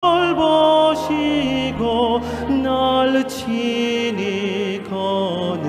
보시고 날 친히 거느리시네.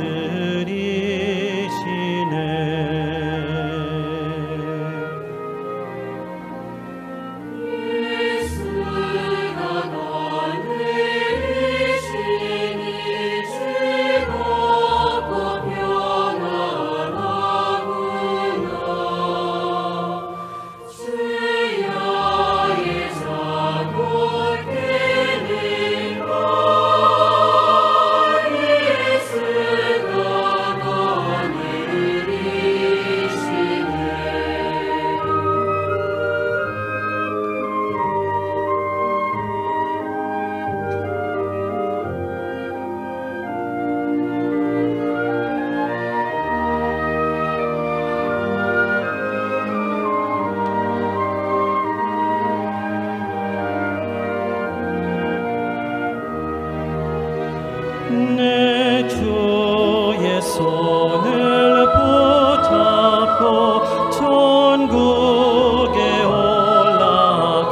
내 주의 손을 붙잡고 천국에 올라가겠네.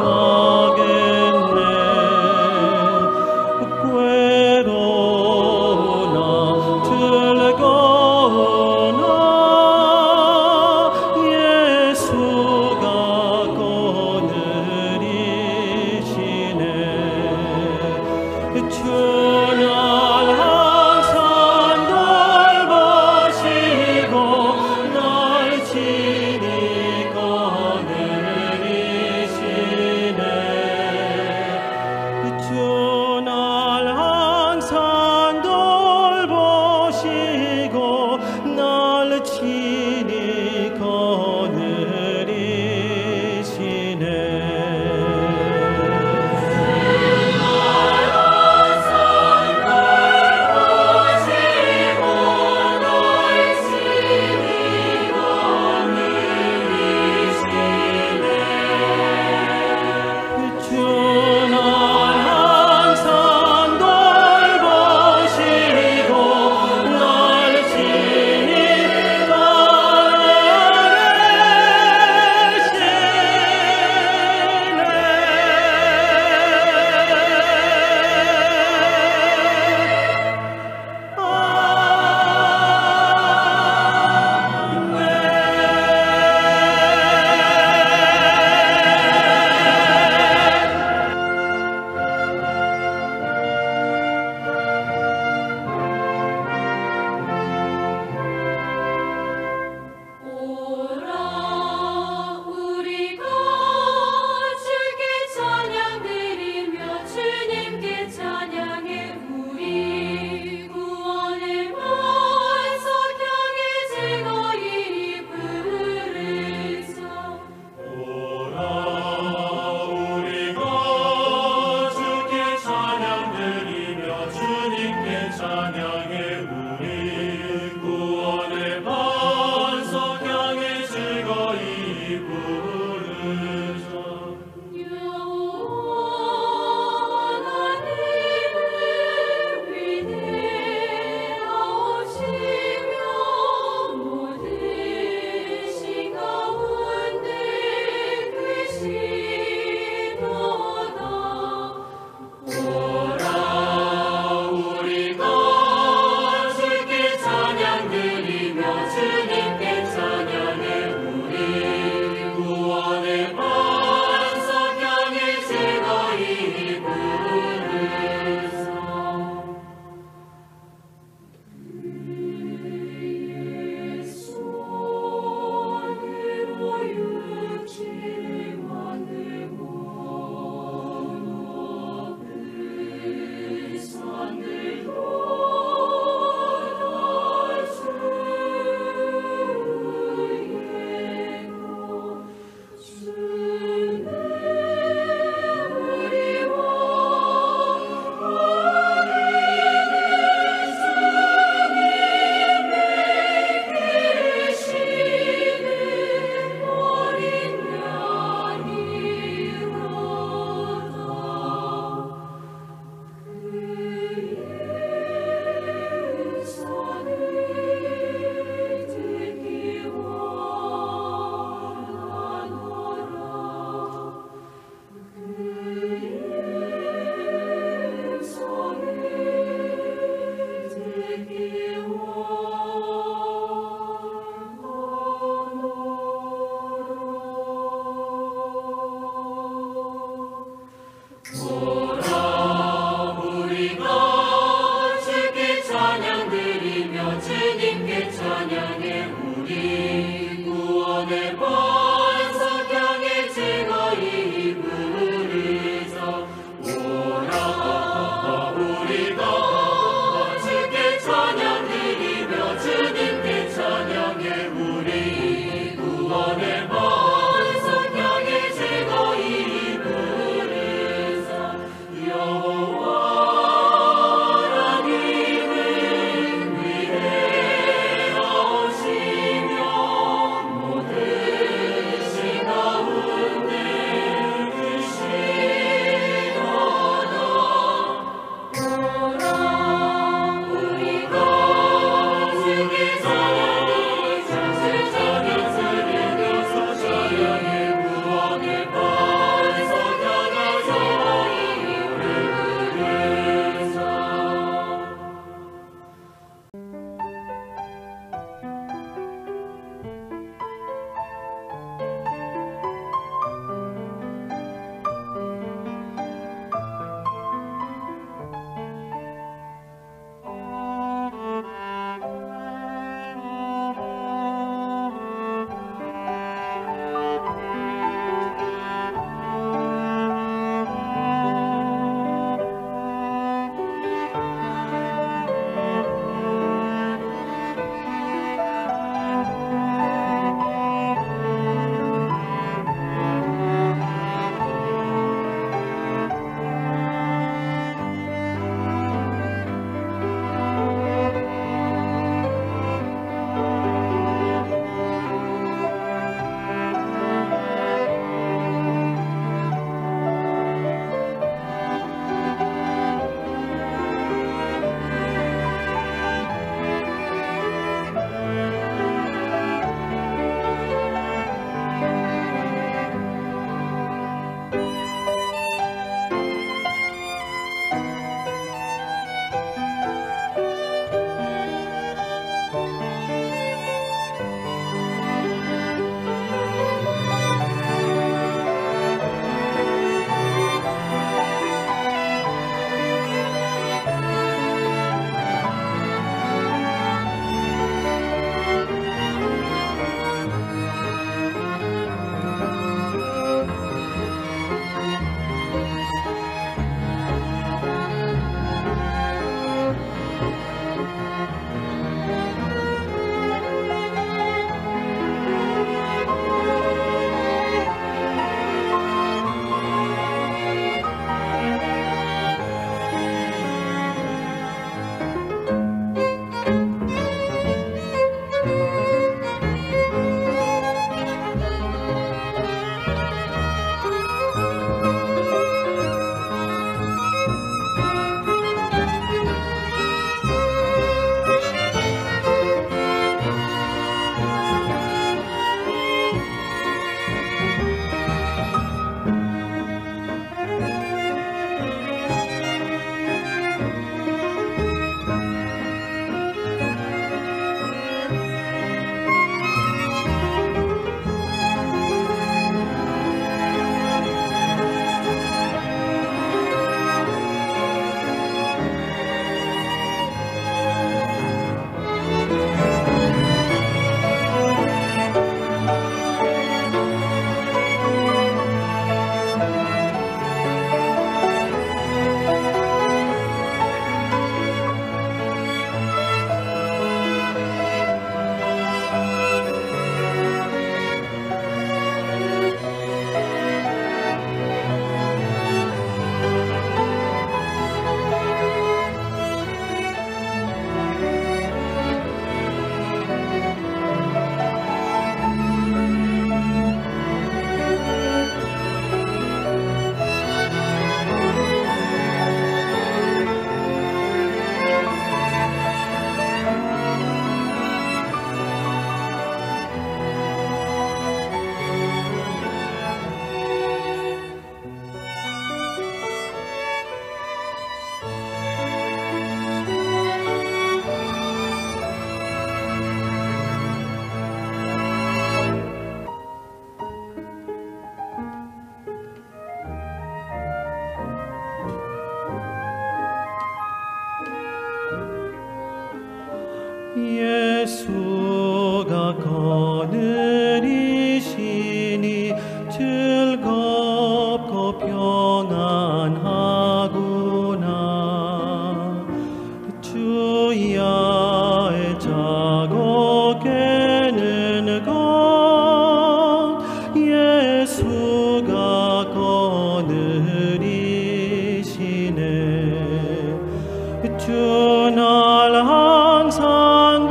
괴로우나 즐거우나 예수가 거느리시네. 주날 주 날 항상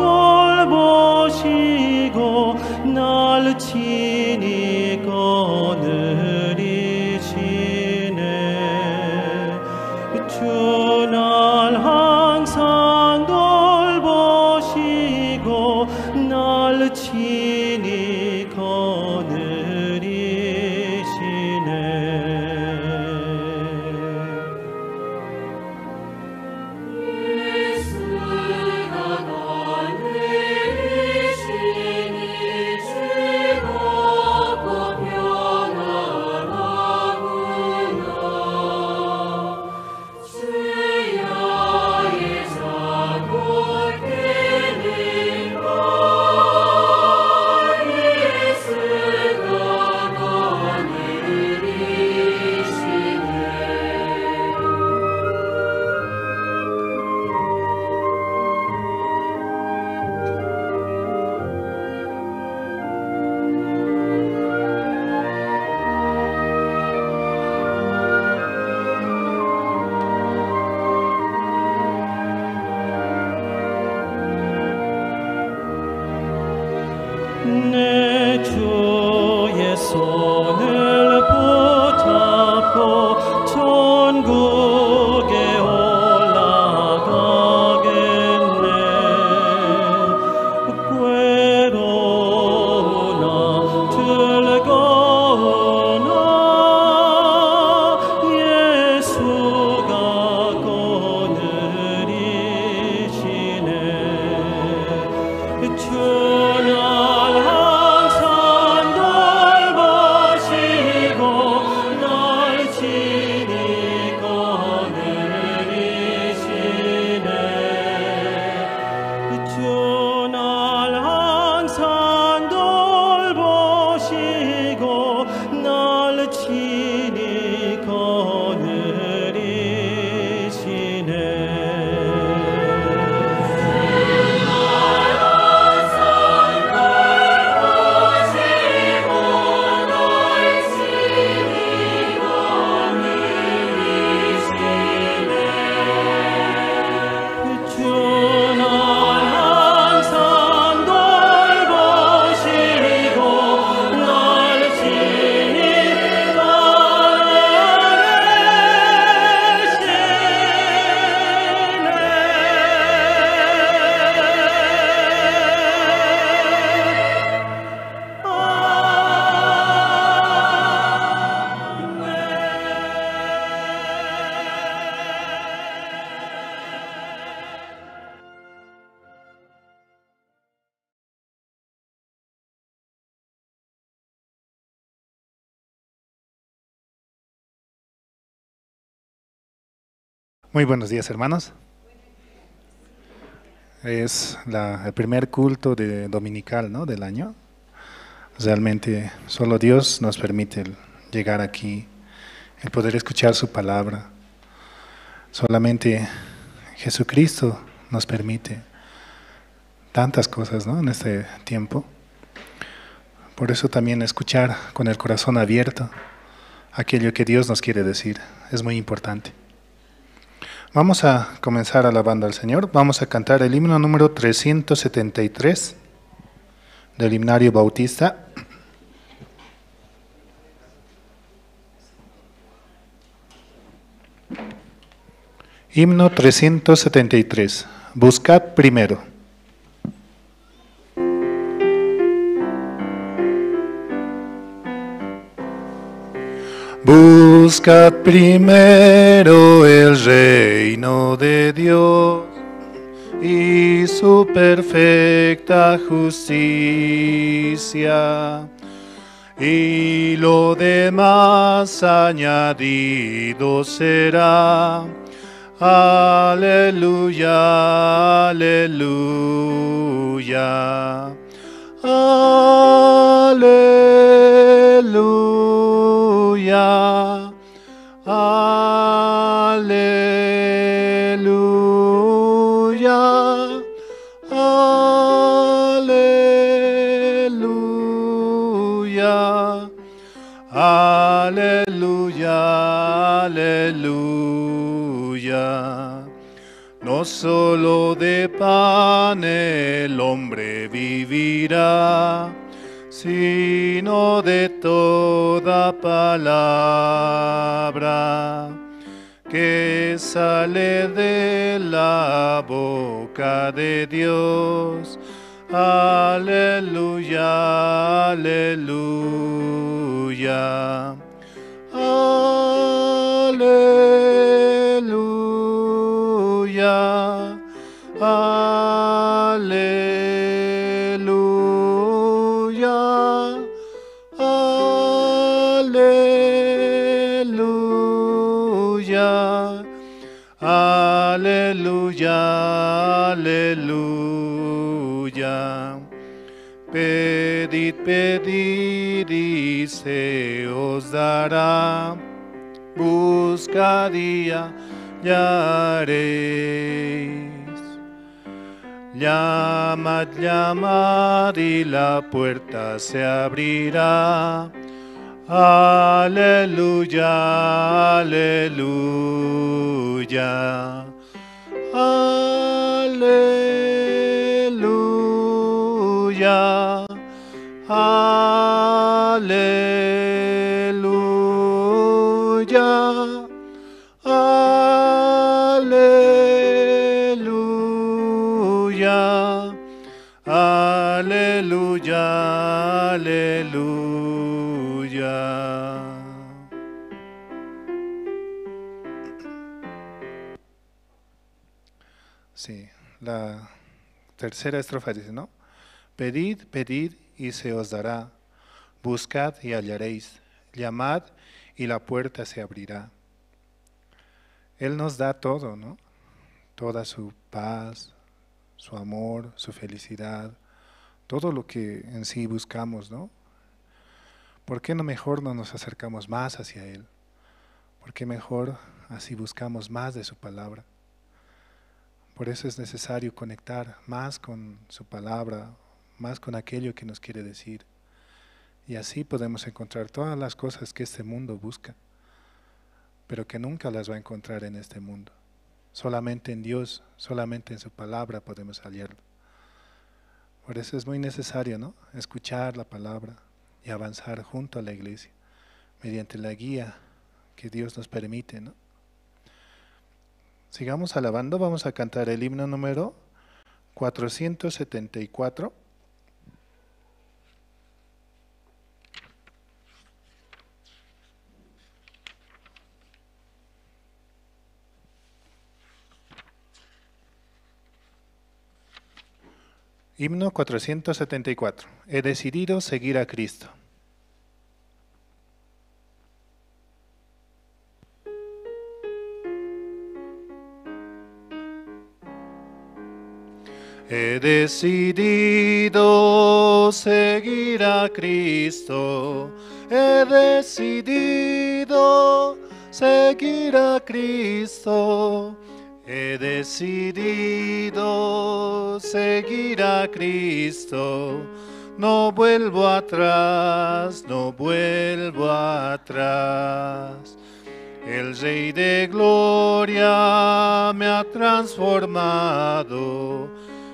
돌보시고 날 친히 거느리시네. 주 날 항상 돌보시고 날 친히 내 주의 손을 붙잡고 천국에 올라가겠네. 괴로우나 즐거우나 예수가 거느리시네. 주 Muy buenos días, hermanos. Es el primer culto dominical, ¿no?, del año. Realmente solo Dios nos permite llegar aquí, el poder escuchar su palabra. Solamente Jesucristo nos permite tantas cosas, ¿no?, en este tiempo. Por eso también escuchar con el corazón abierto aquello que Dios nos quiere decir es muy importante. Vamos a comenzar alabando al Señor. Vamos a cantar el himno número 373 del Himnario Bautista. Himno 373. Buscad primero. Buscad primero el reino de Dios y su perfecta justicia, y lo demás añadido será. Aleluya, aleluya, aleluya, aleluya, aleluya, aleluya, aleluya. No solo de pan el hombre vivirá, sino de toda palabra que sale de la boca de Dios. Aleluya, aleluya. Aleluya, aleluya, aleluya, aleluya, aleluya. Pedid, pedid y se os dará. Buscad y hallaréis. Llamad, llamad y la puerta se abrirá. Aleluya, aleluya. Aleluya. Aleluya. Aleluya. Aleluya. Aleluya. Sí, la tercera estrofa dice, ¿no? Pedid, pedid y se os dará. Buscad y hallaréis. Llamad y la puerta se abrirá. Él nos da todo, ¿no? Toda su paz, su amor, su felicidad, todo lo que en sí buscamos, ¿no? ¿Por qué no mejor no nos acercamos más hacia Él? ¿Por qué mejor así buscamos más de su palabra? Por eso es necesario conectar más con su palabra, más con aquello que nos quiere decir. Y así podemos encontrar todas las cosas que este mundo busca, pero que nunca las va a encontrar en este mundo. Solamente en Dios, solamente en su palabra podemos hallarlo. Por eso es muy necesario, ¿no? Escuchar la palabra y avanzar junto a la iglesia, mediante la guía que Dios nos permite, ¿no? Sigamos alabando, vamos a cantar el himno número 474. Himno 474. He decidido seguir a Cristo. He decidido seguir a Cristo. He decidido seguir a Cristo. He decidido seguir a Cristo. No vuelvo atrás, no vuelvo atrás. El Rey de Gloria me ha transformado.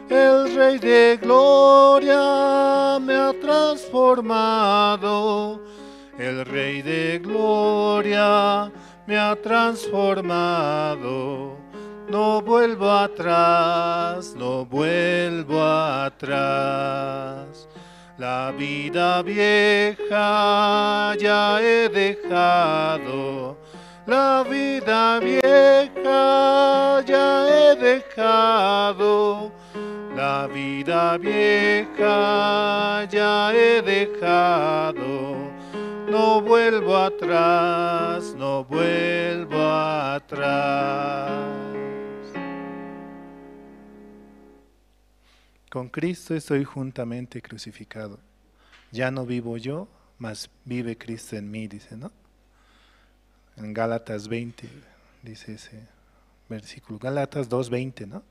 El Rey de Gloria me ha transformado. El Rey de Gloria me ha transformado. No vuelvo atrás, no vuelvo atrás. La vida vieja ya he dejado. La vida vieja ya he dejado. La vida vieja ya he dejado. No vuelvo atrás, no vuelvo atrás. Con Cristo estoy juntamente crucificado. Ya no vivo yo, mas vive Cristo en mí, dice, ¿no? En Gálatas 20 dice ese versículo. Gálatas 2:20, ¿no?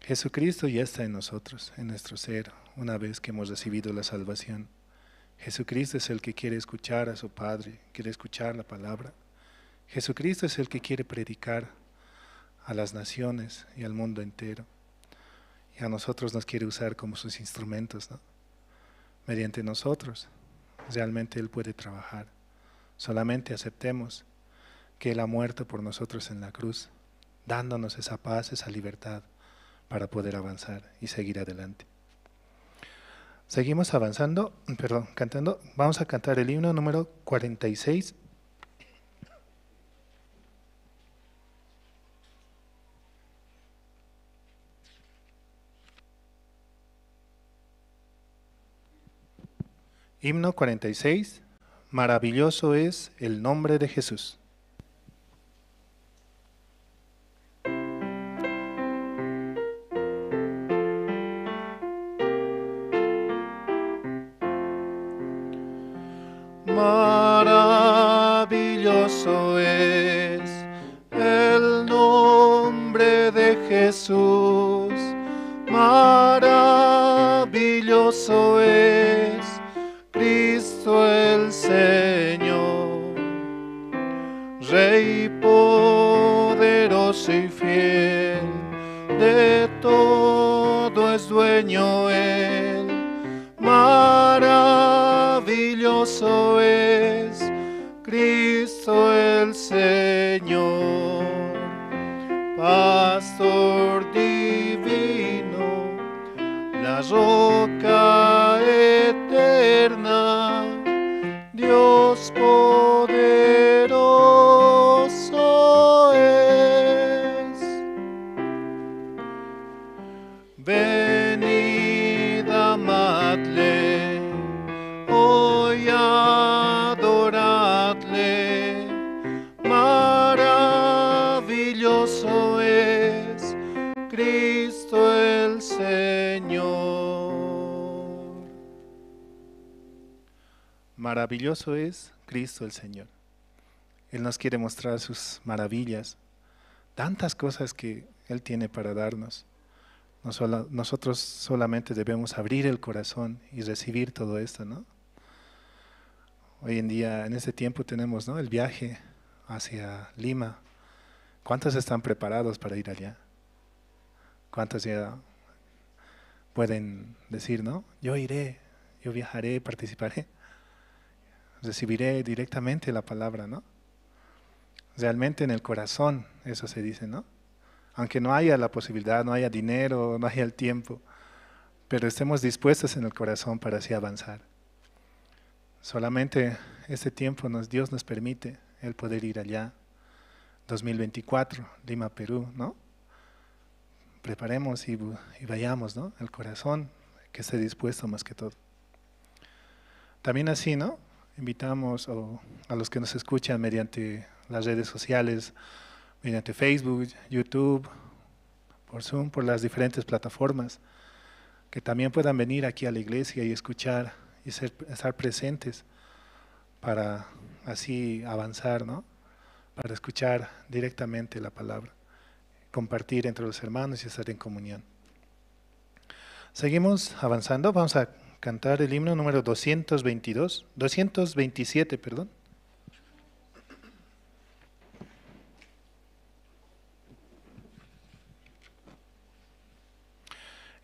Jesucristo ya está en nosotros, en nuestro ser, una vez que hemos recibido la salvación. Jesucristo es el que quiere escuchar a su Padre, quiere escuchar la palabra. Jesucristo es el que quiere predicar a las naciones y al mundo entero. Y a nosotros nos quiere usar como sus instrumentos, ¿no? Mediante nosotros, realmente Él puede trabajar. Solamente aceptemos que Él ha muerto por nosotros en la cruz, dándonos esa paz, esa libertad para poder avanzar y seguir adelante. Seguimos avanzando, cantando. Vamos a cantar el himno número 46. Himno 46. Maravilloso es el nombre de Jesús. Maravilloso es el nombre de Jesús. Maravilloso es Cristo el Señor. Rey poderoso y fiel, de todo es dueño Él. Maravilloso es Cristo el Señor. Pastor divino, la roca eterna, Dios poderoso es. Venid, amadle, hoy adoradle. Maravilloso es Cristo el Señor. Maravilloso es Cristo el Señor. Él nos quiere mostrar sus maravillas, tantas cosas que Él tiene para darnos. Nosotros solamente debemos abrir el corazón y recibir todo esto, ¿no? Hoy en día, en este tiempo tenemos, ¿no?, el viaje hacia Lima. ¿Cuántos están preparados para ir allá? ¿Cuántos ya pueden decir, no? Yo iré, yo viajaré, participaré, recibiré directamente la palabra, ¿no? Realmente en el corazón, eso se dice, ¿no? Aunque no haya la posibilidad, no haya dinero, no haya el tiempo, pero estemos dispuestos en el corazón para así avanzar. Solamente este tiempo Dios nos permite el poder ir allá. 2024, Lima, Perú, ¿no? Preparemos y vayamos, ¿no? El corazón que esté dispuesto más que todo. También así, ¿no? Invitamos a los que nos escuchan mediante las redes sociales, mediante Facebook, YouTube, por Zoom, por las diferentes plataformas, que también puedan venir aquí a la iglesia y escuchar y estar presentes para así avanzar, ¿no? Para escuchar directamente la palabra, compartir entre los hermanos y estar en comunión. Seguimos avanzando, vamos a cantar el himno número 227, perdón.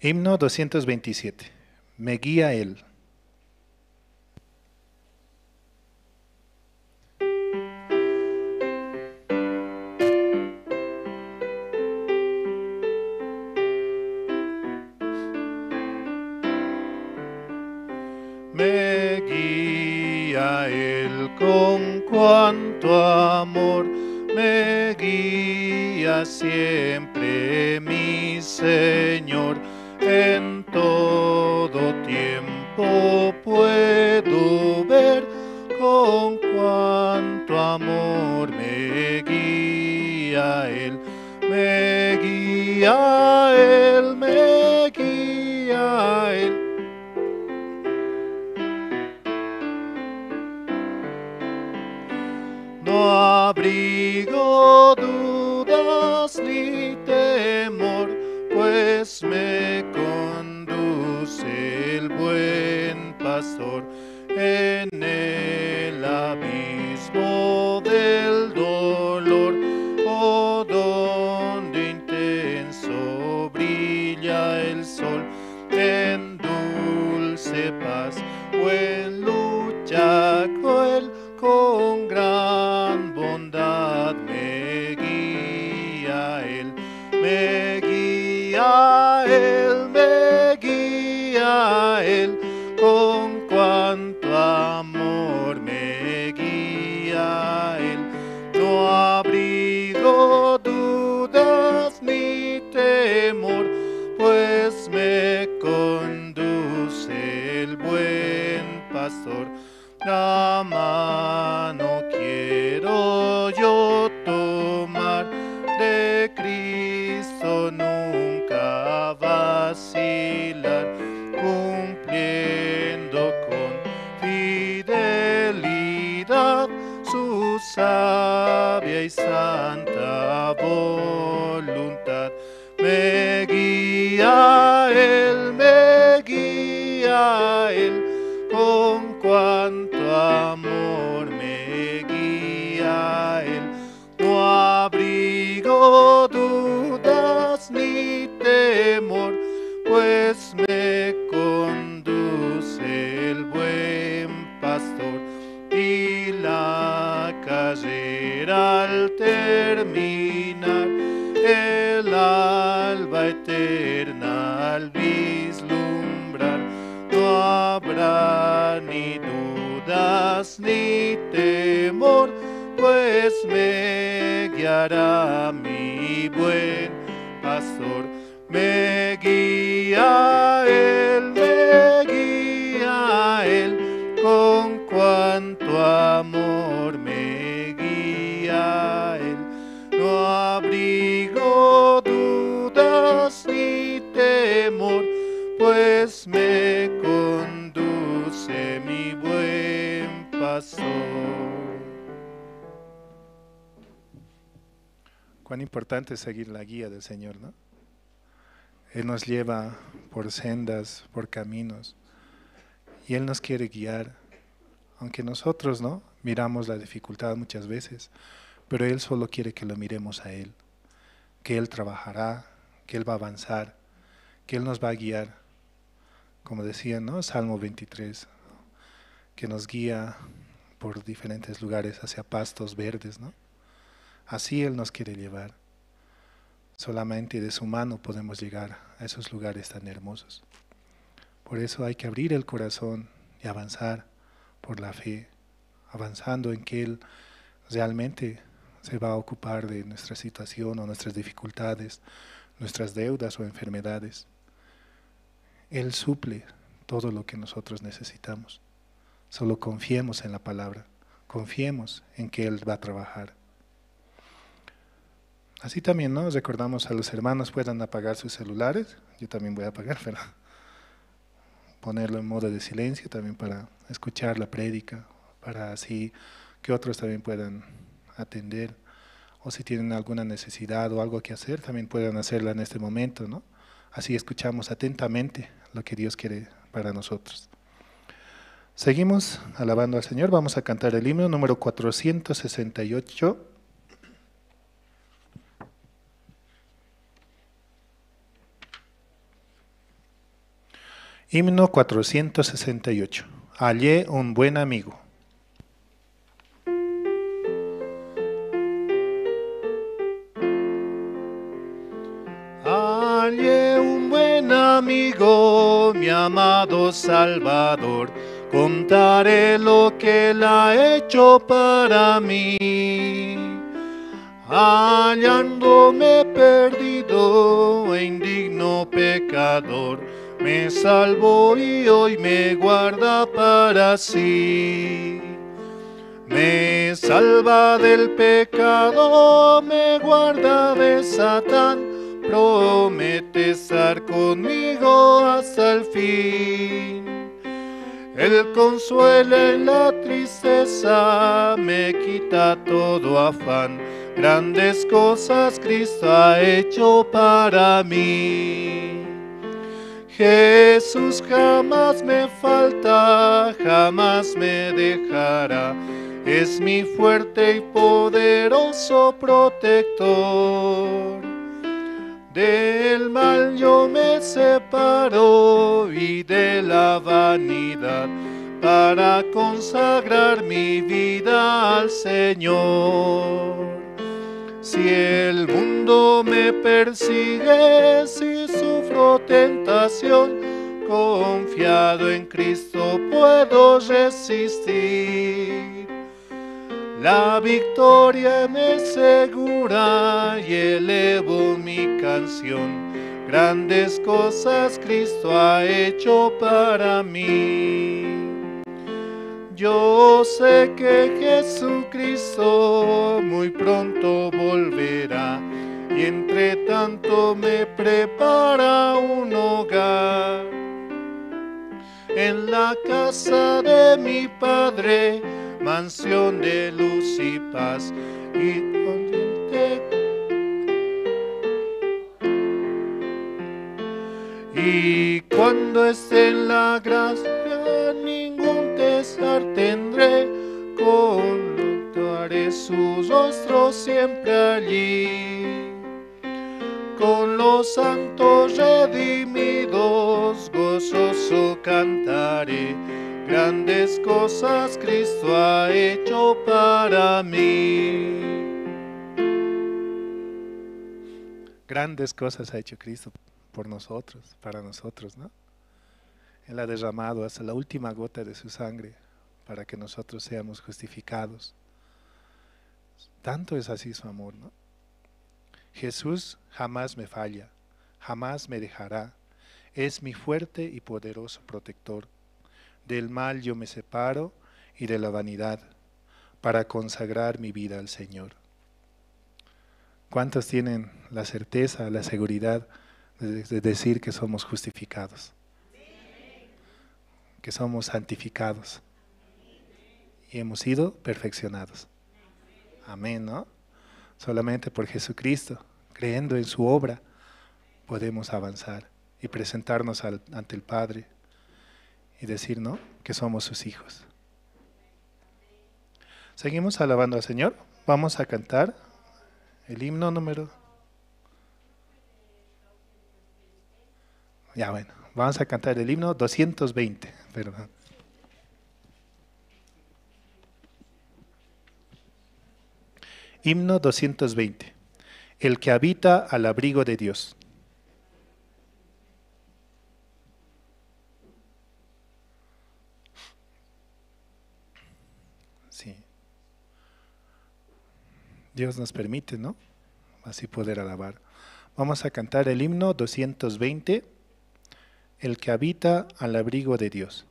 Himno 227. Me guía Él. Me guía Él con cuanto amor, me guía siempre mi Señor. En todo tiempo puedo ver con cuánto amor me guía Él, me guía Él, me guía Él. No abrigo dudas ni temor, pues me conduce el buen pastor en el abismo del dolor, oh, donde Él me guía, Él me guía, Él con cuánto amor me guía, Él no abrigo dudas ni temor, pues me conduce el buen pastor. La mano quiero yo tomar, de Cristo nunca vacilar, cumpliendo con fidelidad su sabia y santa voluntad. Me guía Él, con cuánto amor me guía Él. No abrigo dudas ni temor, pues me conduce el buen pastor. Y la carrera al terminar, el alba eterna al vislumbrar, no habrá ni dudas ni temor, pues me guiará mi buen pastor. Me guía Él, con cuánto amor me guía Él. No abrigo dudas ni temor, pues me conduce mi buen pastor. Cuán importante es seguir la guía del Señor, ¿no? Él nos lleva por sendas, por caminos, y Él nos quiere guiar, aunque nosotros, ¿no?, miramos la dificultad muchas veces, pero Él solo quiere que lo miremos a Él, que Él trabajará, que Él va a avanzar, que Él nos va a guiar, como decía, ¿no?, Salmo 23, que nos guía por diferentes lugares hacia pastos verdes, ¿no? Así Él nos quiere llevar. Solamente de su mano podemos llegar a esos lugares tan hermosos. Por eso hay que abrir el corazón y avanzar por la fe, avanzando en que Él realmente se va a ocupar de nuestra situación o nuestras dificultades, nuestras deudas o enfermedades. Él suple todo lo que nosotros necesitamos. Solo confiemos en la palabra, confiemos en que Él va a trabajar. Así también, ¿no?, recordamos a los hermanos puedan apagar sus celulares. Yo también voy a apagar, pero ponerlo en modo de silencio también para escuchar la prédica, para así que otros también puedan atender, o si tienen alguna necesidad o algo que hacer, también puedan hacerla en este momento, ¿no? Así escuchamos atentamente lo que Dios quiere para nosotros. Seguimos alabando al Señor. Vamos a cantar el himno número 468. Himno 468. Hallé un buen amigo. Hallé un buen amigo, mi amado Salvador, contaré lo que Él ha hecho para mí. Hallándome perdido e indigno pecador, me salvó y hoy me guarda para sí. Me salva del pecado, me guarda de Satán, promete estar conmigo hasta el fin. Él consuela en la tristeza, me quita todo afán, grandes cosas Cristo ha hecho para mí. Jesús jamás me falta, jamás me dejará, es mi fuerte y poderoso protector. Del mal yo me separo y de la vanidad, para consagrar mi vida al Señor. Si el mundo me persigue, si sufro tentación, confiado en Cristo puedo resistir. La victoria me es segura y elevo mi canción. Grandes cosas Cristo ha hecho para mí. Yo sé que Jesucristo muy pronto volverá y entre tanto me prepara un hogar. En la casa de mi Padre, mansión de luz y paz, y cuando esté en la gracia, ningún pesar tendré, contemplaré su rostro siempre allí. Con los santos redimidos, gozoso cantaré, grandes cosas Cristo ha hecho para mí. Grandes cosas ha hecho Cristo por nosotros, para nosotros, ¿no? Él ha derramado hasta la última gota de su sangre para que nosotros seamos justificados. Tanto es así su amor, ¿no? Jesús jamás me falla, jamás me dejará. Es mi fuerte y poderoso protector. Del mal yo me separo y de la vanidad para consagrar mi vida al Señor. ¿Cuántos tienen la certeza, la seguridad de decir que somos justificados? Que somos santificados y hemos sido perfeccionados. Amén, ¿no? Solamente por Jesucristo, creyendo en su obra, podemos avanzar y presentarnos ante el Padre y decir, ¿no?, que somos sus hijos. Seguimos alabando al Señor. Vamos a cantar el himno número... Ya bueno, vamos a cantar el himno 220, perdón. Himno 220. El que habita al abrigo de Dios. Sí. Dios nos permite, ¿no?, así poder alabar. Vamos a cantar el himno 220. El que habita al abrigo de Dios.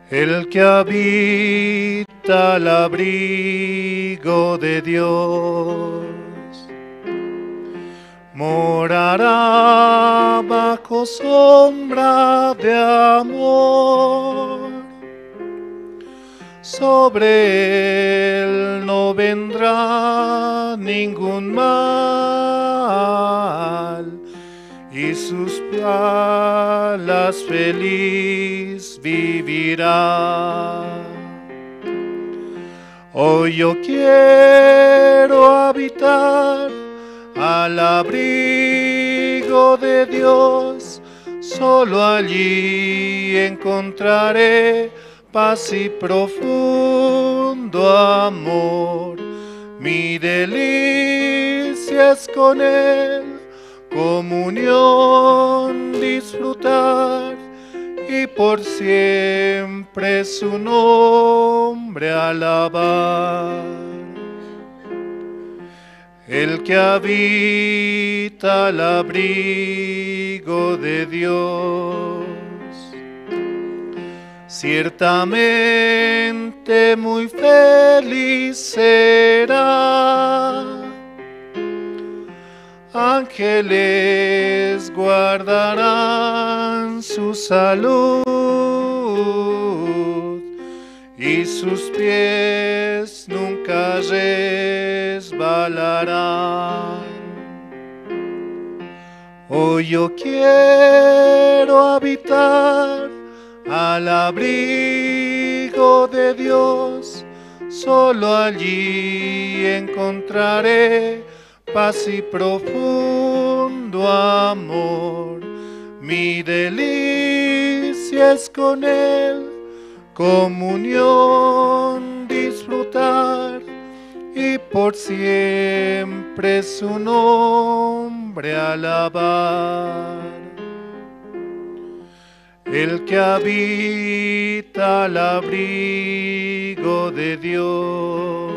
El que habita al abrigo de Dios morará bajo sombra de amor. Sobre él no vendrá ningún mal y sus alas feliz vivirá. Hoy yo quiero habitar al abrigo de Dios, solo allí encontraré paz y profundo amor. Mi delicia es con Él, comunión disfrutar y por siempre su nombre alabar. El que habita al abrigo de Dios, ciertamente muy feliz será. Ángeles guardarán su salud y sus pies nunca resbalarán. Hoy yo quiero habitar al abrigo abrigo de Dios, solo allí encontraré paz y profundo amor. Mi delicia es con Él, comunión disfrutar, y por siempre su nombre alabar. El que habita al abrigo de Dios,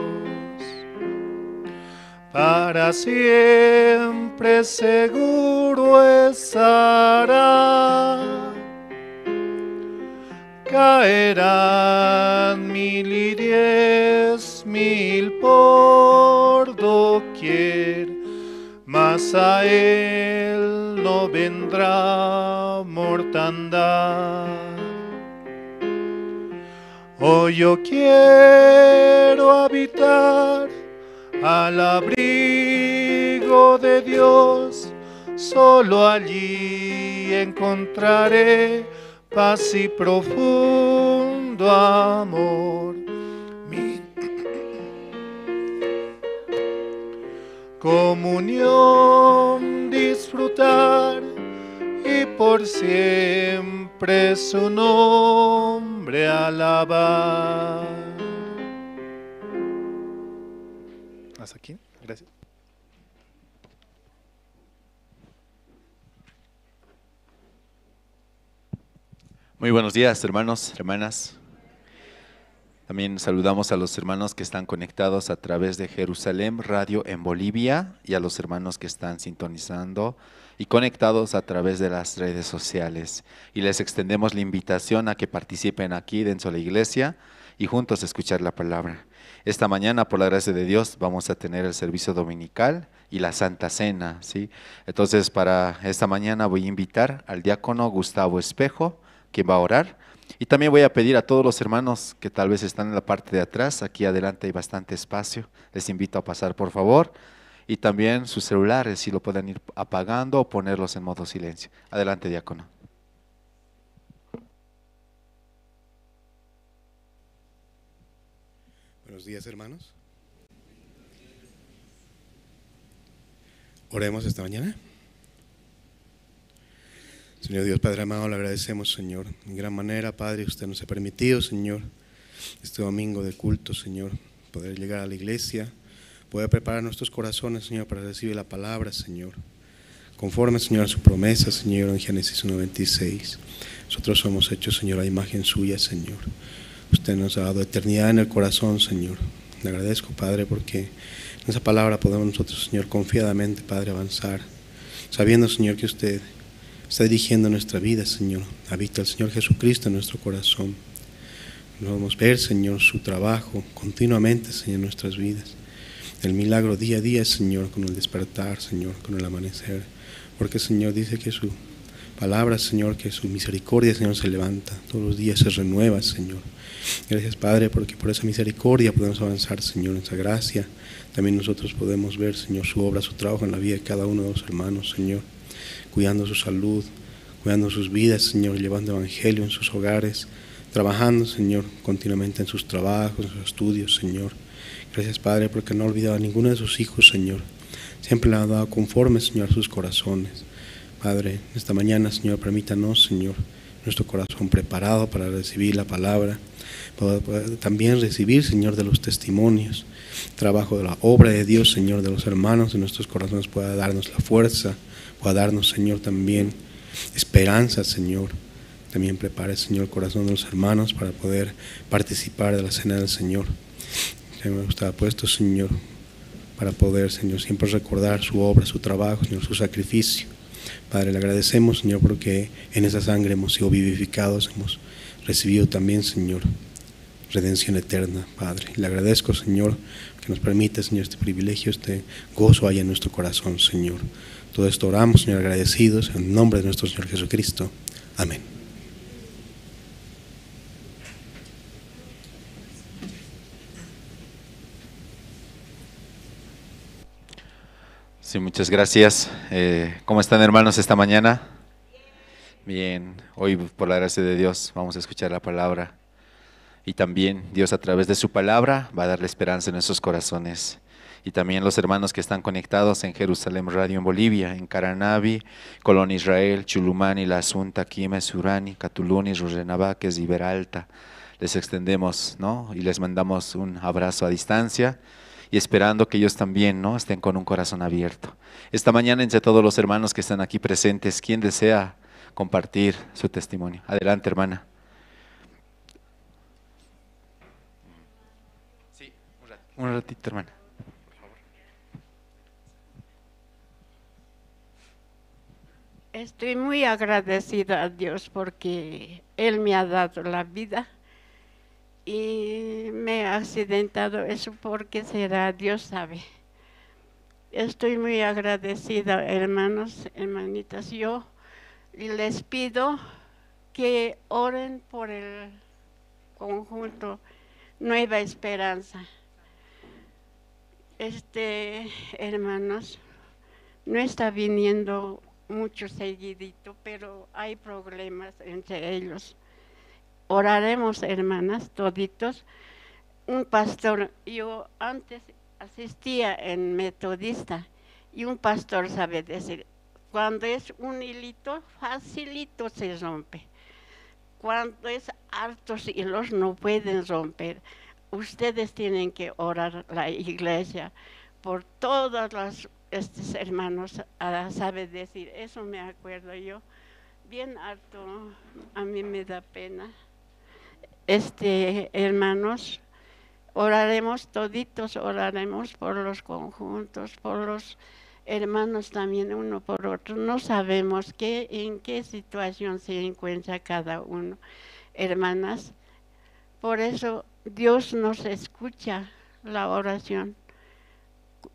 para siempre seguro estará. Caerán 1010.000 por doquier, mas a él no vendrá mortandad. Hoy yo quiero habitar al abrigo de Dios, solo allí encontraré paz y profundo amor. Mi comunión disfrutar, y por siempre su nombre alabar. Hasta aquí, gracias. Muy buenos días, hermanos, hermanas. También saludamos a los hermanos que están conectados a través de Jerusalén Radio en Bolivia y a los hermanos que están sintonizando y conectados a través de las redes sociales. Y les extendemos la invitación a que participen aquí dentro de la iglesia y juntos escuchar la palabra. Esta mañana, por la gracia de Dios, vamos a tener el servicio dominical y la Santa Cena, ¿sí? Entonces, para esta mañana voy a invitar al diácono Gustavo Espejo, quien va a orar, y también voy a pedir a todos los hermanos que tal vez están en la parte de atrás, aquí adelante hay bastante espacio, les invito a pasar por favor, y también sus celulares, si lo pueden ir apagando o ponerlos en modo silencio. Adelante, diácono. Buenos días, hermanos. Oremos esta mañana. Señor Dios, Padre amado, le agradecemos, Señor, en gran manera, Padre, usted nos ha permitido, Señor, este domingo de culto, Señor, poder llegar a la iglesia, poder preparar nuestros corazones, Señor, para recibir la palabra, Señor, conforme, Señor, a su promesa, Señor, en Génesis 1:26. Nosotros somos hechos, Señor, a imagen suya, Señor. Usted nos ha dado eternidad en el corazón, Señor. Le agradezco, Padre, porque en esa palabra podemos nosotros, Señor, confiadamente, Padre, avanzar, sabiendo, Señor, que usted está dirigiendo nuestra vida, Señor. Habita el Señor Jesucristo en nuestro corazón. Podemos ver, Señor, su trabajo continuamente, Señor, en nuestras vidas. El milagro día a día, Señor, con el despertar, Señor, con el amanecer. Porque, Señor, dice que su palabra, Señor, que su misericordia, Señor, se levanta. Todos los días se renueva, Señor. Gracias, Padre, porque por esa misericordia podemos avanzar, Señor, en esa gracia. También nosotros podemos ver, Señor, su obra, su trabajo en la vida de cada uno de los hermanos, Señor. Cuidando su salud, cuidando sus vidas, Señor, llevando evangelio en sus hogares, trabajando, Señor, continuamente en sus trabajos, en sus estudios, Señor. Gracias, Padre, porque no ha olvidado a ninguno de sus hijos, Señor. Siempre le ha dado conforme, Señor, a sus corazones. Padre, esta mañana, Señor, permítanos, Señor, nuestro corazón preparado para recibir la palabra, para también recibir, Señor, de los testimonios, trabajo de la obra de Dios, Señor, de los hermanos de nuestros corazones, pueda darnos la fuerza, pueda darnos, Señor, también esperanza, Señor. También prepare, Señor, el corazón de los hermanos para poder participar de la cena del Señor. Señor, usted ha puesto, Señor, para poder, Señor, siempre recordar su obra, su trabajo, Señor, su sacrificio. Padre, le agradecemos, Señor, porque en esa sangre hemos sido vivificados, hemos recibido también, Señor, redención eterna, Padre. Le agradezco, Señor, que nos permite, Señor, este privilegio, este gozo haya en nuestro corazón, Señor. Todo esto oramos, Señor, agradecidos en nombre de nuestro Señor Jesucristo. Amén. Sí, muchas gracias. ¿Cómo están, hermanos, esta mañana? Bien, hoy por la gracia de Dios vamos a escuchar la palabra. Y también Dios a través de su palabra va a darle esperanza en nuestros corazones. Y también los hermanos que están conectados en Jerusalén Radio en Bolivia, en Caranavi, Colón Israel, Chulumani, La Asunta, Quime, Surani, Catuluni, Rurrenabaques y Beralta. Les extendemos, ¿no? Y les mandamos un abrazo a distancia y esperando que ellos también, ¿no? Estén con un corazón abierto. Esta mañana entre todos los hermanos que están aquí presentes, ¿quién desea compartir su testimonio? Adelante, hermana. Sí, un ratito, hermana. Estoy muy agradecida a Dios porque Él me ha dado la vida y me ha accidentado. Eso porque será, Dios sabe. Estoy muy agradecida, hermanos, hermanitas. Yo les pido que oren por el conjunto Nueva Esperanza. Hermanos, no está viniendo mucho seguidito, pero hay problemas entre ellos. Oraremos, hermanas, toditos. Un pastor, yo antes asistía en metodista y un pastor sabe decir, cuando es un hilito, facilito se rompe. Cuando es hartos hilos no pueden romper. Ustedes tienen que orar la iglesia por todas las hermanos, sabe decir, eso me acuerdo yo, bien harto, a mí me da pena. Hermanos, oraremos toditos, oraremos por los conjuntos, por los hermanos también uno por otro. No sabemos en qué situación se encuentra cada uno, hermanas. Por eso Dios nos escucha la oración.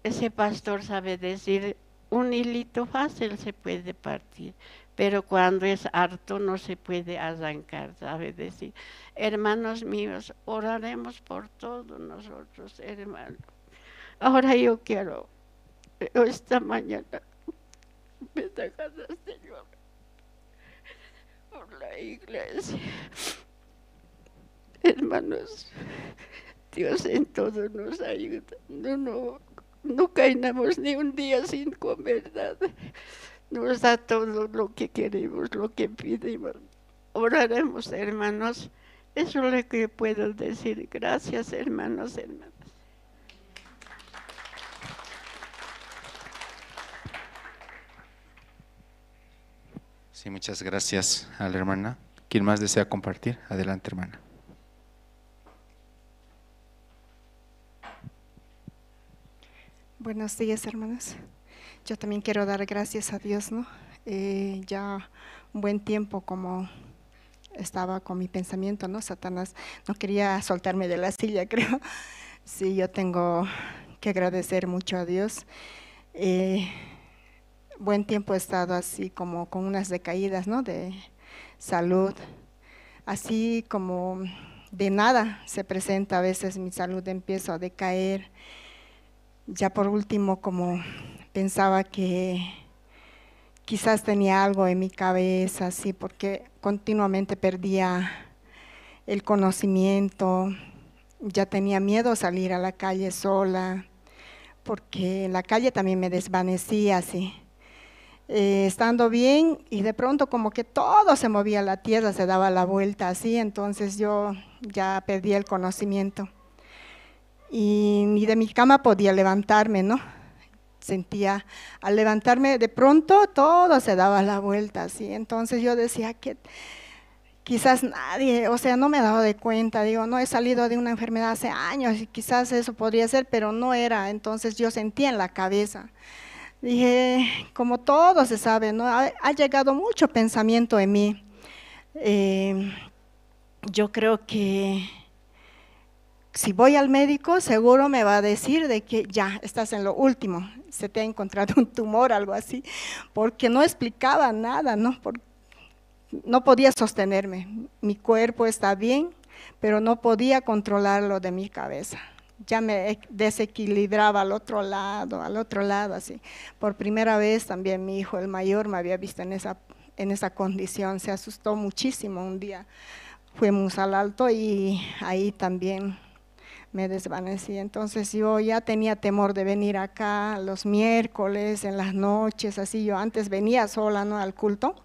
Ese pastor sabe decir, un hilito fácil se puede partir, pero cuando es harto no se puede arrancar, sabe decir. Hermanos míos, oraremos por todos nosotros, hermanos. Ahora yo quiero, esta mañana, me dejas, Señor, por la iglesia. Hermanos, Dios en todo nos ayuda. No caemos ni un día sin comer nada. Nos da todo lo que queremos, lo que pedimos. Oraremos, hermanos. Eso es lo que puedo decir. Gracias, hermanos, hermanas. Sí, muchas gracias a la hermana. ¿Quién más desea compartir? Adelante, hermana. Buenos días, hermanos. Yo también quiero dar gracias a Dios, ¿no? Ya un buen tiempo como estaba con mi pensamiento, ¿no? Satanás no quería soltarme de la silla, creo. Sí, yo tengo que agradecer mucho a Dios. Buen tiempo he estado así como con unas decaídas, ¿no? De salud, así como de nada se presenta a veces mi salud, empiezo a decaer. Ya por último, como pensaba que quizás tenía algo en mi cabeza, así, porque continuamente perdía el conocimiento, ya tenía miedo a salir a la calle sola, porque en la calle también me desvanecía así. Estando bien y de pronto como que todo se movía, la tierra se daba la vuelta así, entonces yo ya perdí el conocimiento. Y ni de mi cama podía levantarme, ¿no? Sentía, al levantarme de pronto todo se daba la vuelta, así. Entonces yo decía que quizás nadie, o sea, no me he dado de cuenta, digo, no he salido de una enfermedad hace años y quizás eso podría ser, pero no era. Entonces yo sentía en la cabeza. Dije, como todo se sabe, ¿no? Ha llegado mucho pensamiento en mí. Yo creo que si voy al médico, seguro me va a decir de que ya estás en lo último, se te ha encontrado un tumor, algo así, porque no explicaba nada, ¿no? No podía sostenerme. Mi cuerpo está bien, pero no podía controlarlo de mi cabeza. Ya me desequilibraba al otro lado, así. Por primera vez también mi hijo, el mayor, me había visto en esa condición, se asustó muchísimo un día. fuimos al alto y ahí también me desvanecí. Entonces yo ya tenía temor de venir acá los miércoles, en las noches, así. Yo antes venía sola, ¿no?, al culto,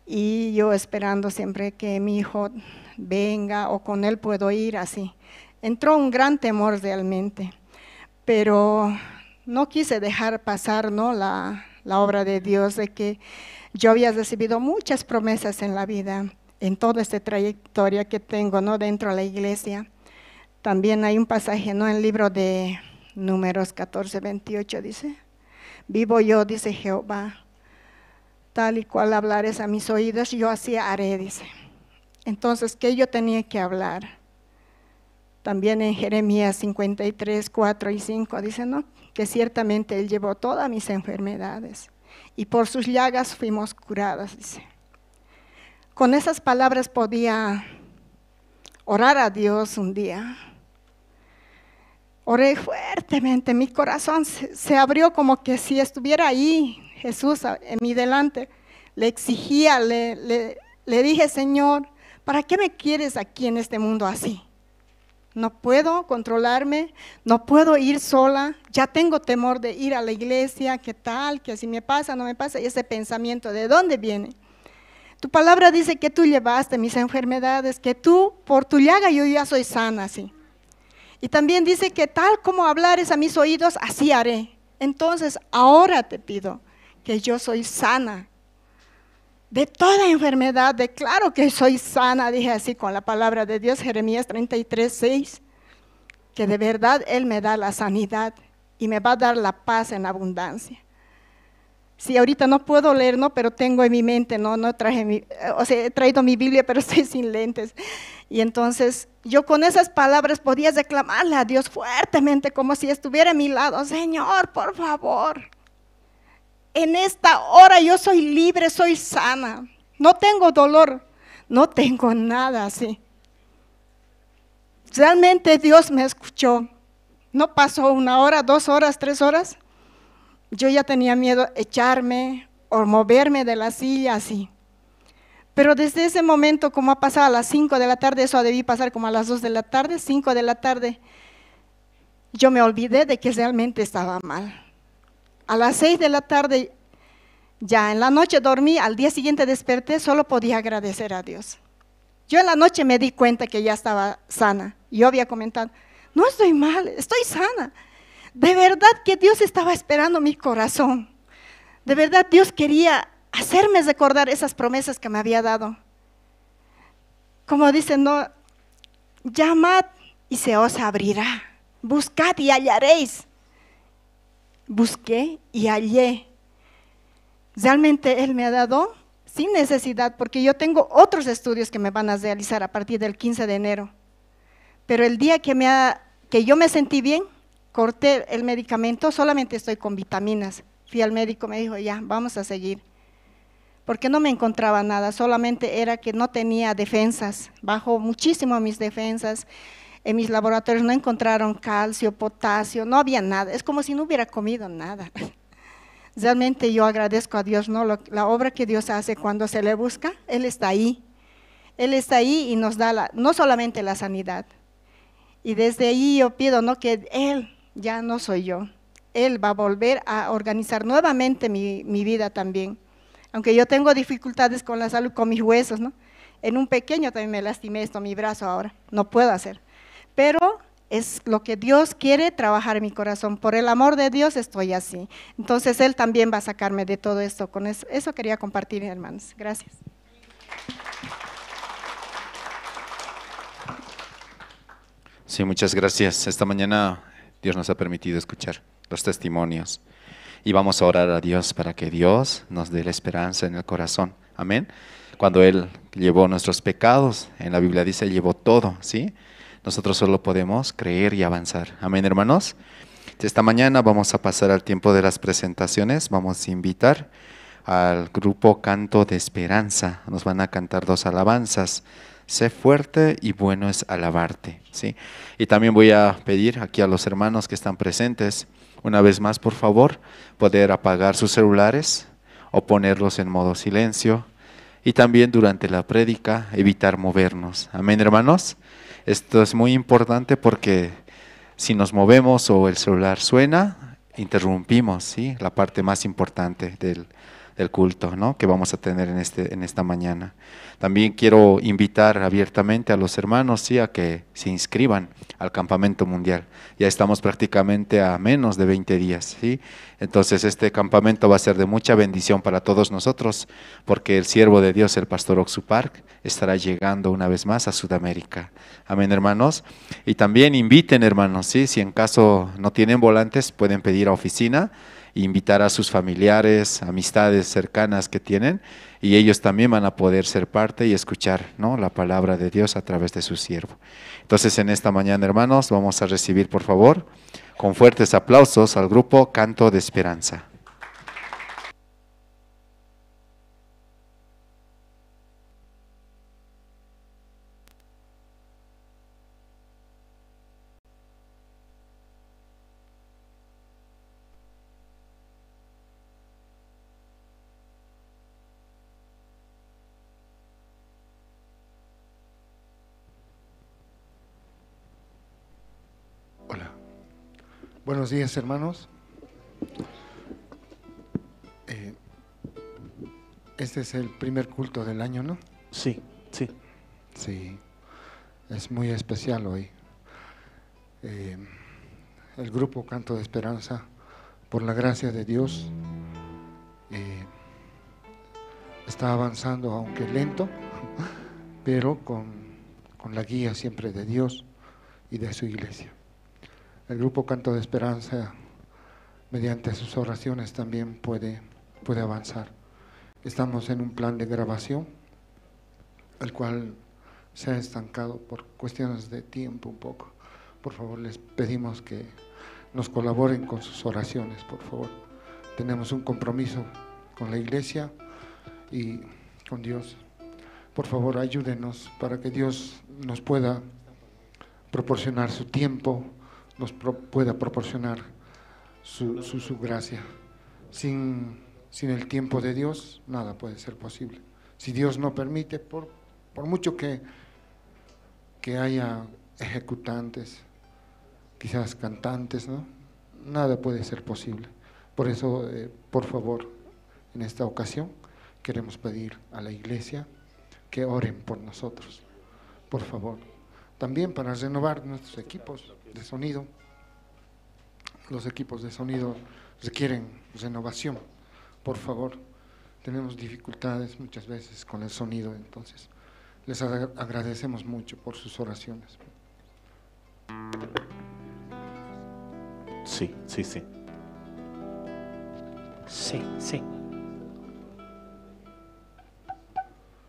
y yo esperando siempre que mi hijo venga o con él puedo ir, así. Entró un gran temor realmente, pero no quise dejar pasar, ¿no?, la obra de Dios, de que yo había recibido muchas promesas en la vida, en toda esta trayectoria que tengo, ¿no?, dentro de la iglesia. También hay un pasaje, ¿no?, en el libro de Números 14:28, dice: vivo yo, dice Jehová, tal y cual hablares a mis oídos, yo así haré, dice. Entonces, ¿qué yo tenía que hablar? También en Jeremías 53:4 y 5 dice, ¿no?, que ciertamente Él llevó todas mis enfermedades y por sus llagas fuimos curadas, dice. Con esas palabras podía orar a Dios un día. Oré fuertemente, mi corazón se abrió como que si estuviera ahí Jesús en mi delante. Le exigía, le dije: Señor, ¿para qué me quieres aquí en este mundo así? No puedo controlarme, no puedo ir sola, ya tengo temor de ir a la iglesia, ¿qué tal? Que si me pasa, no me pasa, y ese pensamiento, ¿de dónde viene? Tu palabra dice que tú llevaste mis enfermedades, que tú, por tu llaga yo ya soy sana, así. Y también dice que tal como hablares a mis oídos, así haré. Entonces, ahora te pido que yo soy sana de toda enfermedad. Declaro que soy sana, dije así con la palabra de Dios, Jeremías 33:6, que de verdad Él me da la sanidad y me va a dar la paz en abundancia. Sí, ahorita no puedo leer, ¿no?, pero tengo en mi mente, no traje he traído mi Biblia, pero estoy sin lentes. Y entonces yo con esas palabras podía reclamarle a Dios fuertemente, como si estuviera a mi lado: Señor, por favor, en esta hora yo soy libre, soy sana, no tengo dolor, no tengo nada así. Realmente Dios me escuchó. No pasó 1 hora, 2 horas, 3 horas. Yo ya tenía miedo echarme o moverme de la silla así. Pero desde ese momento, como ha pasado a las 5 de la tarde, eso debí pasar como a las 2 de la tarde, 5 de la tarde, yo me olvidé de que realmente estaba mal. A las 6 de la tarde, ya en la noche dormí, al día siguiente desperté, solo podía agradecer a Dios. Yo en la noche me di cuenta que ya estaba sana. Yo había comentado: no estoy mal, estoy sana. De verdad que Dios estaba esperando mi corazón. De verdad Dios quería hacerme recordar esas promesas que me había dado. Como dicen, no, llamad y se os abrirá, buscad y hallaréis. Busqué y hallé. Realmente Él me ha dado sin necesidad, porque yo tengo otros estudios que me van a realizar a partir del 15 de enero. Pero el día que yo me sentí bien, corté el medicamento, solamente estoy con vitaminas. Fui al médico, me dijo: ya, vamos a seguir. Porque no me encontraba nada, solamente era que no tenía defensas, bajó muchísimo mis defensas. En mis laboratorios no encontraron calcio, potasio, no había nada, es como si no hubiera comido nada. Realmente yo agradezco a Dios, ¿no?, la obra que Dios hace cuando se le busca. Él está ahí y nos da no solamente la sanidad. Y desde ahí yo pido, ¿no?, que Él, ya no soy yo, Él va a volver a organizar nuevamente mi vida también. Aunque yo tengo dificultades con la salud, con mis huesos, ¿no? En un pequeño también me lastimé mi brazo ahora, no puedo hacer. Pero es lo que Dios quiere trabajar en mi corazón. Por el amor de Dios estoy así. Entonces Él también va a sacarme de todo esto. Con eso quería compartir, hermanos. Gracias. Sí, muchas gracias. Esta mañana Dios nos ha permitido escuchar los testimonios y vamos a orar a Dios para que Dios nos dé la esperanza en el corazón. Amén. Cuando Él llevó nuestros pecados, en la Biblia dice, llevó todo, ¿sí? Nosotros solo podemos creer y avanzar. Amén, hermanos. Esta mañana vamos a pasar al tiempo de las presentaciones. Vamos a invitar al grupo Canto de Esperanza. Nos van a cantar 2 alabanzas. Sé fuerte y bueno es alabarte, ¿sí? Y también voy a pedir aquí a los hermanos que están presentes, una vez más, por favor, poder apagar sus celulares o ponerlos en modo silencio y también durante la prédica evitar movernos. Amén, hermanos. Esto es muy importante porque si nos movemos o el celular suena, interrumpimos, ¿sí?, la parte más importante del culto, ¿no?, que vamos a tener en esta mañana. También quiero invitar abiertamente a los hermanos, ¿sí?, a que se inscriban al campamento mundial. Ya estamos prácticamente a menos de 20 días, ¿sí? Entonces este campamento va a ser de mucha bendición para todos nosotros, porque el siervo de Dios, el pastor Oxupark, estará llegando una vez más a Sudamérica. Amén, hermanos. Y también inviten, hermanos, ¿sí?, si en caso no tienen volantes, pueden pedir a oficina, invitar a sus familiares, amistades cercanas que tienen, y ellos también van a poder ser parte y escuchar, ¿no?, la palabra de Dios a través de su siervo. Entonces en esta mañana, hermanos, vamos a recibir, por favor, con fuertes aplausos al grupo Canto de Esperanza. Hola. Buenos días, hermanos. Este es el primer culto del año, ¿no? Sí, sí. Sí, es muy especial hoy. El grupo Canto de Esperanza, por la gracia de Dios, está avanzando, aunque lento, pero con la guía siempre de Dios y de su iglesia. El grupo Canto de Esperanza, mediante sus oraciones, también puede avanzar. Estamos en un plan de grabación, el cual se ha estancado por cuestiones de tiempo un poco. Por favor, les pedimos que nos colaboren con sus oraciones, por favor. Tenemos un compromiso con la iglesia y con Dios. Por favor, ayúdenos para que Dios nos pueda proporcionar su tiempo, nos pueda proporcionar su gracia. Sin el tiempo de Dios, nada puede ser posible. Si Dios no permite, por mucho que haya ejecutantes, quizás cantantes, ¿no?, nada puede ser posible. Por eso, por favor, en esta ocasión, queremos pedir a la iglesia que oren por nosotros, por favor. También para renovar nuestros equipos de sonido. Los equipos de sonido requieren renovación. Por favor, tenemos dificultades muchas veces con el sonido, entonces les agradecemos mucho por sus oraciones. Sí, sí, sí. Sí, sí.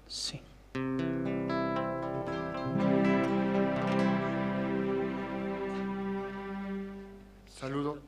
Sí. Saludo.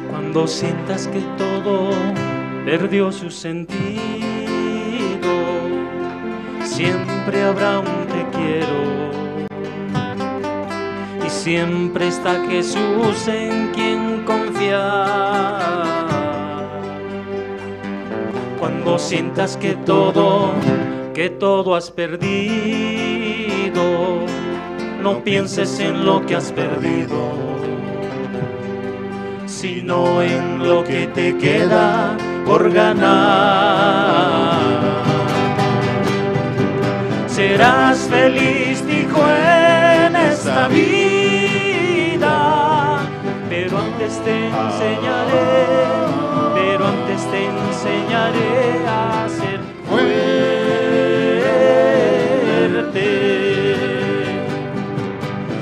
Cuando sientas que todo perdió su sentido, siempre habrá un te quiero y siempre está Jesús en quien confiar. Cuando sientas que todo has perdido, no pienses en lo que has perdido, sino en lo que te queda por ganar. Serás feliz, dijo, en esta vida, pero antes te enseñaré a ser fuerte.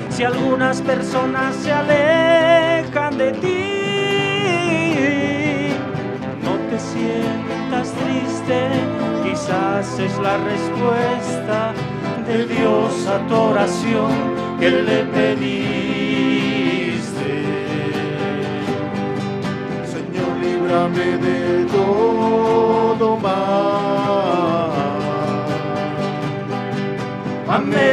Si algunas personas se alejan de ti, no te sientas triste, quizás es la respuesta de Dios a tu oración que le pediste. Señor, líbrame de todo mal. Amén.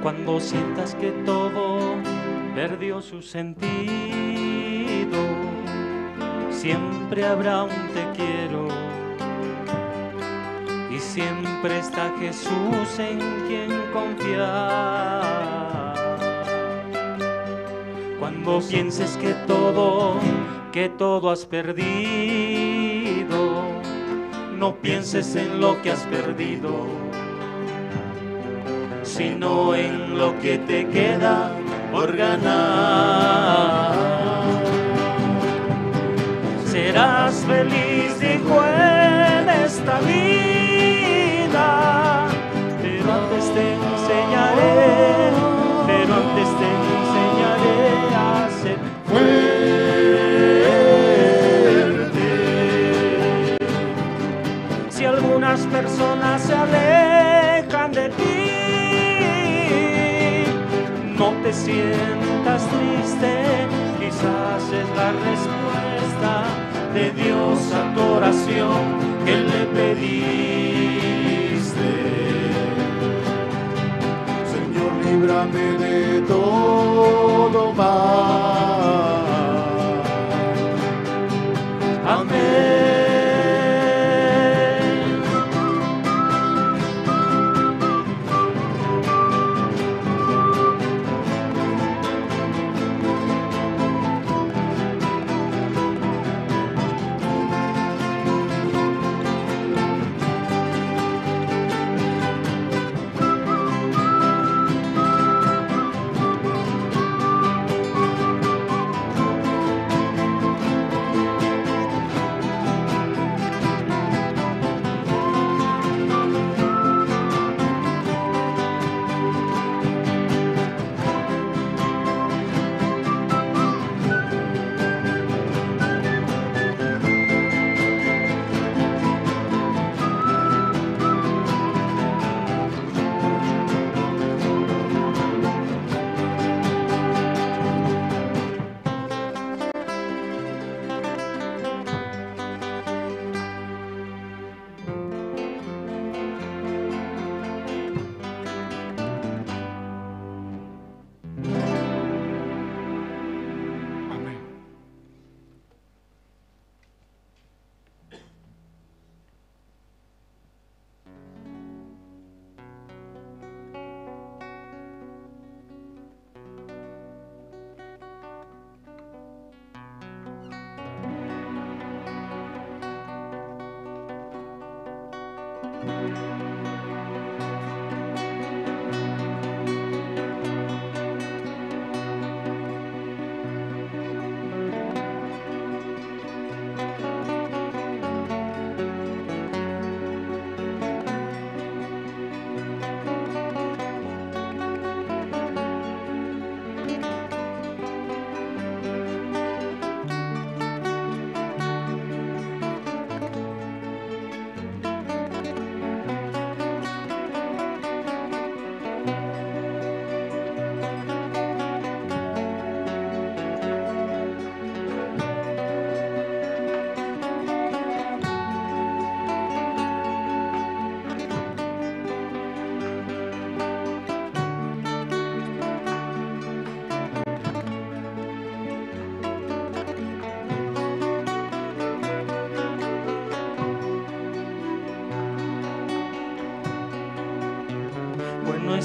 Cuando sientas que todo perdió su sentido, siempre habrá un te quiero y siempre está Jesús en quien confiar. Cuando pienses que todo has perdido, no pienses en lo que has perdido, sino en lo que te queda por ganar. Serás feliz, dijo, en esta vida, pero antes te enseñaré a ser fuerte. Si algunas personas se alejan de ti, no te sientas triste, quizás es la respuesta de Dios a tu oración que le pediste. Señor, líbrame de todo mal. Amén.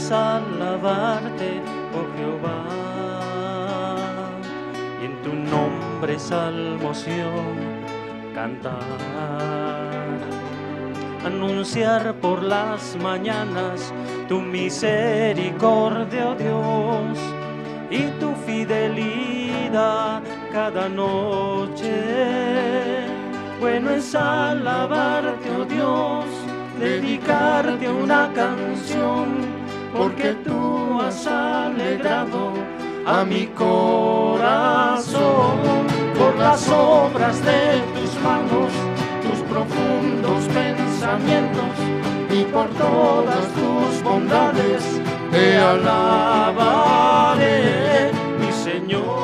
es alabarte, oh Jehová, y en tu nombre salmos yo cantar. Anunciar por las mañanas tu misericordia, oh Dios, y tu fidelidad cada noche. Bueno es alabarte, oh Dios, dedicarte una canción, porque tú has alegrado a mi corazón. Por las obras de tus manos, tus profundos pensamientos, y por todas tus bondades te alabaré, mi Señor.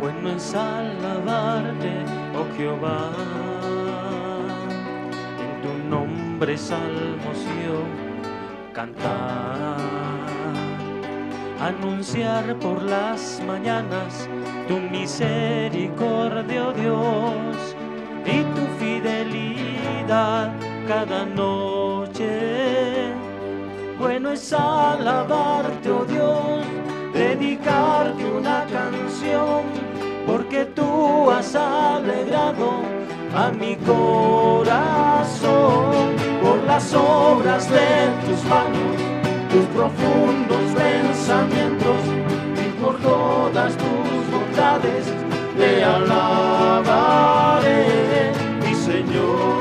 Bueno es alabarte, oh Jehová, en tu nombre salmos yo cantar. Anunciar por las mañanas tu misericordia, oh Dios, y tu fidelidad cada noche. Bueno es alabarte, oh Dios, dedicarte una canción, porque tú has alegrado a mi corazón. Por las obras de tus manos, tus profundos pensamientos, y por todas tus bondades te alabaré, mi Señor.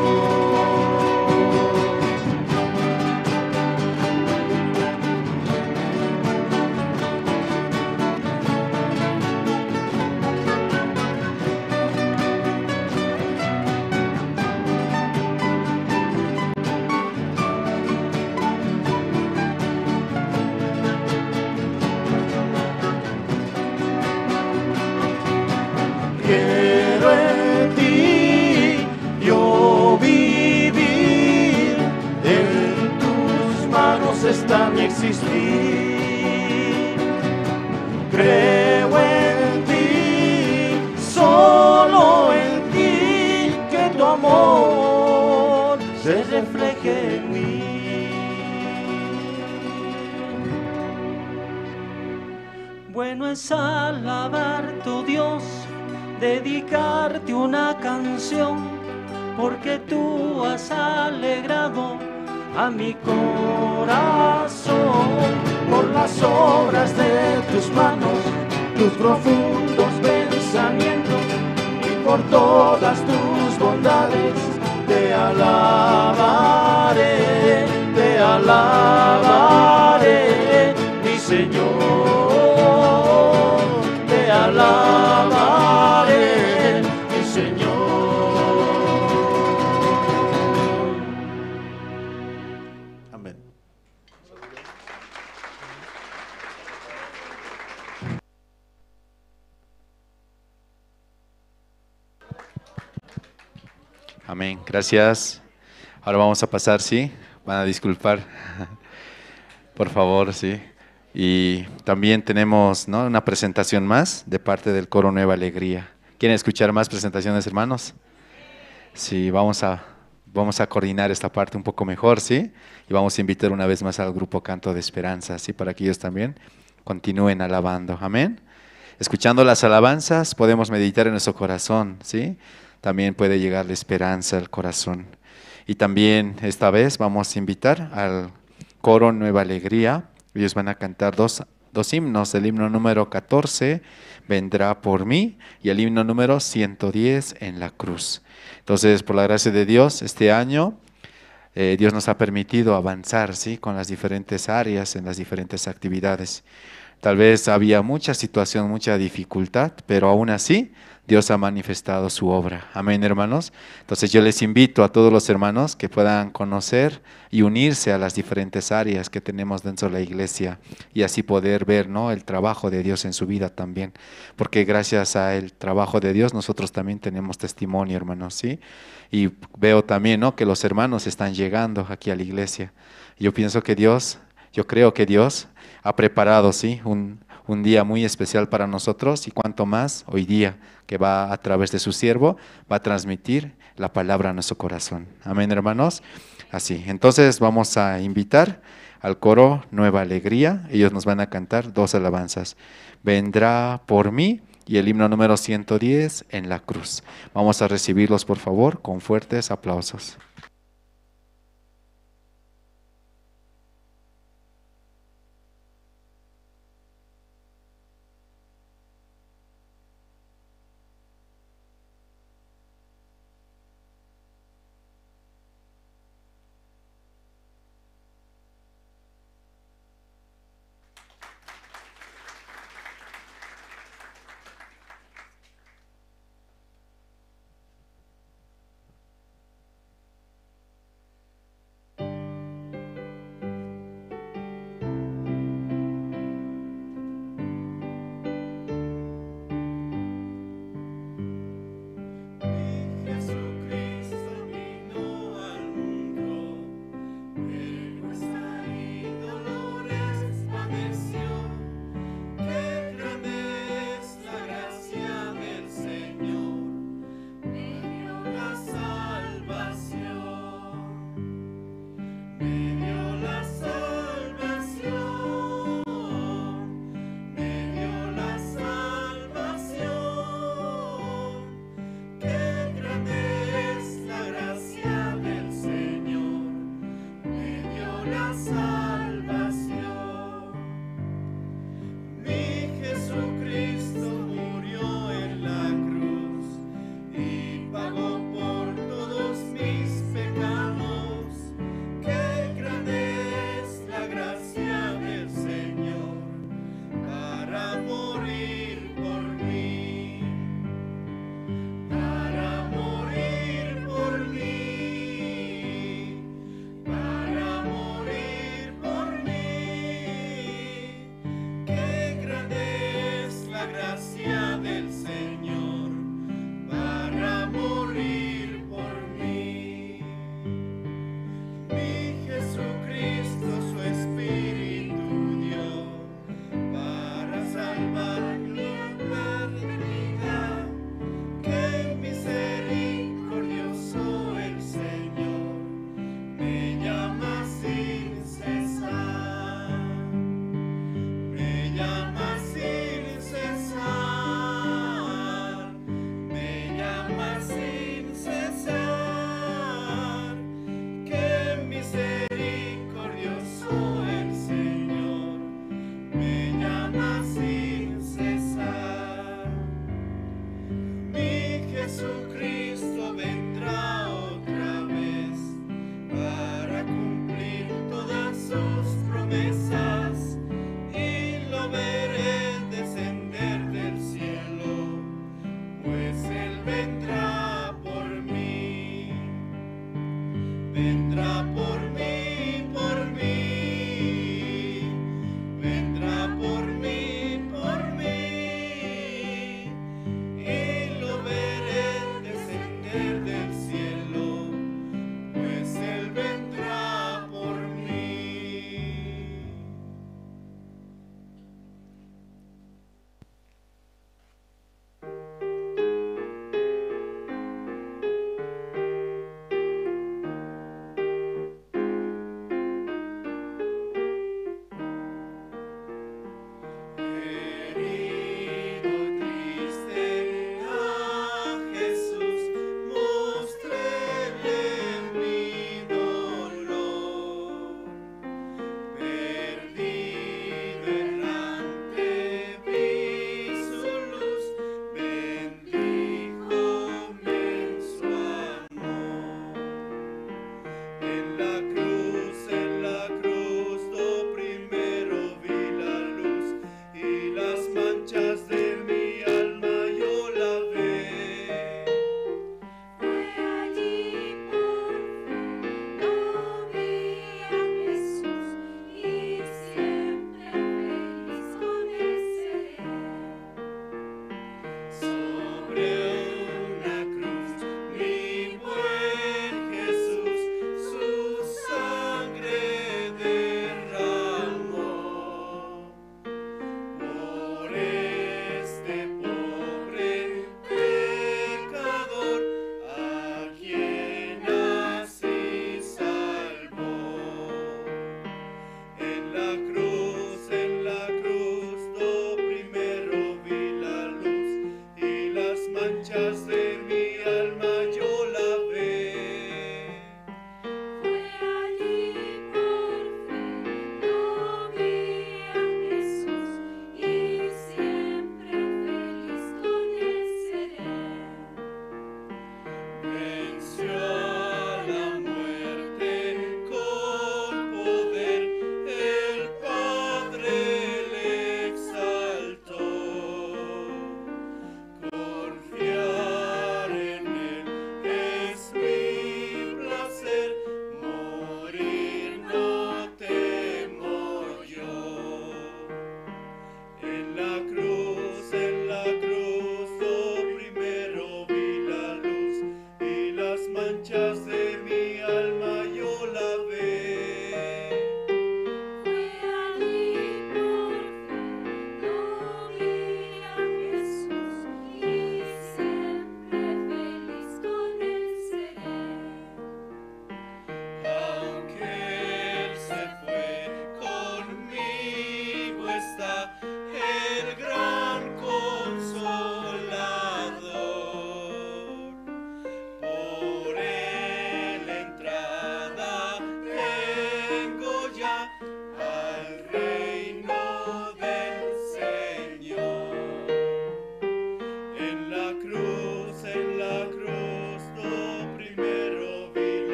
Quiero en ti yo vivir, en tus manos está mi existir. Creo en ti, solo en ti, que tu amor se refleje en mí. Bueno es alabarte, oh Dios, dedicarte una canción, porque tú has alegrado a mi corazón. Por las obras de tus manos, tus profundos pensamientos, y por todas tus bondades te alabaré, mi Señor, te alabaré, mi Señor. Amén. Amén, gracias. Ahora vamos a pasar, ¿sí? Van a disculpar, por favor, ¿sí? Y también tenemos, ¿no?, una presentación más de parte del Coro Nueva Alegría. ¿Quieren escuchar más presentaciones, hermanos? Sí, vamos a coordinar esta parte un poco mejor, ¿sí? Y vamos a invitar una vez más al grupo Canto de Esperanza, ¿sí? Para que ellos también continúen alabando. Amén. Escuchando las alabanzas podemos meditar en nuestro corazón, ¿sí? También puede llegar la esperanza al corazón. Y también esta vez vamos a invitar al Coro Nueva Alegría. Ellos van a cantar dos himnos, el himno número 14, Vendrá por mí, y el himno número 110, En la cruz. Entonces, por la gracia de Dios, este año Dios nos ha permitido avanzar, ¿sí?, con las diferentes áreas, en las diferentes actividades. Tal vez había mucha situación, mucha dificultad, pero aún así Dios ha manifestado su obra. Amén, hermanos. Entonces yo les invito a todos los hermanos que puedan conocer y unirse a las diferentes áreas que tenemos dentro de la iglesia y así poder ver, ¿no?, el trabajo de Dios en su vida también. Porque gracias al trabajo de Dios nosotros también tenemos testimonio, hermanos, ¿sí? Y veo también, ¿no?, que los hermanos están llegando aquí a la iglesia. Yo pienso que Dios, yo creo que Dios ha preparado, ¿sí?, un día muy especial para nosotros, y cuanto más hoy día que va a través de su siervo, va a transmitir la palabra a nuestro corazón. Amén, hermanos. Así, entonces vamos a invitar al coro Nueva Alegría. Ellos nos van a cantar 2 alabanzas. Vendrá por mí y el himno número 110, En la cruz. Vamos a recibirlos, por favor, con fuertes aplausos.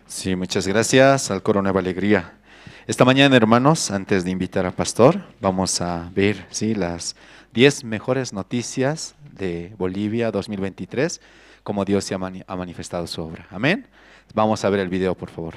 Sí, muchas gracias al Coro Nueva Alegría. Esta mañana, hermanos, antes de invitar al pastor, vamos a ver las 10 mejores noticias de Bolivia 2023, como Dios se ha manifestado su obra. Amén. Vamos a ver el video, por favor.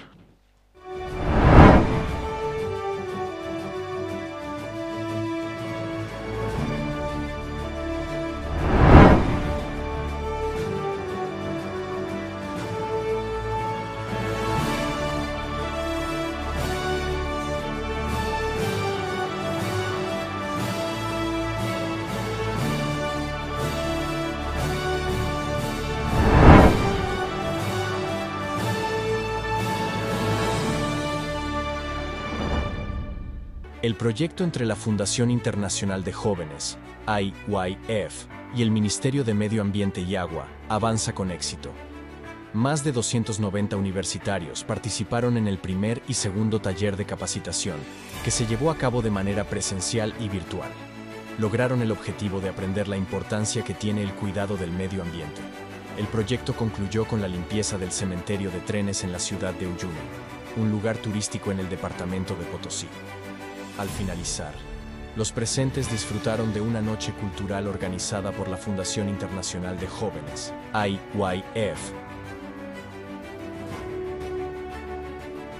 El proyecto entre la Fundación Internacional de Jóvenes, IYF, y el Ministerio de Medio Ambiente y Agua avanza con éxito. Más de 290 universitarios participaron en el primer y segundo taller de capacitación, que se llevó a cabo de manera presencial y virtual. Lograron el objetivo de aprender la importancia que tiene el cuidado del medio ambiente. El proyecto concluyó con la limpieza del cementerio de trenes en la ciudad de Uyuni, un lugar turístico en el departamento de Potosí. Al finalizar, los presentes disfrutaron de una noche cultural organizada por la Fundación Internacional de Jóvenes, IYF.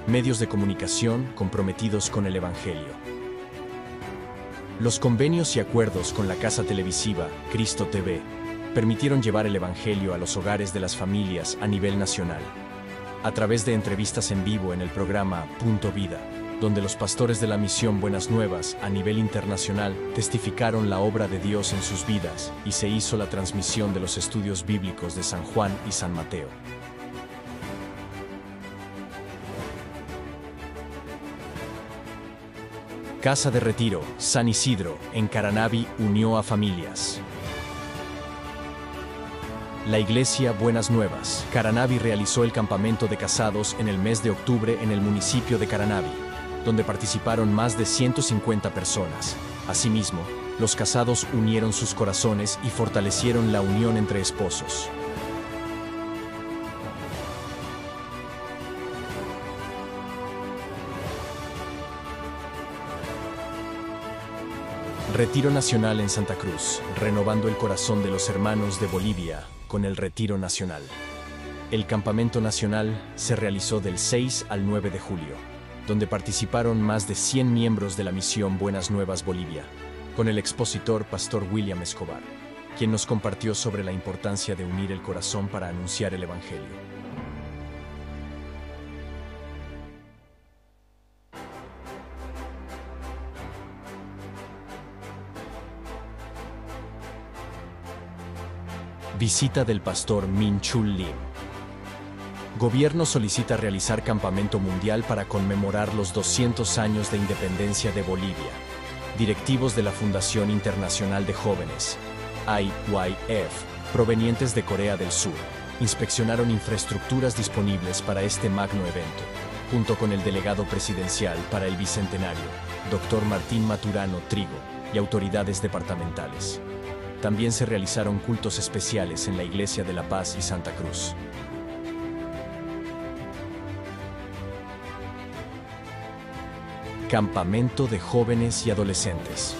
Medios de comunicación comprometidos con el Evangelio. Los convenios y acuerdos con la casa televisiva Cristo TV permitieron llevar el Evangelio a los hogares de las familias a nivel nacional, a través de entrevistas en vivo en el programa Punto Vida, donde los pastores de la misión Buenas Nuevas a nivel internacional testificaron la obra de Dios en sus vidas y se hizo la transmisión de los estudios bíblicos de San Juan y San Mateo. Casa de Retiro, San Isidro, en Caranavi, unió a familias. La Iglesia Buenas Nuevas, Caranavi realizó el campamento de casados en el mes de octubre en el municipio de Caranavi, donde participaron más de 150 personas. Asimismo, los casados unieron sus corazones y fortalecieron la unión entre esposos. Retiro Nacional en Santa Cruz, renovando el corazón de los hermanos de Bolivia con el Retiro Nacional. El campamento nacional se realizó del 6 al 9 de julio, donde participaron más de 100 miembros de la misión Buenas Nuevas Bolivia, con el expositor Pastor William Escobar, quien nos compartió sobre la importancia de unir el corazón para anunciar el Evangelio. Visita del pastor Min Chul Lim. Gobierno solicita realizar campamento mundial para conmemorar los 200 años de independencia de Bolivia. Directivos de la Fundación Internacional de Jóvenes, IYF, provenientes de Corea del Sur, inspeccionaron infraestructuras disponibles para este magno evento, junto con el delegado presidencial para el Bicentenario, Dr. Martín Maturano Trigo, y autoridades departamentales. También se realizaron cultos especiales en la Iglesia de la Paz y Santa Cruz. Campamento de jóvenes y adolescentes.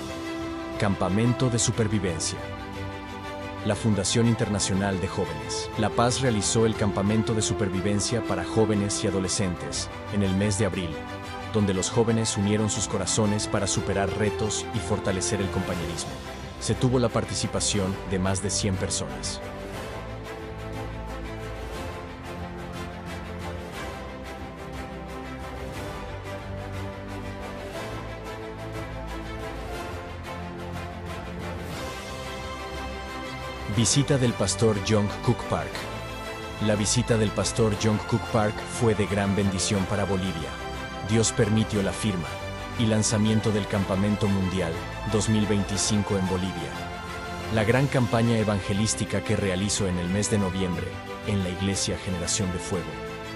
Campamento de supervivencia. La Fundación Internacional de Jóvenes, La Paz realizó el campamento de supervivencia para jóvenes y adolescentes en el mes de abril, donde los jóvenes unieron sus corazones para superar retos y fortalecer el compañerismo. Se tuvo la participación de más de 100 personas. Visita del pastor Jung-Kook Park. La visita del pastor Jung-Kook Park fue de gran bendición para Bolivia. Dios permitió la firma y lanzamiento del Campamento Mundial 2025 en Bolivia. La gran campaña evangelística que realizó en el mes de noviembre en la Iglesia Generación de Fuego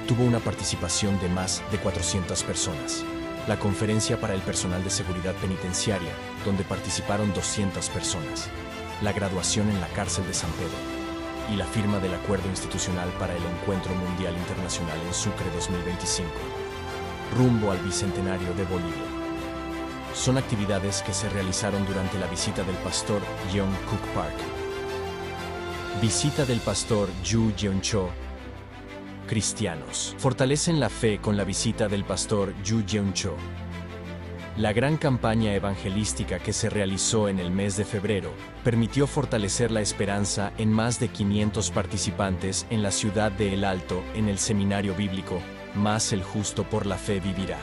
tuvo una participación de más de 400 personas. La conferencia para el personal de seguridad penitenciaria, donde participaron 200 personas. La graduación en la cárcel de San Pedro. y la firma del Acuerdo Institucional para el Encuentro Mundial Internacional en Sucre 2025, rumbo al Bicentenario de Bolivia. Son actividades que se realizaron durante la visita del pastor Yeong Cook Park. Visita del pastor Yu Jeon-cho. Cristianos fortalecen la fe con la visita del pastor Yu Jeon-cho. La gran campaña evangelística que se realizó en el mes de febrero permitió fortalecer la esperanza en más de 500 participantes en la ciudad de El Alto en el seminario bíblico Más el justo por la fe vivirá.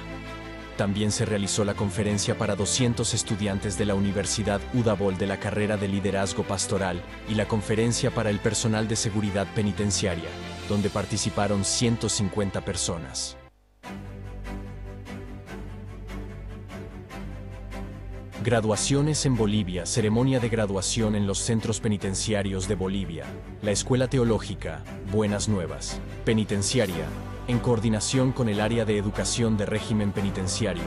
También se realizó la conferencia para 200 estudiantes de la Universidad Udabol de la carrera de liderazgo pastoral y la conferencia para el personal de seguridad penitenciaria, donde participaron 150 personas. Graduaciones en Bolivia, ceremonia de graduación en los centros penitenciarios de Bolivia. La Escuela Teológica Buenas Nuevas Penitenciaria, en coordinación con el Área de Educación de Régimen Penitenciario,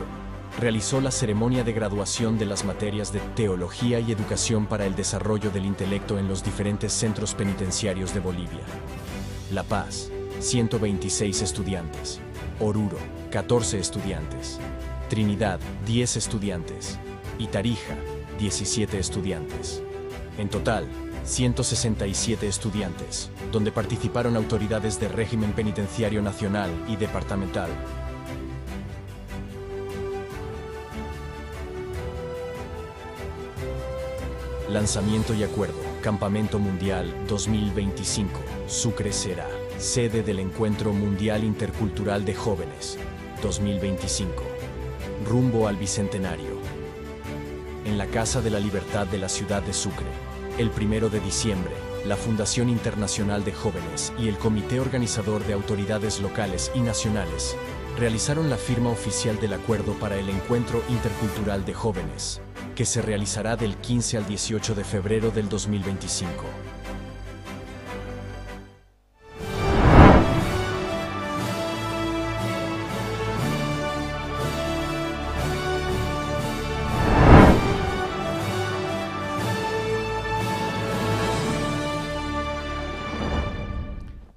realizó la ceremonia de graduación de las materias de Teología y Educación para el Desarrollo del Intelecto en los diferentes centros penitenciarios de Bolivia. La Paz, 126 estudiantes. Oruro, 14 estudiantes. Trinidad, 10 estudiantes. Y Tarija, 17 estudiantes. En total, 167 estudiantes, donde participaron autoridades de régimen penitenciario nacional y departamental. Lanzamiento y acuerdo. Campamento Mundial 2025. Sucre será sede del Encuentro Mundial Intercultural de Jóvenes 2025. Rumbo al Bicentenario. En la Casa de la Libertad de la ciudad de Sucre, el 1 de diciembre, la Fundación Internacional de Jóvenes y el Comité Organizador de Autoridades Locales y Nacionales realizaron la firma oficial del Acuerdo para el Encuentro Intercultural de Jóvenes, que se realizará del 15 al 18 de febrero del 2025.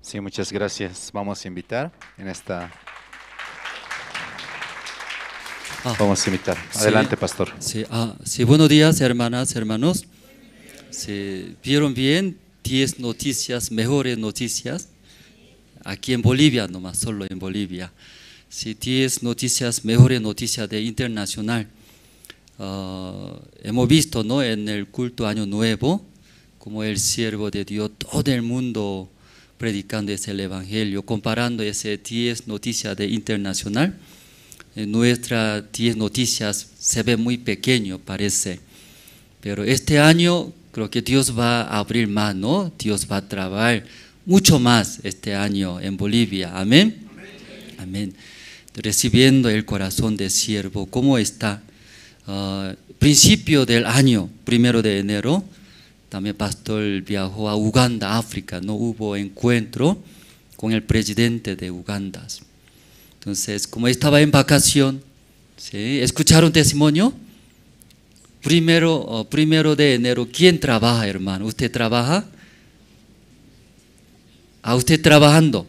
Sí, muchas gracias. Vamos a invitar en esta... Vamos a invitar. Adelante, pastor. Sí, buenos días, hermanas, hermanos. Sí, ¿vieron bien? 10 noticias, mejores noticias. Aquí en Bolivia, nomás, solo en Bolivia. Sí, 10 noticias, mejores noticias de internacional. Hemos visto, ¿no?, en el culto Año Nuevo, como el siervo de Dios, todo el mundo predicando ese evangelio, comparando ese 10 noticias de internacional. Nuestras 10 noticias se ve muy pequeño, parece, pero este año creo que Dios va a abrir más, ¿no? Dios va a trabajar mucho más este año en Bolivia, amén. Amén. Recibiendo el corazón de siervo, ¿cómo está? Principio del año, 1 de enero, también pastor viajó a Uganda, África, no hubo encuentro con el presidente de Uganda. Entonces, como estaba en vacación, ¿sí? ¿Escucharon testimonio? Primero de enero, ¿quién trabaja, hermano? ¿Usted trabaja? ¿A usted trabajando?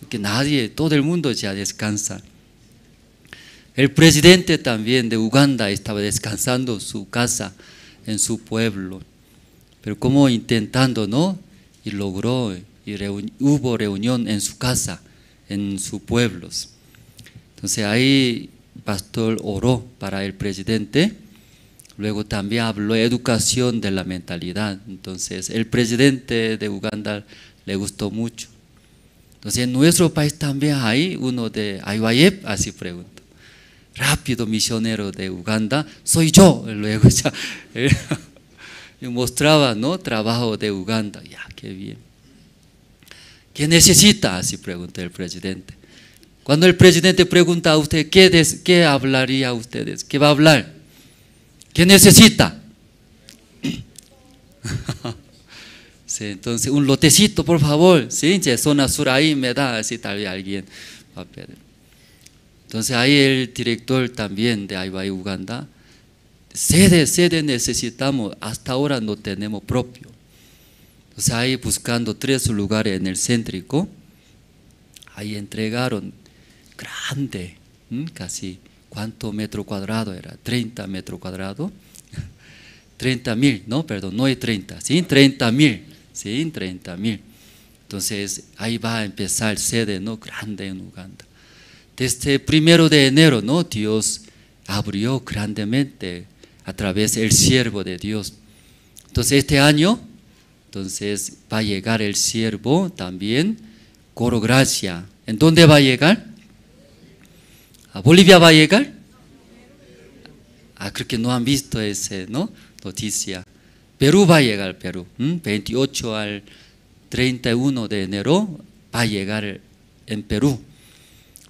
Que nadie, todo el mundo ya descansa. El presidente también de Uganda estaba descansando en su casa, en su pueblo. Pero como intentando, ¿no? Y logró, y hubo reunión en su casa, en sus pueblos. Entonces ahí el pastor oró para el presidente, luego también habló de educación de la mentalidad. Entonces el presidente de Uganda le gustó mucho. Entonces en nuestro país también hay uno de IYF, así pregunto. Rápido misionero de Uganda, soy yo. Luego ya y mostraba, ¿no?, trabajo de Uganda. Ya, qué bien. ¿Qué necesita? Así preguntó el presidente. Cuando el presidente pregunta a usted, ¿qué hablaría a ustedes? ¿Qué va a hablar? ¿Qué necesita? Sí, entonces, un lotecito, por favor. Sí, zona sur ahí me da, así tal vez alguien va a pedir. Entonces, ahí el director también de IYF Uganda, sede necesitamos, hasta ahora no tenemos propio. Entonces ahí buscando 3 lugares en el céntrico, ahí entregaron grande, casi, ¿cuánto metro cuadrado era? 30 metros cuadrados. 30.000, no, perdón, no es 30, ¿sí? 30.000, ¿sí? 30.000. Entonces, ahí va a empezar sede, ¿no? Grande en Uganda. Desde el 1 de enero, ¿no? Dios abrió grandemente a través del siervo de Dios. Entonces, este año, entonces, va a llegar el siervo también, Coro Gracia. ¿En dónde va a llegar? ¿A Bolivia va a llegar? Creo que no han visto ese, ¿no? Noticia. Perú va a llegar, Perú. 28 al 31 de enero va a llegar en Perú.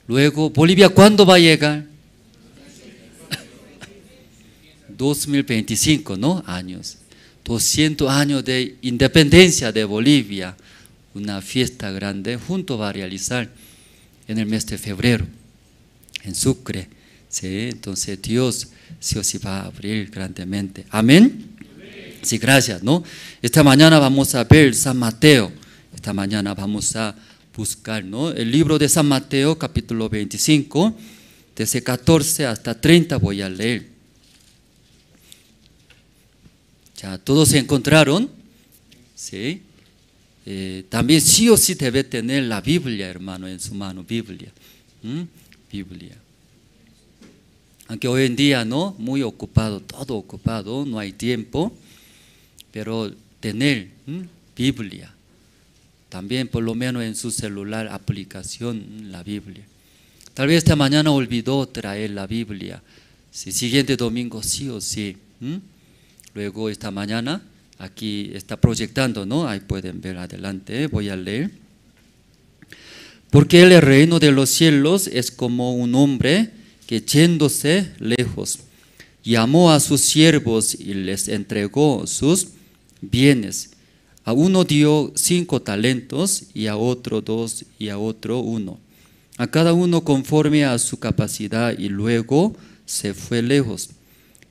Luego, Bolivia, ¿cuándo va a llegar? 2025, ¿no? Años. 200 años de independencia de Bolivia. Una fiesta grande junto va a realizar en el mes de febrero, en Sucre. ¿Sí? Entonces Dios sí o sí va a abrir grandemente. Amén. Sí, gracias, ¿no? Esta mañana vamos a ver San Mateo. Esta mañana vamos a buscar, ¿no? El libro de San Mateo, capítulo 25, desde 14 hasta 30 voy a leer. Ya, ¿todos se encontraron? Sí. También sí o sí debe tener la Biblia, hermano, en su mano, Biblia. Biblia. Aunque hoy en día, ¿no? Muy ocupado, todo ocupado, no hay tiempo. Pero tener Biblia, también por lo menos en su celular, aplicación, la Biblia. Tal vez esta mañana olvidó traer la Biblia, si siguiente domingo sí o sí. Luego esta mañana, aquí está proyectando, ¿no? Ahí pueden ver adelante, voy a leer. Porque el reino de los cielos es como un hombre que yéndose lejos, llamó a sus siervos y les entregó sus bienes. A uno dio 5 talentos, y a otro 2, y a otro 1. A cada uno conforme a su capacidad, y luego se fue lejos.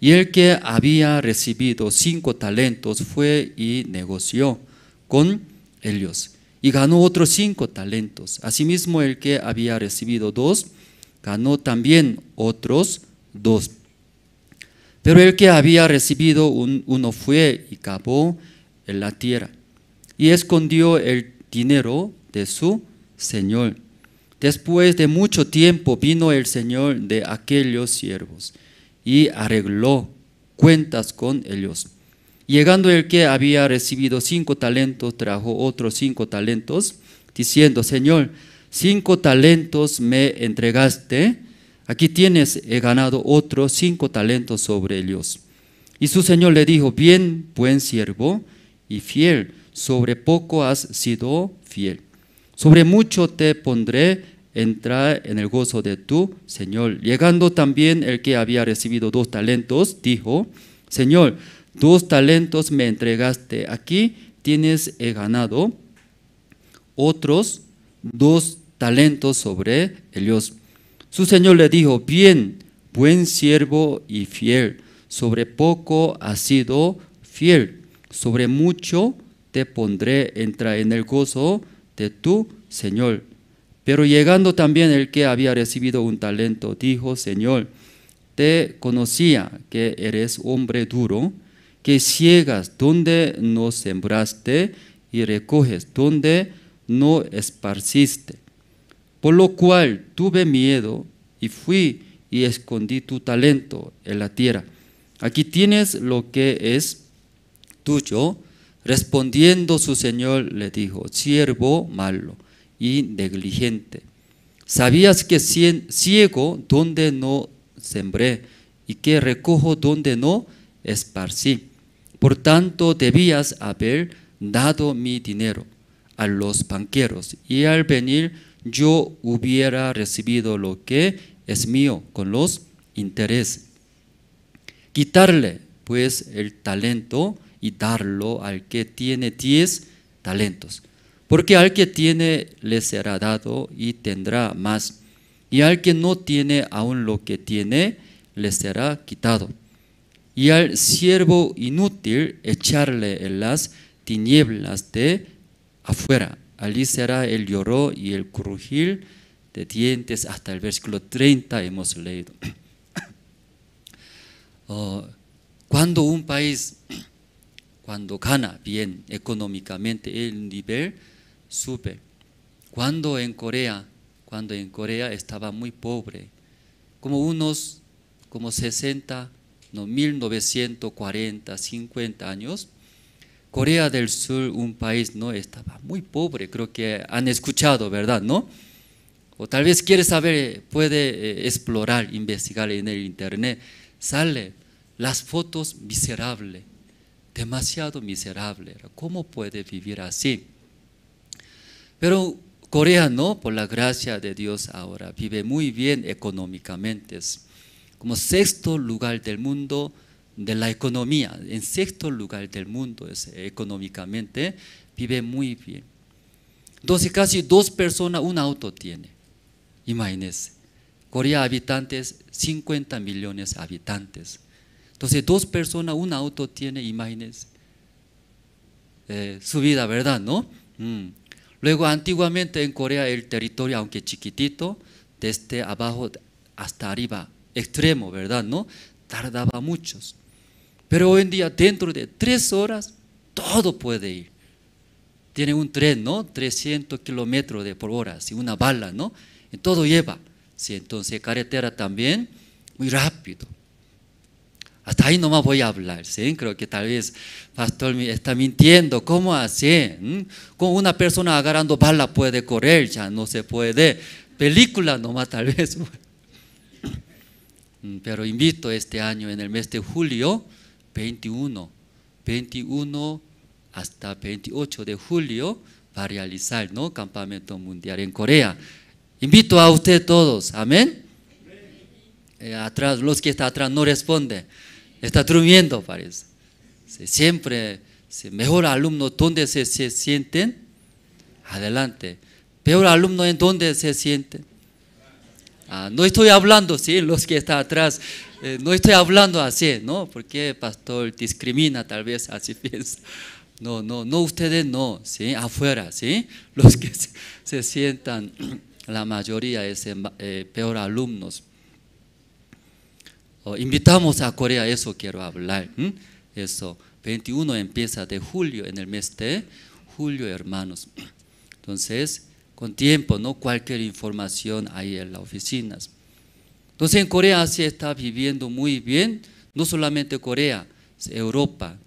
Y el que había recibido 5 talentos fue y negoció con ellos, y ganó otros 5 talentos. Asimismo, el que había recibido 2, ganó también otros 2. Pero el que había recibido 1 fue y cavó en la tierra y escondió el dinero de su señor. Después de mucho tiempo vino el señor de aquellos siervos y arregló cuentas con ellos. Llegando el que había recibido 5 talentos, trajo otros 5 talentos, diciendo: Señor, 5 talentos me entregaste. Aquí tienes, he ganado otros 5 talentos sobre ellos. Y su señor le dijo: bien, buen siervo y fiel, sobre poco has sido fiel. Sobre mucho te pondré, entra en el gozo de tu señor. Llegando también el que había recibido 2 talentos, dijo: Señor, 2 talentos me entregaste. Aquí tienes, he ganado otros 2 talentos sobre ellos. Su señor le dijo: bien, buen siervo y fiel, sobre poco has sido fiel, sobre mucho te pondré, entra en el gozo de tu señor. Pero llegando también el que había recibido 1 talento, dijo: Señor, te conocía que eres hombre duro, que ciegas donde no sembraste y recoges donde no esparciste. Por lo cual tuve miedo y fui y escondí tu talento en la tierra. Aquí tienes lo que es tuyo. Respondiendo su señor le dijo: siervo malo y negligente, sabías que ciego donde no sembré y que recojo donde no esparcí. Por tanto debías haber dado mi dinero a los banqueros, y al venir yo hubiera recibido lo que es mío con los intereses. Quitarle pues el talento y darlo al que tiene 10 talentos. Porque al que tiene le será dado y tendrá más, y al que no tiene aún lo que tiene le será quitado. Y al siervo inútil echarle en las tinieblas de afuera. Allí será el lloro y el crujir de dientes, hasta el versículo 30 hemos leído. Cuando un país, cuando gana bien económicamente, el nivel sube. Cuando en Corea estaba muy pobre, como 60, no, 1940, 50 años, Corea del Sur, un país, no estaba muy pobre, creo que han escuchado, ¿verdad? ¿No? O tal vez quiere saber, puede explorar, investigar en el internet, sale las fotos miserables, demasiado miserable. ¿Cómo puede vivir así? Pero Corea, no, por la gracia de Dios ahora vive muy bien económicamente, es como sexto lugar del mundo de la economía, en sexto lugar del mundo es, económicamente vive muy bien. Entonces casi 2 personas un auto tiene, imagínense. Corea habitantes, 50 millones de habitantes. Entonces 2 personas un auto tiene, imagínense. Su vida, ¿verdad? ¿No? Luego antiguamente en Corea el territorio, aunque chiquitito, desde abajo hasta arriba, extremo, ¿verdad? ¿No? Tardaba muchos. Pero hoy en día dentro de 3 horas todo puede ir. Tiene un tren, ¿no? 300 kilómetros por hora, ¿sí? Una bala, ¿no? Y todo lleva. ¿Sí? Entonces carretera también muy rápido. Hasta ahí nomás voy a hablar, ¿sí? Creo que tal vez pastor me está mintiendo. ¿Cómo así? ¿Cómo una persona agarrando bala puede correr? Ya no se puede. Película nomás tal vez. Pero invito este año en el mes de julio 21 hasta 28 de julio va a realizar, ¿no? Campamento mundial en Corea. Invito a ustedes todos, amén. Atrás, los que están atrás no responden, está durmiendo parece. Siempre, mejor alumno, ¿dónde se sienten? Adelante. Peor alumno, ¿en dónde se sienten? No estoy hablando, ¿sí? Los que están atrás, no estoy hablando así, ¿no? Porque el pastor discrimina, tal vez así piensa. No, ustedes no, ¿sí? Afuera, ¿sí? Los que se sientan, la mayoría es peor alumnos. Invitamos a Corea, eso quiero hablar. Eso, 21 empieza de julio, en el mes de julio, hermanos. Entonces, con tiempo, ¿no? Cualquier información ahí en las oficinas. Entonces en Corea se está viviendo muy bien, no solamente Corea, Europa,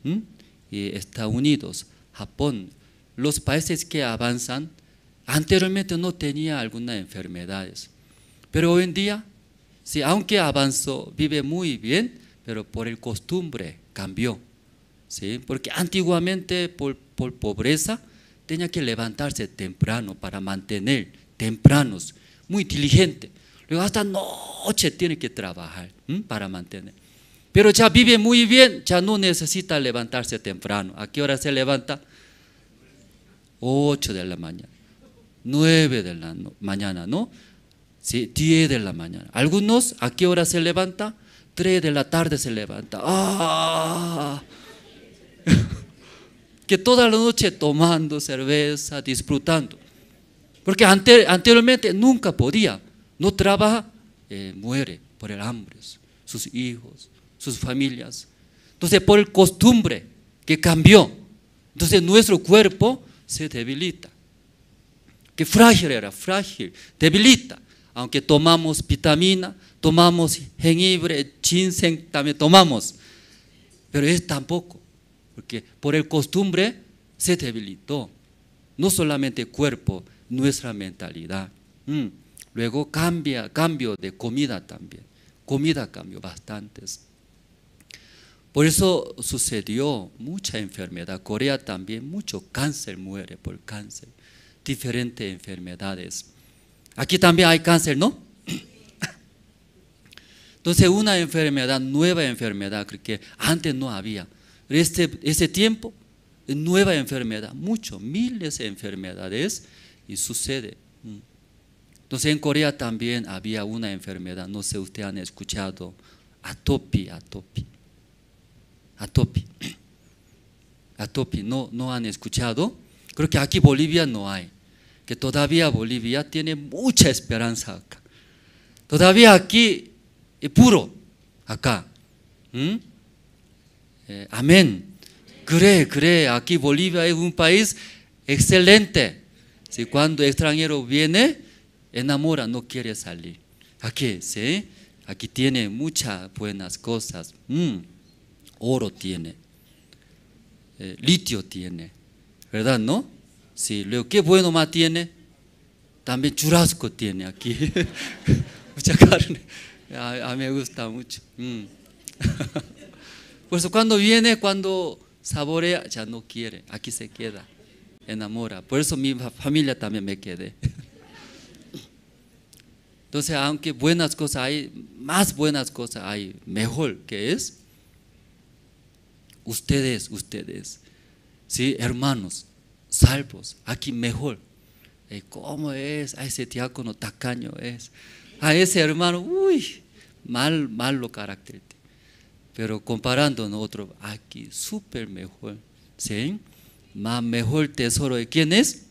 y Estados Unidos, Japón, los países que avanzan, anteriormente no tenían algunas enfermedades, pero hoy en día, sí, aunque avanzó, vive muy bien, pero por el costumbre cambió, ¿sí? Porque antiguamente por pobreza tenía que levantarse temprano para mantener, tempranos, muy diligente. Luego hasta noche tiene que trabajar para mantener. Pero ya vive muy bien, ya no necesita levantarse temprano. ¿A qué hora se levanta? 8 de la mañana, 9 de la mañana, ¿no? Sí, 10 de la mañana. Algunos, ¿a qué hora se levanta? 3 de la tarde se levanta. Que toda la noche tomando cerveza, disfrutando. Porque anteriormente nunca podía. No trabaja, muere por el hambre, sus hijos, sus familias. Entonces por el costumbre que cambió, entonces nuestro cuerpo se debilita. Que frágil era, frágil, debilita. Aunque tomamos vitamina, tomamos jengibre, ginseng, también tomamos. Pero es tampoco, porque por el costumbre se debilitó. No solamente el cuerpo, nuestra mentalidad. Luego cambio de comida también. Comida cambió bastantes. Por eso sucedió mucha enfermedad. Corea también, mucho cáncer muere por cáncer. Diferentes enfermedades. Aquí también hay cáncer, ¿no? Entonces una enfermedad, nueva enfermedad, que antes no había. Ese tiempo, nueva enfermedad, miles de enfermedades y sucede. Entonces en Corea también había una enfermedad, no sé, ustedes han escuchado, atopia. Atopía, no han escuchado. Creo que aquí Bolivia no hay, que todavía Bolivia tiene mucha esperanza acá. Todavía aquí es puro, acá. Amén. Cree, aquí Bolivia es un país excelente. Si cuando extranjero viene, enamora, no quiere salir. Aquí, ¿sí? Aquí tiene muchas buenas cosas. Oro tiene, litio tiene, ¿verdad, no? Sí, luego, ¿qué bueno más tiene? También churrasco tiene aquí. Mucha carne. A mí me gusta mucho. Por eso cuando viene, cuando saborea, ya no quiere, aquí se queda, enamora. Por eso mi familia también me quedé. Entonces, aunque buenas cosas hay, más buenas cosas hay, mejor que es, ustedes, ¿sí? Hermanos, salvos, aquí mejor. ¿Cómo es? A ese diácono tacaño es. A ese hermano, uy, malo carácter. Pero comparando nosotros, aquí súper mejor, ¿sí? Más mejor tesoro de quién es.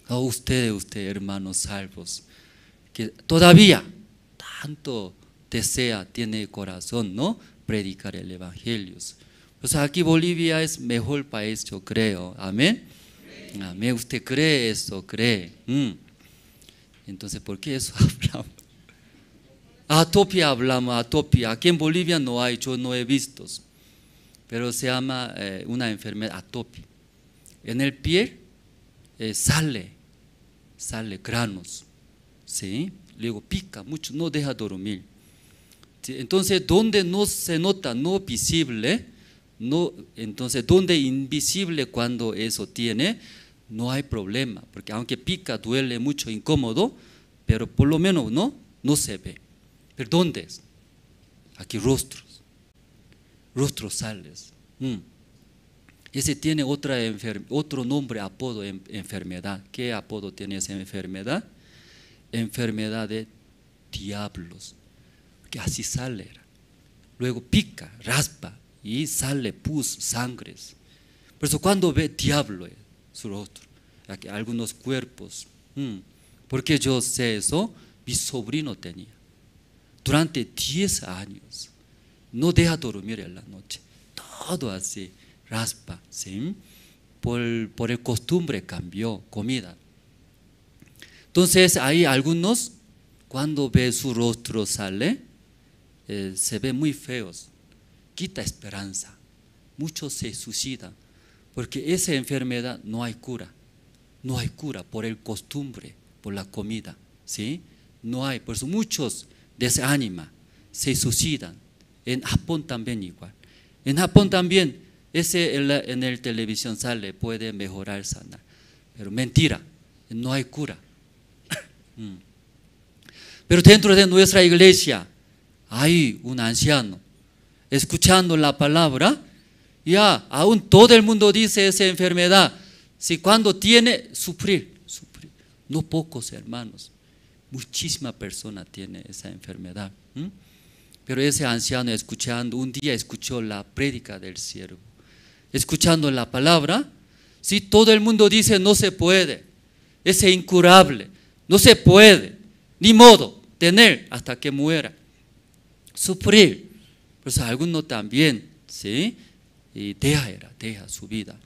Ustedes, hermanos salvos, que todavía tanto desea, tiene corazón, ¿no? Predicar el evangelio. Pues aquí Bolivia es mejor país, yo creo. Amén. Amén. Usted cree eso, cree. Entonces, ¿por qué eso hablamos? Atopia hablamos, atopia. Aquí en Bolivia no hay, yo no he visto. Pero se llama una enfermedad, atopia. En el pie sale granos, ¿sí? Luego pica mucho, no deja dormir. ¿Sí? Entonces, donde no se nota, no visible, entonces, donde invisible cuando eso tiene, no hay problema. Porque aunque pica, duele mucho, incómodo, pero por lo menos no se ve. ¿Pero dónde es? Aquí rostros sales. Ese tiene otro nombre, apodo, enfermedad. ¿Qué apodo tiene esa enfermedad? Enfermedad de diablos, que así sale. Luego pica, raspa y sale pus, sangres. Por eso cuando ve diablo su rostro, aquí algunos cuerpos. Porque yo sé eso, mi sobrino tenía. Durante 10 años, no deja dormir en la noche. Todo así, raspa, ¿sí? Por el costumbre cambió, comida. Entonces, hay algunos, cuando ve su rostro sale, se ve muy feos, quita esperanza. Muchos se suicidan, porque esa enfermedad no hay cura. No hay cura por el costumbre, por la comida, ¿sí? No hay, por eso muchos desaniman, se suicidan. En Japón también igual. En Japón también, en el televisión sale, puede mejorar, sanar. Pero mentira, no hay cura. Pero dentro de nuestra iglesia hay un anciano, escuchando la palabra, ya aún todo el mundo dice esa enfermedad. Si cuando tiene, sufrir. No pocos hermanos, muchísima persona tiene esa enfermedad. Pero ese anciano escuchando, un día escuchó la prédica del siervo, escuchando la palabra, si todo el mundo dice no se puede, es incurable, no se puede, ni modo, tener hasta que muera, sufrir. Pues alguno también, ¿sí? Y deja su vida.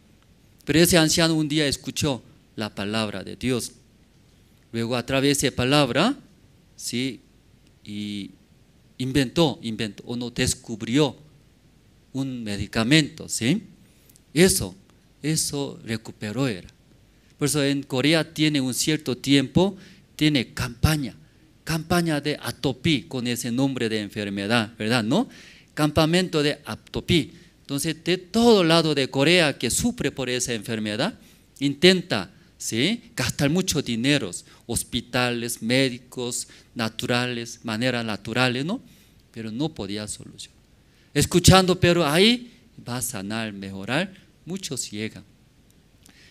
Pero ese anciano un día escuchó la palabra de Dios. Luego a través de esa palabra, ¿sí? Y inventó o no descubrió un medicamento, ¿sí? Eso recuperó era. Por eso en Corea tiene un cierto tiempo, tiene campaña de atopía con ese nombre de enfermedad, ¿verdad? ¿No? Campamento de atopía. Entonces, de todo lado de Corea que sufre por esa enfermedad, intenta, ¿sí? Gastar mucho dinero, hospitales, médicos, naturales, maneras naturales, ¿no? Pero no podía solucionar. Escuchando, pero ahí va a sanar, mejorar, muchos llegan.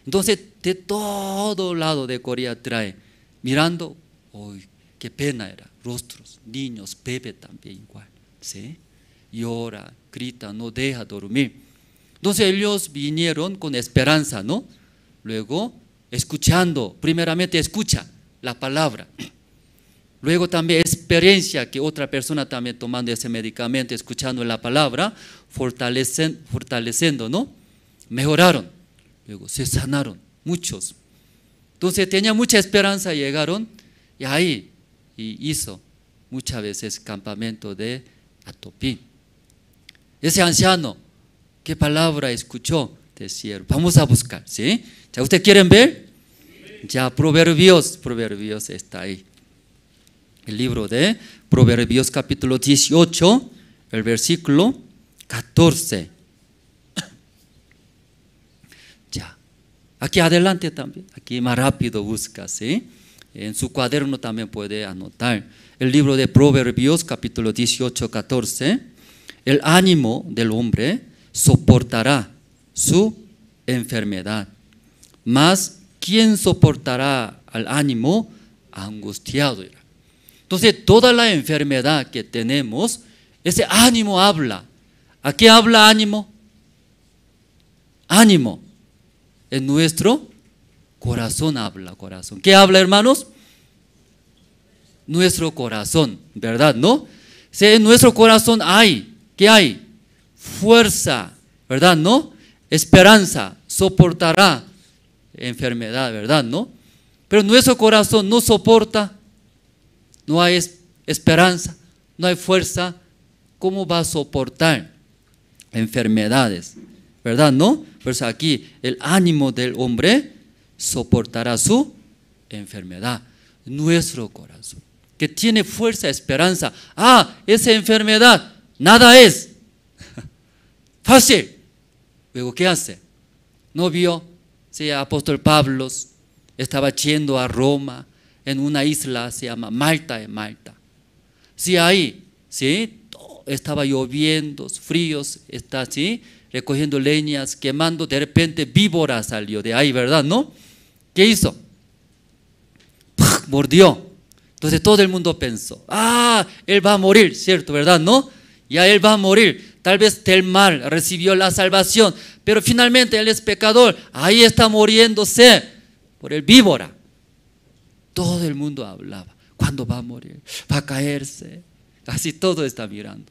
Entonces, de todo lado de Corea trae, mirando, uy, qué pena era, rostros, niños, bebé también igual, ¿sí? Llora, grita, no deja dormir. Entonces ellos vinieron con esperanza, ¿no? Luego, escuchando, primeramente escucha la palabra. Luego también experiencia que otra persona también tomando ese medicamento, escuchando la palabra, fortaleciendo, ¿no? Mejoraron. Luego se sanaron, muchos. Entonces tenía mucha esperanza, llegaron y ahí hizo muchas veces campamento de Atopí. Ese anciano, ¿qué palabra escuchó? Decía, vamos a buscar, ¿sí? ¿Ya ustedes quieren ver? Ya Proverbios está ahí. El libro de Proverbios capítulo 18, el versículo 14. Ya, aquí adelante también, aquí más rápido busca, ¿sí? En su cuaderno también puede anotar. El libro de Proverbios capítulo 18, 14. El ánimo del hombre soportará su enfermedad, mas ¿quién soportará al ánimo angustiado? Entonces, toda la enfermedad que tenemos, ese ánimo habla. ¿A qué habla ánimo? Ánimo. En nuestro corazón habla, corazón. ¿Qué habla, hermanos? Nuestro corazón, ¿verdad? ¿No? Si en nuestro corazón hay, ¿qué hay? Fuerza, ¿verdad? ¿No? Esperanza, soportará enfermedad, ¿verdad? ¿No? Pero nuestro corazón no soporta. No hay esperanza, no hay fuerza. ¿Cómo va a soportar enfermedades? ¿Verdad? ¿No? Pues aquí el ánimo del hombre soportará su enfermedad. Nuestro corazón, que tiene fuerza, esperanza. Esa enfermedad, nada es. Fácil. Luego, ¿qué hace? ¿No vio? Sí, el apóstol Pablo estaba yendo a Roma, en una isla se llama Malta, en Malta. Sí, ahí, sí, estaba lloviendo, fríos, está así, recogiendo leñas, quemando, de repente víbora salió de ahí, ¿verdad? ¿No? ¿Qué hizo? ¡Pah! Mordió. Entonces todo el mundo pensó, él va a morir, ¿cierto? ¿Verdad? ¿No? Ya él va a morir. Tal vez del mal recibió la salvación, pero finalmente él es pecador. Ahí está muriéndose por el víbora. Todo el mundo hablaba, ¿cuándo va a morir? ¿Va a caerse? Así todo está mirando.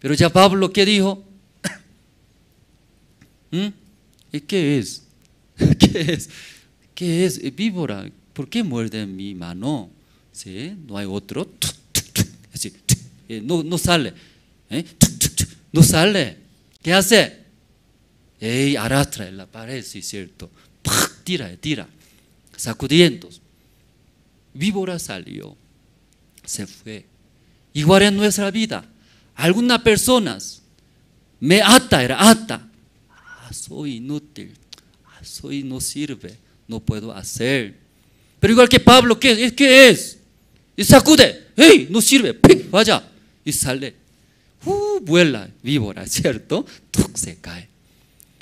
Pero ya Pablo, ¿qué dijo? ¿Y qué es? ¿Qué es? ¿Qué es? Víbora, ¿por qué muerde en mi mano? ¿Sí? ¿No hay otro? Así, no sale. No sale. ¿Qué hace? Arrastra en la pared, sí, cierto. Tira, sacudiendo. Víbora salió, se fue. Igual en nuestra vida, algunas personas me ata. Soy inútil, soy no sirve, no puedo hacer. Pero igual que Pablo, ¿qué es? Y sacude, no sirve, vaya, y sale. Vuela víbora, ¿cierto? Se cae.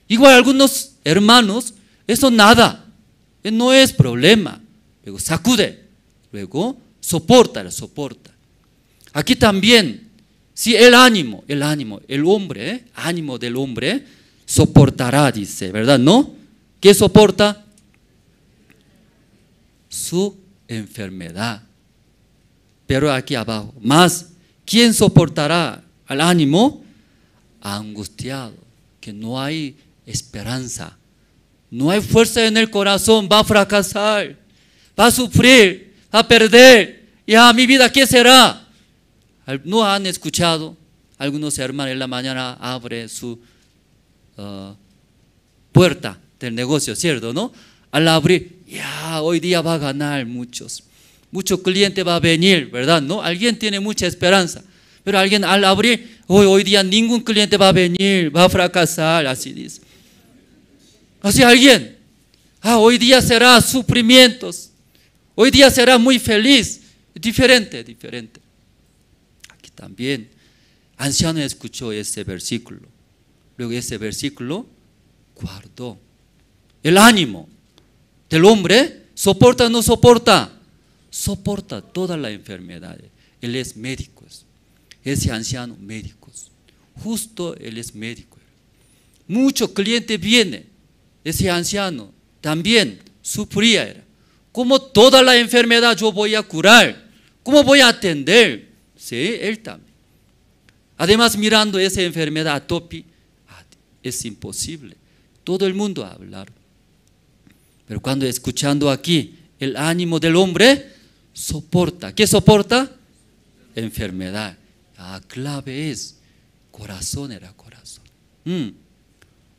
Igual algunos hermanos, eso nada, no es problema. Luego sacude. Luego soporta. Aquí también, si el ánimo, el hombre, ánimo del hombre, soportará, dice, ¿verdad? ¿No? ¿Qué soporta? Su enfermedad. Pero aquí abajo, más, ¿quién soportará al ánimo? Angustiado, que no hay esperanza, no hay fuerza en el corazón, va a fracasar, va a sufrir, va a perder. Mi vida, ¿qué será? ¿No han escuchado? Algunos hermanos en la mañana abren su puerta del negocio, ¿cierto? ¿No? Al abrir, hoy día va a ganar muchos clientes va a venir, ¿verdad? ¿No? Alguien tiene mucha esperanza, pero alguien al abrir, hoy día ningún cliente va a venir, va a fracasar, así dice. Así alguien, hoy día será sufrimientos, hoy día será muy feliz, diferente. Aquí también, anciano escuchó ese versículo, luego ese versículo guardó. El ánimo del hombre, ¿soporta o no soporta? Soporta toda la enfermedad. Él es médico, ese anciano médico, justo él es médico. Mucho cliente viene, ese anciano también sufría. Era. ¿Cómo toda la enfermedad yo voy a curar? ¿Cómo voy a atender? Sí, él también. Además, mirando esa enfermedad atopia, es imposible. Todo el mundo ha hablado. Pero cuando escuchando aquí, el ánimo del hombre soporta. ¿Qué soporta? Enfermedad. La clave es corazón, era corazón.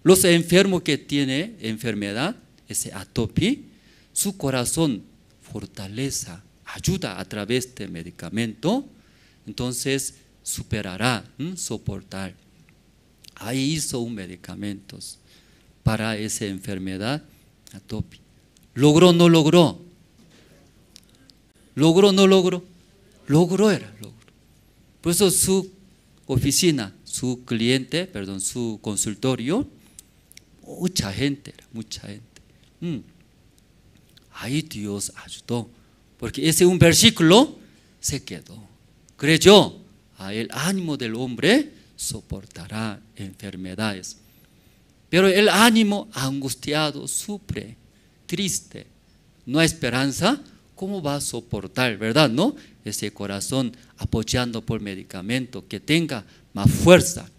Los enfermos que tienen enfermedad, ese atopia, su corazón fortaleza, ayuda a través del medicamento, entonces superará, soportar. Ahí hizo un medicamento para esa enfermedad atopia. ¿Logró o no logró? ¿Logró o no logró? Logró. Por eso su oficina, su cliente, perdón, su consultorio, mucha gente. Ahí Dios ayudó, porque ese un versículo se quedó. Creyó, el ánimo del hombre soportará enfermedades. Pero el ánimo angustiado, sufre, triste, no hay esperanza, ¿cómo va a soportar, verdad? ¿No? Ese corazón apoyando por medicamento, que tenga más fuerza.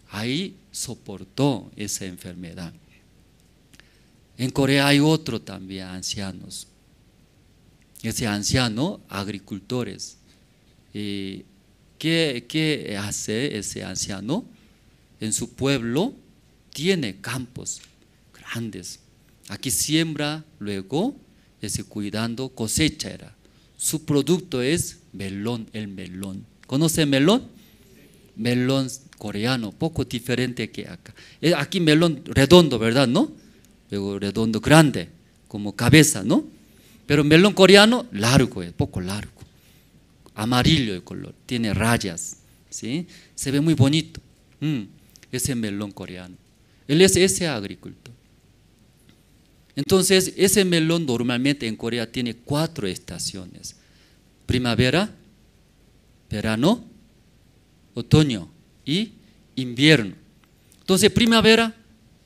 Ahí soportó esa enfermedad. En Corea hay otro también, ancianos. Ese anciano, agricultores. ¿Qué hace ese anciano? En su pueblo tiene campos grandes. Aquí siembra, luego cuidando, cosecha era. Su producto es melón, el melón. ¿Conoce melón? Melón coreano, poco diferente que acá. Aquí melón redondo, ¿verdad? ¿No? Luego redondo, grande, como cabeza, ¿no? Pero melón coreano, largo, poco largo. Amarillo el color, tiene rayas, ¿sí? Se ve muy bonito. Ese melón coreano. Él es ese agricultor. Entonces, ese melón normalmente en Corea tiene 4 estaciones. Primavera, verano, otoño y invierno. Entonces, primavera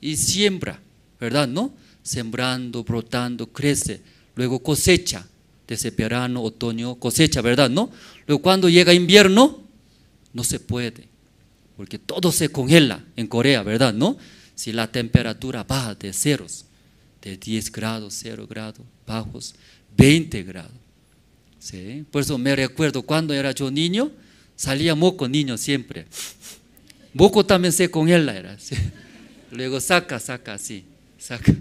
y siembra, ¿verdad? ¿No? Sembrando, brotando, crece. Luego cosecha, desde verano, otoño, cosecha, ¿verdad? ¿No? Luego cuando llega invierno, no se puede, porque todo se congela en Corea, ¿verdad? ¿No? Si la temperatura baja de ceros, de 10 grados, 0 grados, bajos, 20 grados. ¿Sí? Por eso me recuerdo cuando era yo niño, salía moco niño siempre. Moco también se congela, era. ¿Sí? Luego saca así, saca.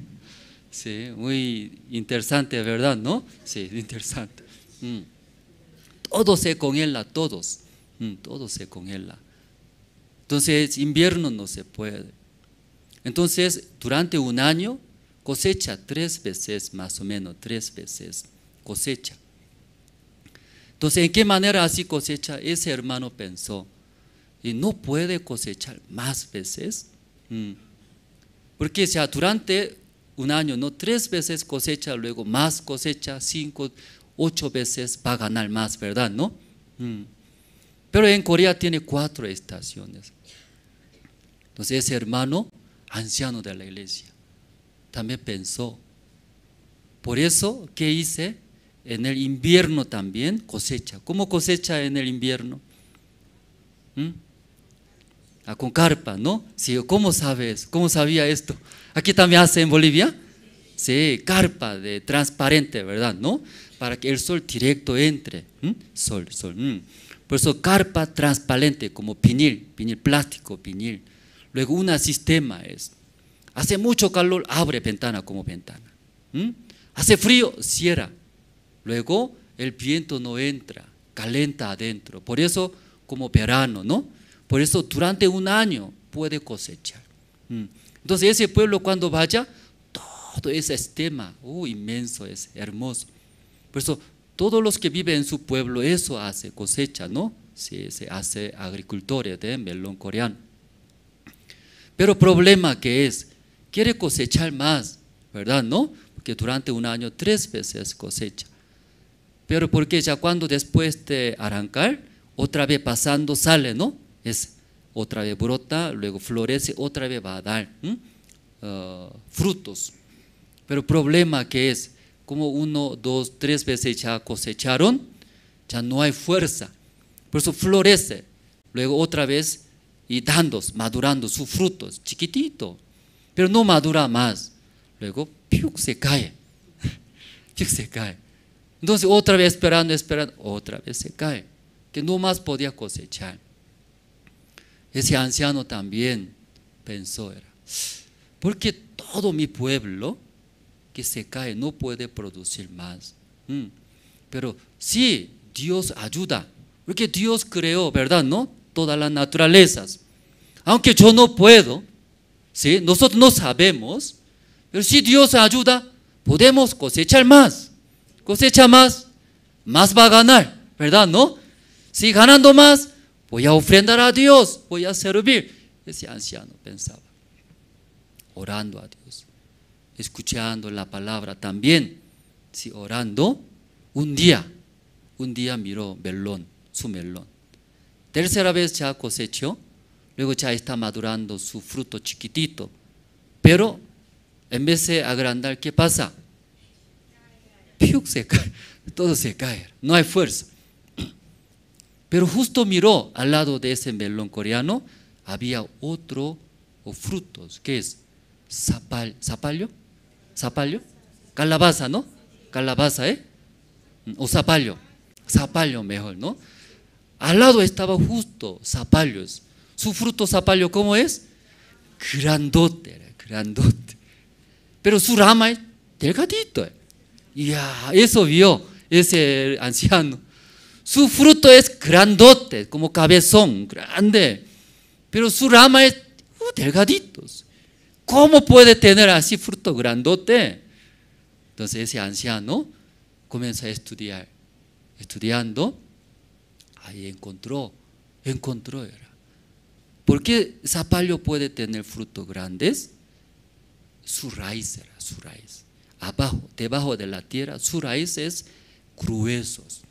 Sí, muy interesante, ¿verdad? ¿No? Sí, interesante. Todo se congela, todos. Todo se congela. Entonces, invierno no se puede. Entonces, durante un año, cosecha 3 veces, más o menos, 3 veces cosecha. Entonces, ¿en qué manera así cosecha? Ese hermano pensó, y no puede cosechar más veces, porque ya durante un año, no 3 veces cosecha, luego más cosecha, 5, 8 veces va a ganar más, ¿verdad? ¿No? Pero en Corea tiene 4 estaciones. Entonces ese hermano, anciano de la iglesia, también pensó. Por eso, ¿qué hice? En el invierno también cosecha. ¿Cómo cosecha en el invierno? Con carpa, ¿no? Sí, ¿cómo sabes? ¿Cómo sabía esto? Aquí también hace en Bolivia. Sí, carpa de transparente, ¿verdad? ¿No? Para que el sol directo entre. Sol. Por eso carpa transparente como pinil plástico, pinil. Luego un sistema es, hace mucho calor, abre ventana como ventana. Hace frío, cierra. Luego el viento no entra, calienta adentro. Por eso como verano, ¿no? Por eso durante un año puede cosechar. Entonces ese pueblo cuando vaya, todo ese sistema, inmenso, es hermoso. Por eso todos los que viven en su pueblo, eso hace cosecha, ¿no? Sí, se hace agricultores de melón coreano. Pero problema que es, quiere cosechar más, ¿verdad? ¿No? Porque durante un año 3 veces cosecha. Pero porque ya cuando después de arrancar, otra vez pasando sale, ¿no? Es otra vez brota, luego florece, otra vez va a dar frutos. Pero el problema que es, como 1, 2, 3 veces ya cosecharon, ya no hay fuerza. Por eso florece, luego otra vez y madurando sus frutos, chiquitito, pero no madura más. Luego ¡piu! Se cae, ¡piu! Se cae. Entonces otra vez esperando, otra vez se cae, que no más podía cosechar. Ese anciano también pensó, ¿por qué todo mi pueblo que se cae no puede producir más? Pero sí, Dios ayuda, porque Dios creó, ¿verdad? ¿No? Todas las naturalezas. Aunque yo no puedo, ¿sí? Nosotros no sabemos, pero si Dios ayuda, podemos cosechar más. Cosecha más va a ganar, ¿verdad? ¿No? Si ganando más, voy a ofrendar a Dios, voy a servir. Ese anciano pensaba, orando a Dios, escuchando la palabra también. Si orando, un día miró su melón. Tercera vez ya cosechó, luego ya está madurando su fruto chiquitito. Pero en vez de agrandar, ¿qué pasa? ¡Piu! Se cae, todo se cae, no hay fuerza. Pero justo miró al lado de ese melón coreano, había otro frutos, ¿qué es? ¿Zapallo? Calabaza, ¿no? Calabaza, o zapallo mejor, ¿no? Al lado estaba justo zapallos. Su fruto zapallo, ¿cómo es? Grandote. Pero su rama es delgadito. Ya, eso vio ese anciano. Su fruto es grandote, como cabezón, grande. Pero su rama es delgaditos. ¿Cómo puede tener así fruto grandote? Entonces ese anciano comienza a estudiar. Estudiando, ahí encontró. ¿Por qué zapallo puede tener frutos grandes? Su raíz. Abajo, debajo de la tierra, su raíz es gruesos.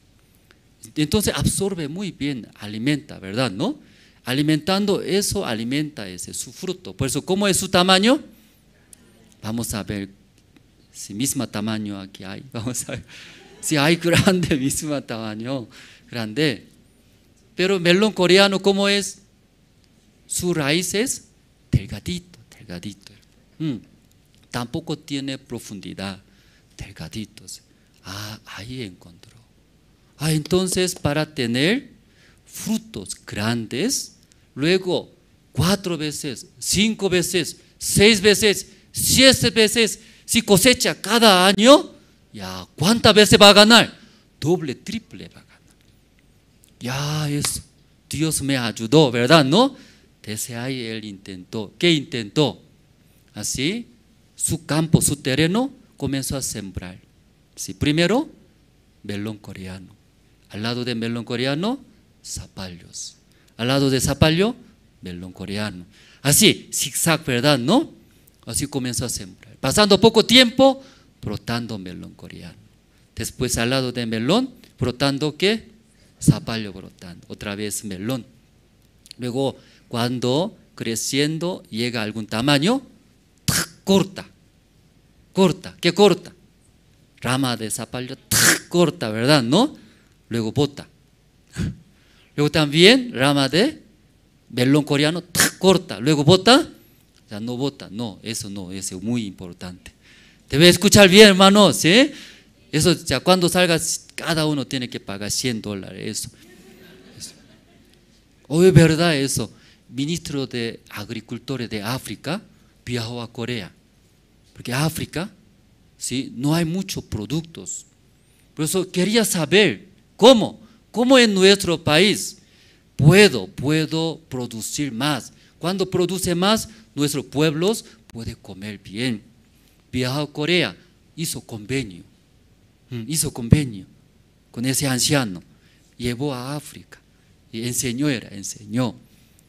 Entonces absorbe muy bien, alimenta, ¿verdad? ¿No? Alimentando eso, alimenta su fruto. Por eso, ¿cómo es su tamaño? Vamos a ver si mismo tamaño aquí hay. Vamos a ver si hay grande, mismo tamaño, grande. Pero melón coreano, ¿cómo es? Su raíz es delgadito. Tampoco tiene profundidad, delgaditos. Ahí encontró. Entonces para tener frutos grandes, luego 4 veces, 5 veces, 6 veces, 7 veces, si cosecha cada año, ya ¿cuántas veces va a ganar? Doble, triple va a ganar. Ya eso, Dios me ayudó, ¿verdad? ¿No? Desde ahí él intentó. ¿Qué intentó? Así, su campo, su terreno, comenzó a sembrar. Sí, primero, melón coreano. Al lado de melón coreano, zapallos. Al lado de zapallo, melón coreano. Así, zigzag, ¿verdad? ¿No? Así comenzó a sembrar. Pasando poco tiempo, brotando melón coreano. Después al lado de melón, brotando ¿qué? Zapallo brotando. Otra vez melón. Luego, cuando creciendo llega a algún tamaño, corta. ¿Qué corta? Rama de zapallo, corta, ¿verdad? ¿No? Luego bota. Luego también rama de melón coreano, corta. Luego bota. Ya no bota. No, eso es muy importante. Debe escuchar bien, hermanos, ¿sí? Eso ya cuando salga, cada uno tiene que pagar $100. Eso. Hoy es verdad eso. Ministro de Agricultores de África viajó a Corea. Porque África, ¿sí? No hay muchos productos. Por eso quería saber cómo en nuestro país puedo producir más. Cuando produce más, nuestros pueblos pueden comer bien. Viajó a Corea, hizo convenio con ese anciano, llevó a África y enseñó.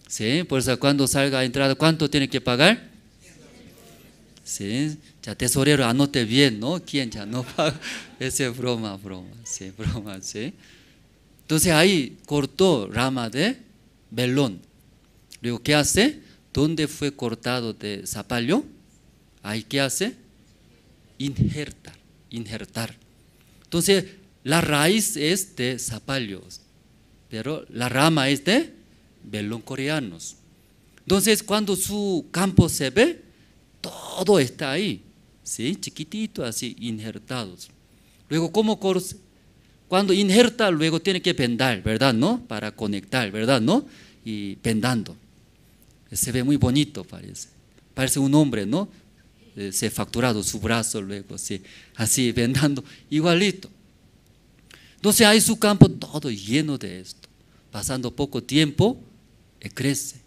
¿Sí? Por eso cuando salga a entrada, ¿cuánto tiene que pagar? ¿Sí? Ya tesorero, anote bien, ¿no? ¿Quién ya no paga? Esa es broma, sí, broma, ¿sí? Entonces ahí cortó rama de melón. Luego, ¿qué hace? ¿Dónde fue cortado de zapallo? Ahí, ¿qué hace? Injertar, injertar. Entonces, la raíz es de zapallos, pero la rama es de melón coreanos. Entonces, cuando su campo se ve, todo está ahí, ¿sí? Chiquitito, así, injertados. Luego, ¿cómo corta? Cuando injerta, luego tiene que pendar, ¿verdad? ¿No? Para conectar, ¿verdad? ¿No? Y pendando. Se ve muy bonito, parece. Parece un hombre, ¿no? Se ha fracturado su brazo, luego, sí, así, vendando, igualito. Entonces, hay su campo todo lleno de esto. Pasando poco tiempo, crece,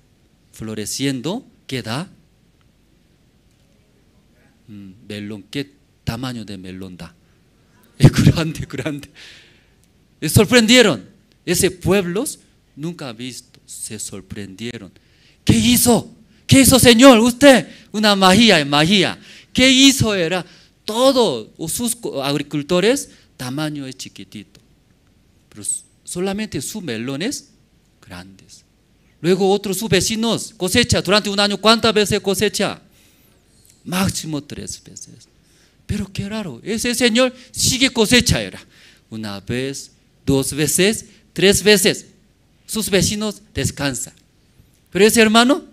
floreciendo, ¿qué da? Melón, ¿qué tamaño de melón da? Es grande, grande. Se sorprendieron. Ese pueblos nunca visto, se sorprendieron. ¿Qué hizo? ¿Qué hizo, Señor? Usted, una magia, magia. ¿Qué hizo? Era todo, sus agricultores, tamaño es chiquitito, pero solamente sus melones grandes. Luego otros sus vecinos cosecha durante un año. ¿Cuántas veces cosecha? Máximo 3 veces. Pero qué raro, ese señor sigue cosecha, era una vez, 2 veces, 3 veces. Sus vecinos descansan. Pero ese hermano,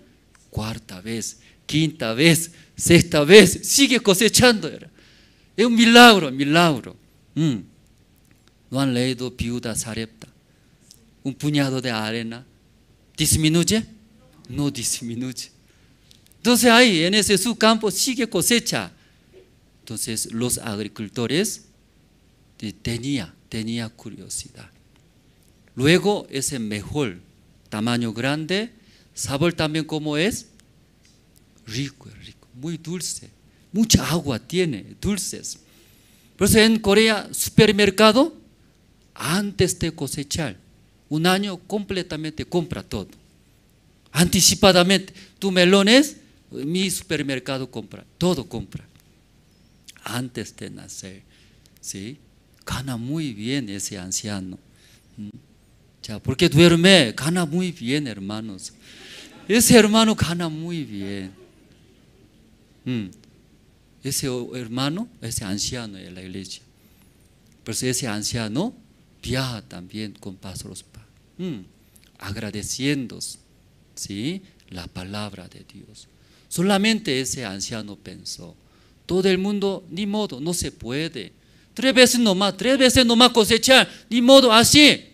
4ª vez, 5ª vez, 6ª vez, sigue cosechando. Era. Es un milagro, milagro. ¿No han leído Viuda Sarepta? Un puñado de arena. ¿Disminuye? No disminuye. Entonces ahí, en ese su campo, sigue cosecha. Entonces los agricultores tenía curiosidad. Luego ese mejor, tamaño grande, sabor también como es, rico, muy dulce, mucha agua tiene, dulces. Por eso en Corea, supermercado, antes de cosechar, un año completamente compra todo. Anticipadamente, tu melones, mi supermercado compra, todo compra. Antes de nacer, ¿sí? Gana muy bien ese anciano. Ya, porque duerme, gana muy bien, hermanos. Ese hermano gana muy bien. Ese hermano, ese anciano en la iglesia. Por eso ese anciano viaja también con pasos, agradeciendo, ¿sí? La palabra de Dios. Solamente ese anciano pensó, todo el mundo, ni modo, no se puede. 3 veces nomás cosechar, ni modo, así.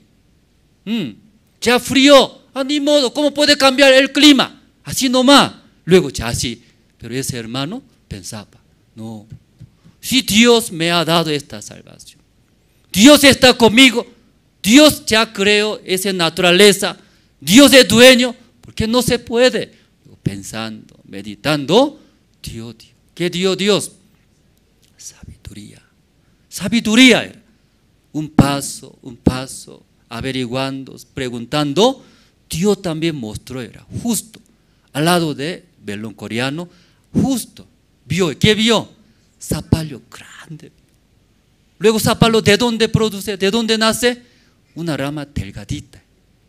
Ya frío, ni modo, ¿cómo puede cambiar el clima? Así nomás. Luego ya así. Pero ese hermano pensaba, no, si Dios me ha dado esta salvación, Dios está conmigo, Dios ya creó esa naturaleza, Dios es dueño, ¿por qué no se puede? Pensando, meditando, Dios. ¿Qué dio Dios? Sabiduría era. Un paso, averiguando, preguntando, Dios también mostró, era justo, al lado de melón coreano, justo, vio, ¿qué vio? Zapallo grande. Luego zapallo, ¿de dónde produce? ¿De dónde nace? Una rama delgadita.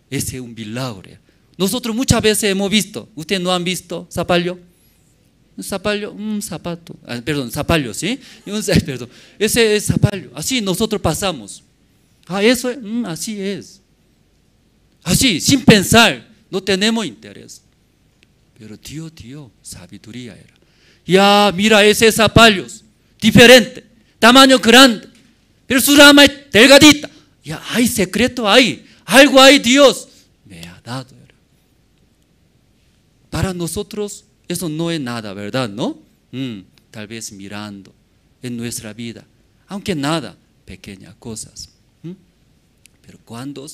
Ese es un milagro. Nosotros muchas veces hemos visto, ¿ustedes no han visto zapallo? Un zapallo, un zapato, zapallo, ¿sí? Perdón, ese es zapallo, así nosotros pasamos. Eso es, así es. Así, sin pensar, no tenemos interés. Pero Dios dio sabiduría era. Ya, mira ese zapallo, diferente, tamaño grande, pero su rama es delgadita. Ya, hay secreto ahí, algo hay Dios me ha dado. Era. Para nosotros eso no es nada, ¿verdad? ¿No? Tal vez mirando en nuestra vida, aunque nada, pequeñas cosas. Pero cuando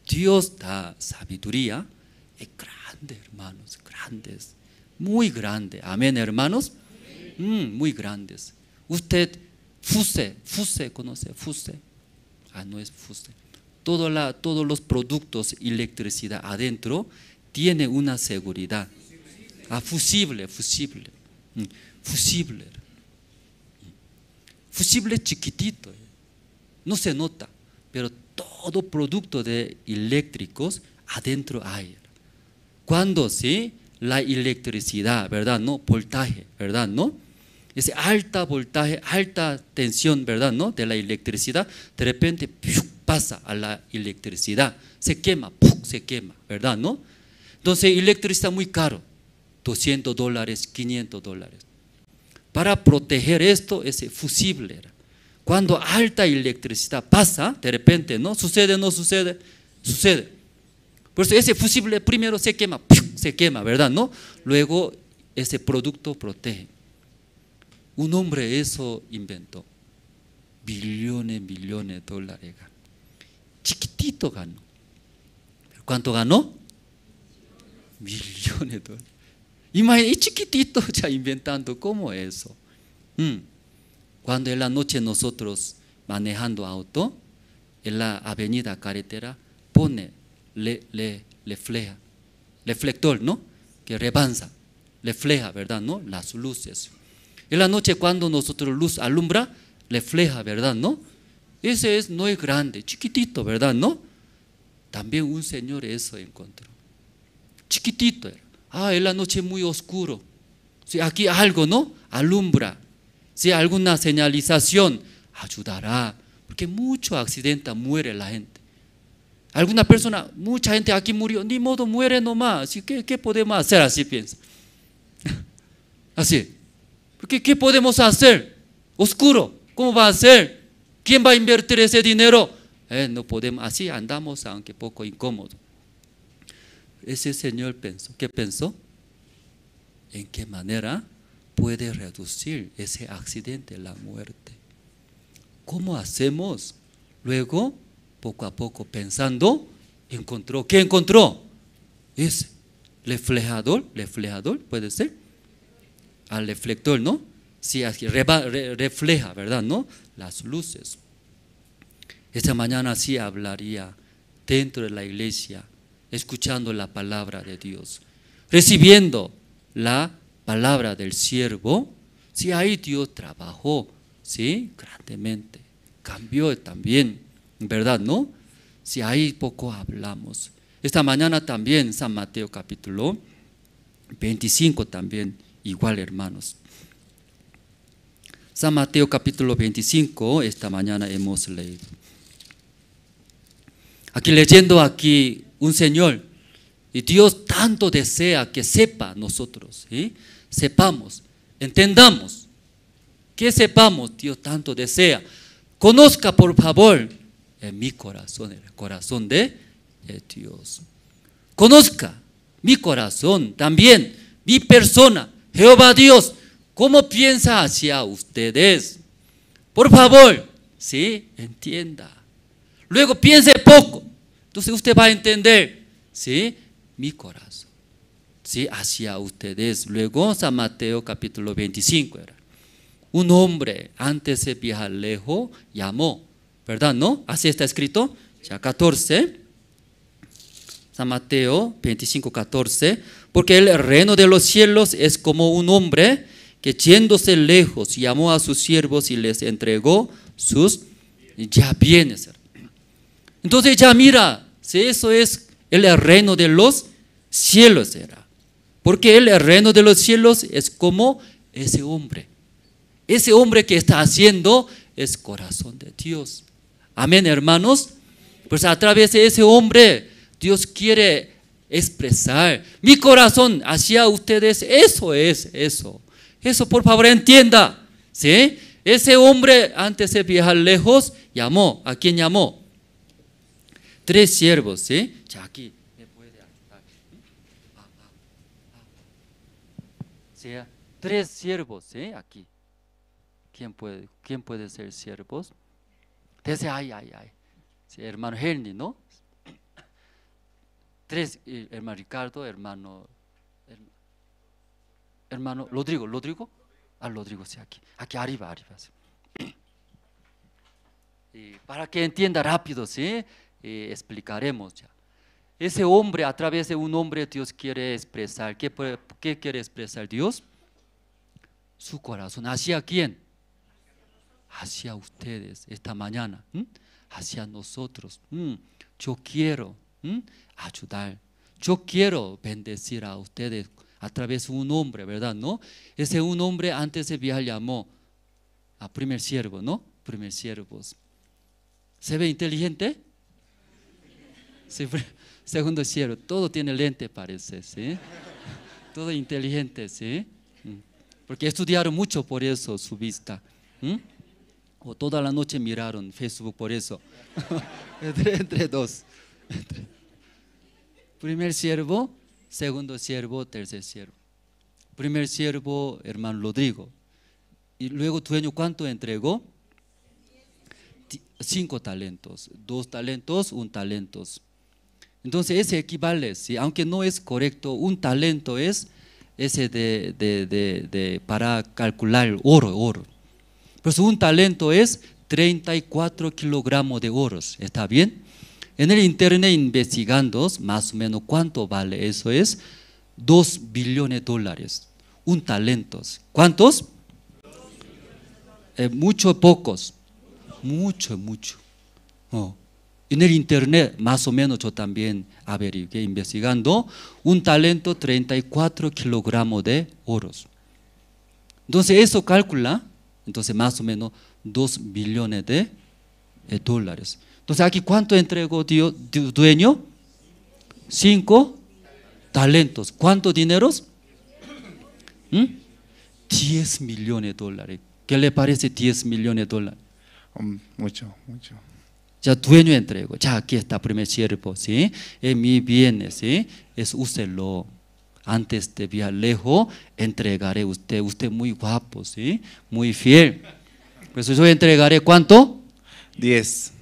Dios da sabiduría, es grande, hermanos, grandes, muy grande. Amén, hermanos. Muy grandes. Usted, Fuse, ¿conoce? Fuse. No es Fuse. Todos los productos, electricidad adentro, tiene una seguridad. Fusible. Fusible chiquitito, no se nota, pero todo producto de eléctricos adentro hay. Cuando ¿sí? La electricidad, ¿verdad? ¿No? Voltaje, ¿verdad? ¿No? Ese alta voltaje, alta tensión, ¿verdad? ¿No? De la electricidad, de repente pasa a la electricidad, se quema, se quema, ¿verdad? ¿No? Entonces electricidad muy caro, $200, $500. Para proteger esto, ese fusible era. Cuando alta electricidad pasa, de repente, ¿no? ¿Sucede o no sucede? Sucede. Por eso ese fusible primero se quema, ¿verdad? ¿No? Luego ese producto protege. Un hombre eso inventó. Billones de dólares ganó. Chiquitito ganó. ¿Cuánto ganó? Millones de dólares. Imagínate, chiquitito ya inventando, ¿cómo eso? Cuando en la noche nosotros manejando auto, en la avenida carretera, pone reflector, ¿no? Que rebanza, refleja, ¿verdad? ¿No? Las luces. En la noche cuando nosotros luz alumbra, refleja, ¿verdad? ¿No? Ese no es grande, chiquitito, ¿verdad? ¿No? También un señor eso encontró. Chiquitito era. En la noche muy oscuro. Si aquí algo, ¿no? Alumbra. Si alguna señalización, ayudará. Porque mucho accidente muere la gente. Alguna persona, mucha gente aquí murió, ni modo muere nomás. Así que, ¿qué podemos hacer? Así piensa. Así. Porque ¿qué podemos hacer? Oscuro. ¿Cómo va a ser? ¿Quién va a invertir ese dinero? No podemos. Así andamos, aunque poco incómodo. Ese señor pensó. ¿Qué pensó? ¿En qué manera puede reducir ese accidente, la muerte? ¿Cómo hacemos? Luego, poco a poco pensando, encontró. ¿Qué encontró? Ese reflejador, puede ser. Al reflector, ¿no? Sí, refleja, ¿verdad? ¿No? Las luces. Esta mañana sí hablaría dentro de la iglesia, escuchando la palabra de Dios, recibiendo la palabra del siervo. Sí, ahí Dios trabajó, sí, grandemente, cambió también, ¿verdad? ¿No? Sí, ahí poco hablamos. Esta mañana también San Mateo capítulo 25 también, igual hermanos. San Mateo capítulo 25, esta mañana hemos leído. Aquí leyendo aquí un Señor, y Dios tanto desea que sepa nosotros, ¿sí? Sepamos, entendamos, que sepamos, Dios tanto desea. Conozca por favor en mi corazón, el corazón de Dios. Conozca mi corazón, también mi persona, Jehová Dios, ¿cómo piensa hacia ustedes? Por favor, ¿sí? Entienda. Luego piense poco, entonces usted va a entender, ¿sí? Mi corazón, ¿sí? Hacia ustedes. Luego San Mateo capítulo 25 era. Un hombre antes de viajar lejos llamó, ¿verdad? ¿No? Así está escrito, ya 14. San Mateo 25, 14. Porque el reino de los cielos es como un hombre que yéndose lejos llamó a sus siervos y les entregó sus ya bienes. Entonces ya mira, si eso es el reino de los cielos era. Porque el reino de los cielos es como ese hombre. Ese hombre que está haciendo es corazón de Dios. Amén, hermanos. Pues a través de ese hombre Dios quiere expresar mi corazón hacia ustedes. Eso es eso. Eso por favor entienda, ¿sí? Ese hombre antes de viajar lejos llamó. ¿A quién llamó? 3 siervos, ¿sí? Ya aquí me puede ayudar. ¿Sí? 3 siervos, ¿sí? Aquí. ¿Quién puede ser siervos? Desde ay. Sí, hermano Helni, ¿no? 3, hermano Ricardo, hermano Rodrigo. Rodrigo, sí, aquí arriba. Sí. Para que entienda rápido, ¿sí? Explicaremos ya. Ese hombre, a través de un hombre, Dios quiere expresar. ¿Qué quiere expresar Dios? Su corazón. ¿Hacia quién? Hacia ustedes esta mañana. Hacia nosotros. Yo quiero ayudar. Yo quiero bendecir a ustedes a través de un hombre, ¿verdad? ¿No? Ese un hombre antes de viajar llamó a primer siervo, ¿no? Primer siervos. ¿Se ve inteligente? Sí, segundo siervo, todo tiene lente parece, ¿sí? Todo inteligente, ¿sí? Porque estudiaron mucho por eso su vista. O toda la noche miraron Facebook por eso. entre dos. Primer siervo, segundo siervo, tercer siervo. Primer siervo, hermano Rodrigo. Y luego dueño, ¿cuánto entregó? 5 talentos, 2 talentos, 1 talento. Entonces ese equivale, ¿sí? Aunque no es correcto, 1 talento es ese para calcular oro. Pues 1 talento es 34 kilogramos de oro, ¿está bien? En el internet investigando más o menos cuánto vale eso es $2 billones, 1 talento. ¿Cuántos? Mucho o pocos. Mucho. En el internet más o menos yo también averigué investigando 1 talento 34 kilogramos de oro. Entonces eso calcula, entonces más o menos $2 billones. Entonces aquí ¿cuánto entregó dueño? 5 talentos. ¿Cuántos dineros? 10 millones de dólares. ¿Qué le parece 10 millones de dólares? Mucho. Ya dueño entregó. Ya aquí está primer siervo, ¿sí? Mi bien, ¿sí? Es úselo. Antes de viajar lejos, entregaré usted. Usted muy guapo, ¿sí? Muy fiel. Por eso yo entregaré ¿cuánto? 10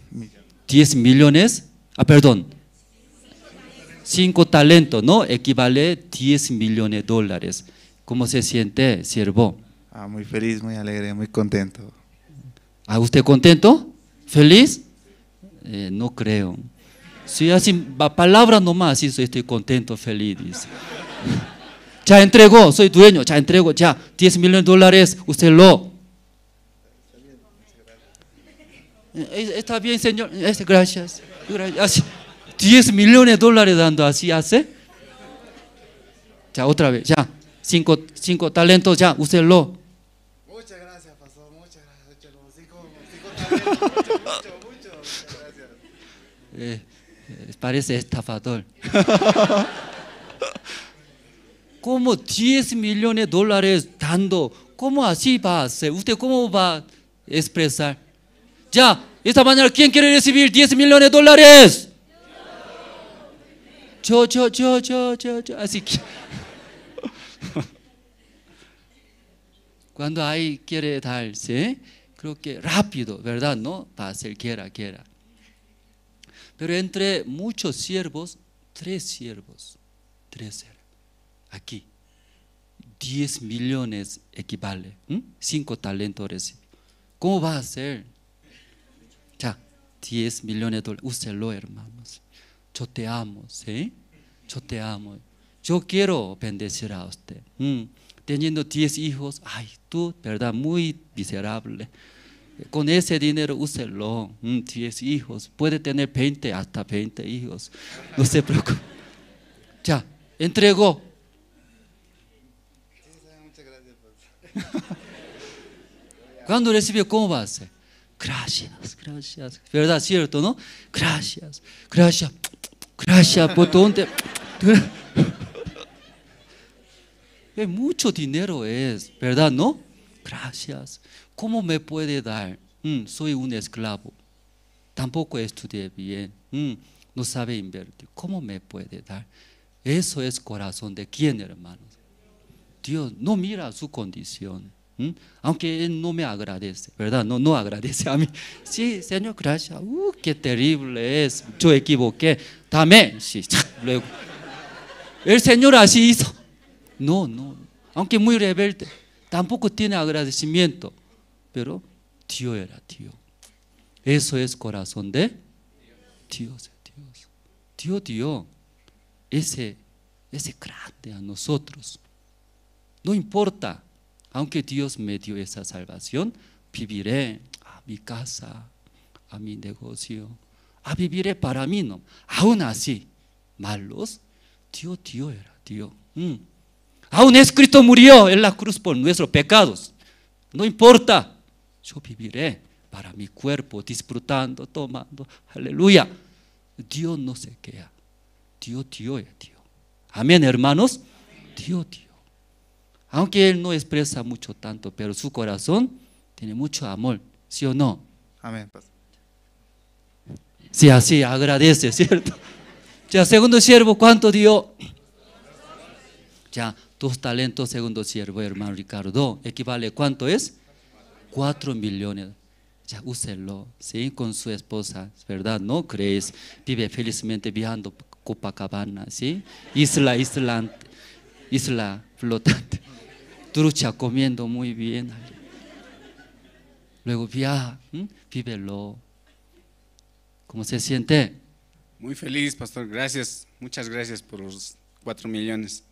millones. Perdón. 5 talentos, ¿no? Equivale 10 millones de dólares. ¿Cómo se siente, siervo? Muy feliz, muy alegre, muy contento. ¿Usted contento? ¿Feliz? No creo. Si así, palabra nomás, sí, estoy contento, feliz. Dice. Ya entregó, soy dueño, ya entrego, ya, 10 millones de dólares, usted lo. Está bien, señor, gracias. 10 millones de dólares dando, así hace. Ya, otra vez, ya, 5 talentos, ya, usted lo. Muchas gracias, pastor, muchas gracias. 5 talentos, mucho, gracias. Parece estafador. ¿Cómo 10 millones de dólares dando? ¿Cómo así va a hacer? ¿Usted cómo va a expresar? Ya, esta mañana, ¿quién quiere recibir 10 millones de dólares? Yo. Así que cuando ahí quiere darse, creo que rápido, ¿verdad? ¿No? Para hacer quiera. Pero entre muchos siervos, 3 siervos. Aquí, 10 millones equivale, 5 talentos recibe. ¿Cómo va a ser? Ya, 10 millones de dólares, úselo, hermanos. Yo te amo, ¿sí? Yo te amo. Yo quiero bendecir a usted. Teniendo 10 hijos, tú, ¿verdad? Muy miserable. Con ese dinero úselo, 10 hijos. Puede tener 20, hasta 20 hijos. No se preocupe. Ya, entregó. Cuando recibió, ¿cómo va a ser? Gracias. ¿Verdad? ¿Cierto, no? Gracias. ¿Por dónde? Mucho dinero es, ¿verdad? ¿No? Gracias. ¿Cómo me puede dar? Soy un esclavo. Tampoco estudié bien. No sabe invertir. ¿Cómo me puede dar? Eso es corazón de quién, hermanos. Dios no mira su condición. Aunque Él no me agradece, ¿verdad? No agradece a mí. Sí, Señor, gracias. Qué terrible es. Yo equivoqué. Dame. Sí, luego. El Señor así hizo. No. Aunque muy rebelde, tampoco tiene agradecimiento. Pero Dios era Dios. Eso es corazón de Dios. Dios dio ese grande a nosotros. No importa, aunque Dios me dio esa salvación, viviré a mi casa, a mi negocio, viviré para mí, no. Aún así, malos, Dios era, Dios. Aún Cristo murió en la cruz por nuestros pecados. No importa, yo viviré para mi cuerpo, disfrutando, tomando. Aleluya. Dios no se queda. Dios es Dios. Amén, hermanos. Dios. Aunque Él no expresa mucho tanto, pero su corazón tiene mucho amor. ¿Sí o no? Amén, pastor. Sí, así agradece, ¿cierto? Ya, segundo siervo, ¿cuánto dio? Ya, 2 talentos, segundo siervo, hermano Ricardo. ¿Equivale cuánto es? 4 millones. Ya, úselo, ¿sí? Con su esposa, ¿verdad? ¿No crees? Vive felizmente viajando Copacabana, ¿sí? Isla flotante. Trucha comiendo muy bien. Luego viaja, vívelo. ¿Cómo se siente? Muy feliz, pastor. Gracias, muchas gracias por los 4 millones.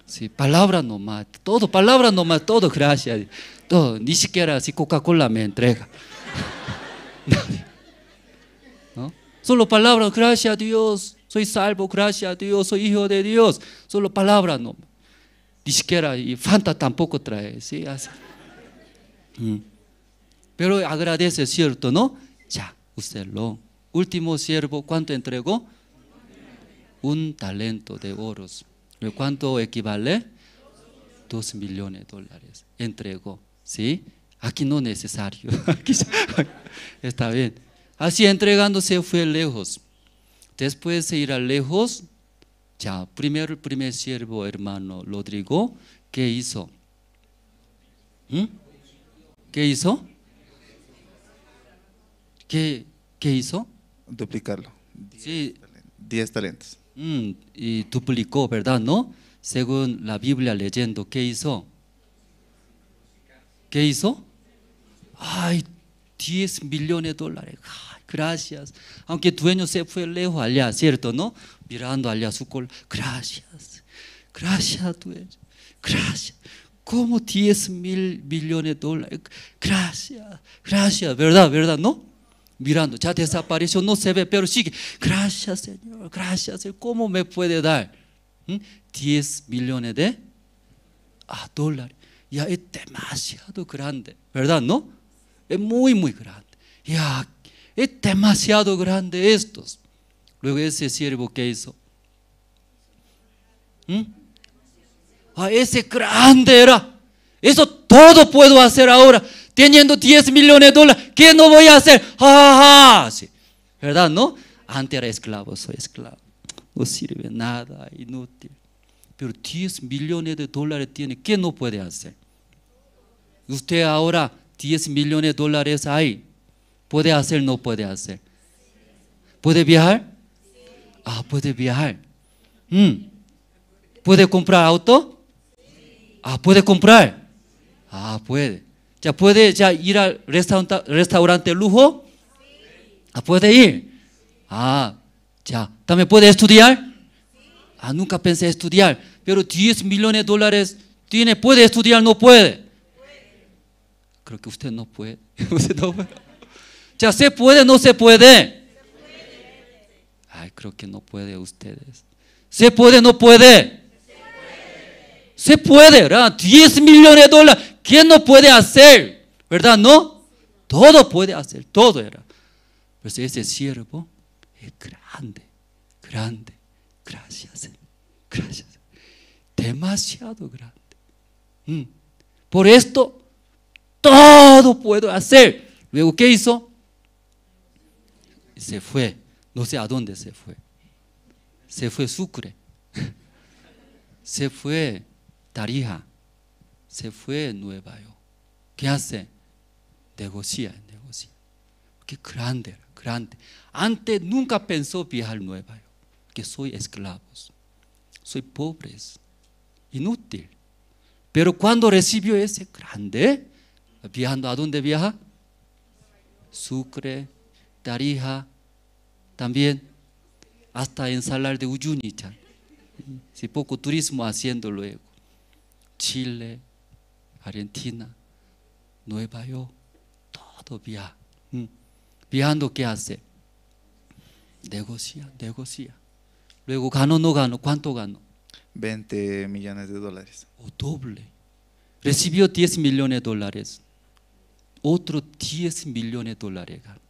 Sí, palabra nomás, todo, gracias. Todo, ni siquiera si Coca-Cola me entrega. ¿No? Solo palabra, gracias a Dios, soy salvo, gracias a Dios, soy hijo de Dios. Solo palabra nomás. Ni siquiera, y Fanta tampoco trae, ¿sí? Pero agradece, ¿cierto? ¿No? Ya, úselo. Último siervo, ¿cuánto entregó? 1 talento de oros. ¿Cuánto equivale? 2 millones de dólares. Entregó, ¿sí? Aquí no es necesario. Está bien. Así entregándose fue lejos. Después de ir a lejos, ya, primer siervo, hermano Rodrigo, ¿qué hizo? ¿Qué hizo? ¿Qué hizo? Duplicarlo. Sí. 10 talentos. Y duplicó, ¿verdad? ¿No? Según la Biblia leyendo, ¿qué hizo? ¿Qué hizo? Ay, 10 millones de dólares. Ay, gracias. Aunque dueño se fue lejos allá, ¿cierto? ¿No? Mirando allá su cola. Gracias. Gracias, dueño. Gracias. ¿Cómo 10 mil millones de dólares? Gracias. Gracias, ¿verdad? ¿No? Mirando, ya desapareció, no se ve, pero sigue. Gracias, Señor, gracias, Señor. ¿Cómo me puede dar? 10 millones de dólares. Ya es demasiado grande, ¿verdad? ¿No? Es muy, muy grande. Ya, es demasiado grande estos. Luego ese siervo, ¿qué hizo? Ese grande era. Eso todo puedo hacer ahora. Teniendo 10 millones de dólares, ¿qué no voy a hacer? Sí. ¿Verdad? ¿No? Antes era esclavo, soy esclavo. No sirve nada, inútil. Pero 10 millones de dólares tiene, ¿qué no puede hacer? Usted ahora 10 millones de dólares hay. ¿Puede hacer o no puede hacer? ¿Puede viajar? Puede viajar. ¿Puede comprar auto? ¿Puede comprar? Puede. ¿Ya puede ir al restaurante lujo? ¿Puede ir? Ya. ¿También puede estudiar? Nunca pensé estudiar. Pero 10 millones de dólares tiene, ¿puede estudiar? ¿No puede? Creo que usted no puede. Usted no puede. ¿Ya se puede? ¿No se puede? Creo que no puede ustedes. ¿Se puede? ¿No puede? Se puede, ¿verdad? 10 millones de dólares. ¿Quién no puede hacer? ¿Verdad? ¿No? Todo puede hacer, todo era. Pues ese siervo es grande. Gracias. Demasiado grande. Por esto, todo puedo hacer. Luego, ¿qué hizo? Se fue. No sé a dónde se fue. Se fue Sucre. Se fue Tarija. Se fue Nueva York. ¿Qué hace? Negocia. Qué grande. Antes nunca pensó viajar a Nueva York. Que soy esclavos. Soy pobres. Inútil. Pero cuando recibió ese grande, viajando, ¿a dónde viaja? Sucre, Tarija, también hasta en Salar de Uyuni. Si poco turismo haciendo luego. Chile, Argentina, Nueva York, todo viaja. Viajando, ¿qué hace? Negocia. Luego ganó, no ganó. ¿Cuánto ganó? 20 millones de dólares. Doble. Recibió 10 millones de dólares. Otro 10 millones de dólares ganó.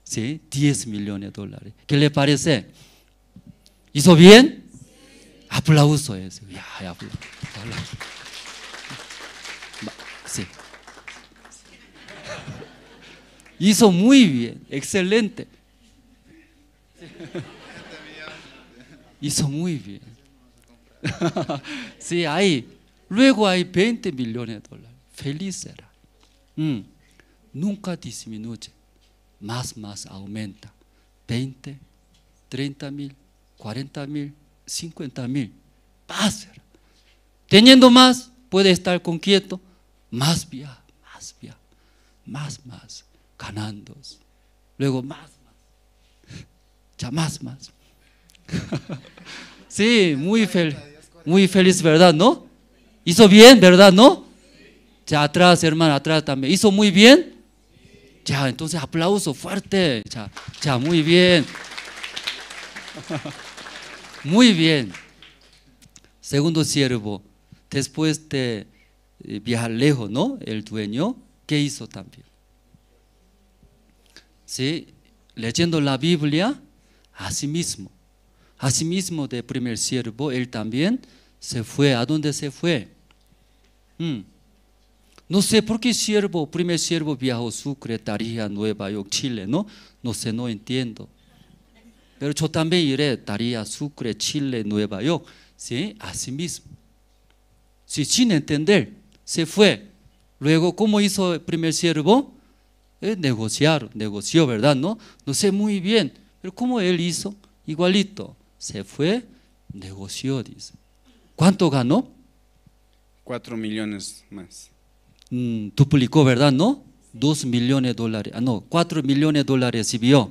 ¿Sí? 10 millones de dólares. ¿Qué le parece? ¿Hizo bien? Aplauso eso. Ya, aplauso. Sí. Hizo muy bien, excelente. Hizo muy bien. Sí, luego hay 20 millones de dólares. Feliz será. Nunca disminuye. Más aumenta. 20, 30 mil, 40 mil, 50 mil. Más. Teniendo más, puede estar con quieto. Más viaja. Más. Ganando. Luego más. Ya más. Sí, muy feliz, ¿verdad? ¿No? ¿Hizo bien, verdad? ¿No? Ya atrás, hermano, atrás también. ¿Hizo muy bien? Ya, entonces aplauso fuerte. Ya, muy bien. Muy bien. Segundo siervo, después de viajar lejos, ¿no? El dueño, ¿qué hizo también? Sí, leyendo la Biblia, asimismo de primer siervo, él también se fue. ¿A dónde se fue? No sé por qué primer siervo viajó a Sucre, Tarija, Nueva York, Chile, ¿no? No sé, no entiendo. Pero yo también iré, Tarija, Sucre, Chile, Nueva York, ¿sí? Asimismo. Sí, sin entender, se fue. Luego, ¿cómo hizo el primer siervo? Negoció, ¿verdad? No sé muy bien, pero ¿cómo él hizo? Igualito, se fue, negoció, dice. ¿Cuánto ganó? 4 millones más. Duplicó, ¿verdad? ¿No? 2 millones de dólares. 4 millones de dólares recibió.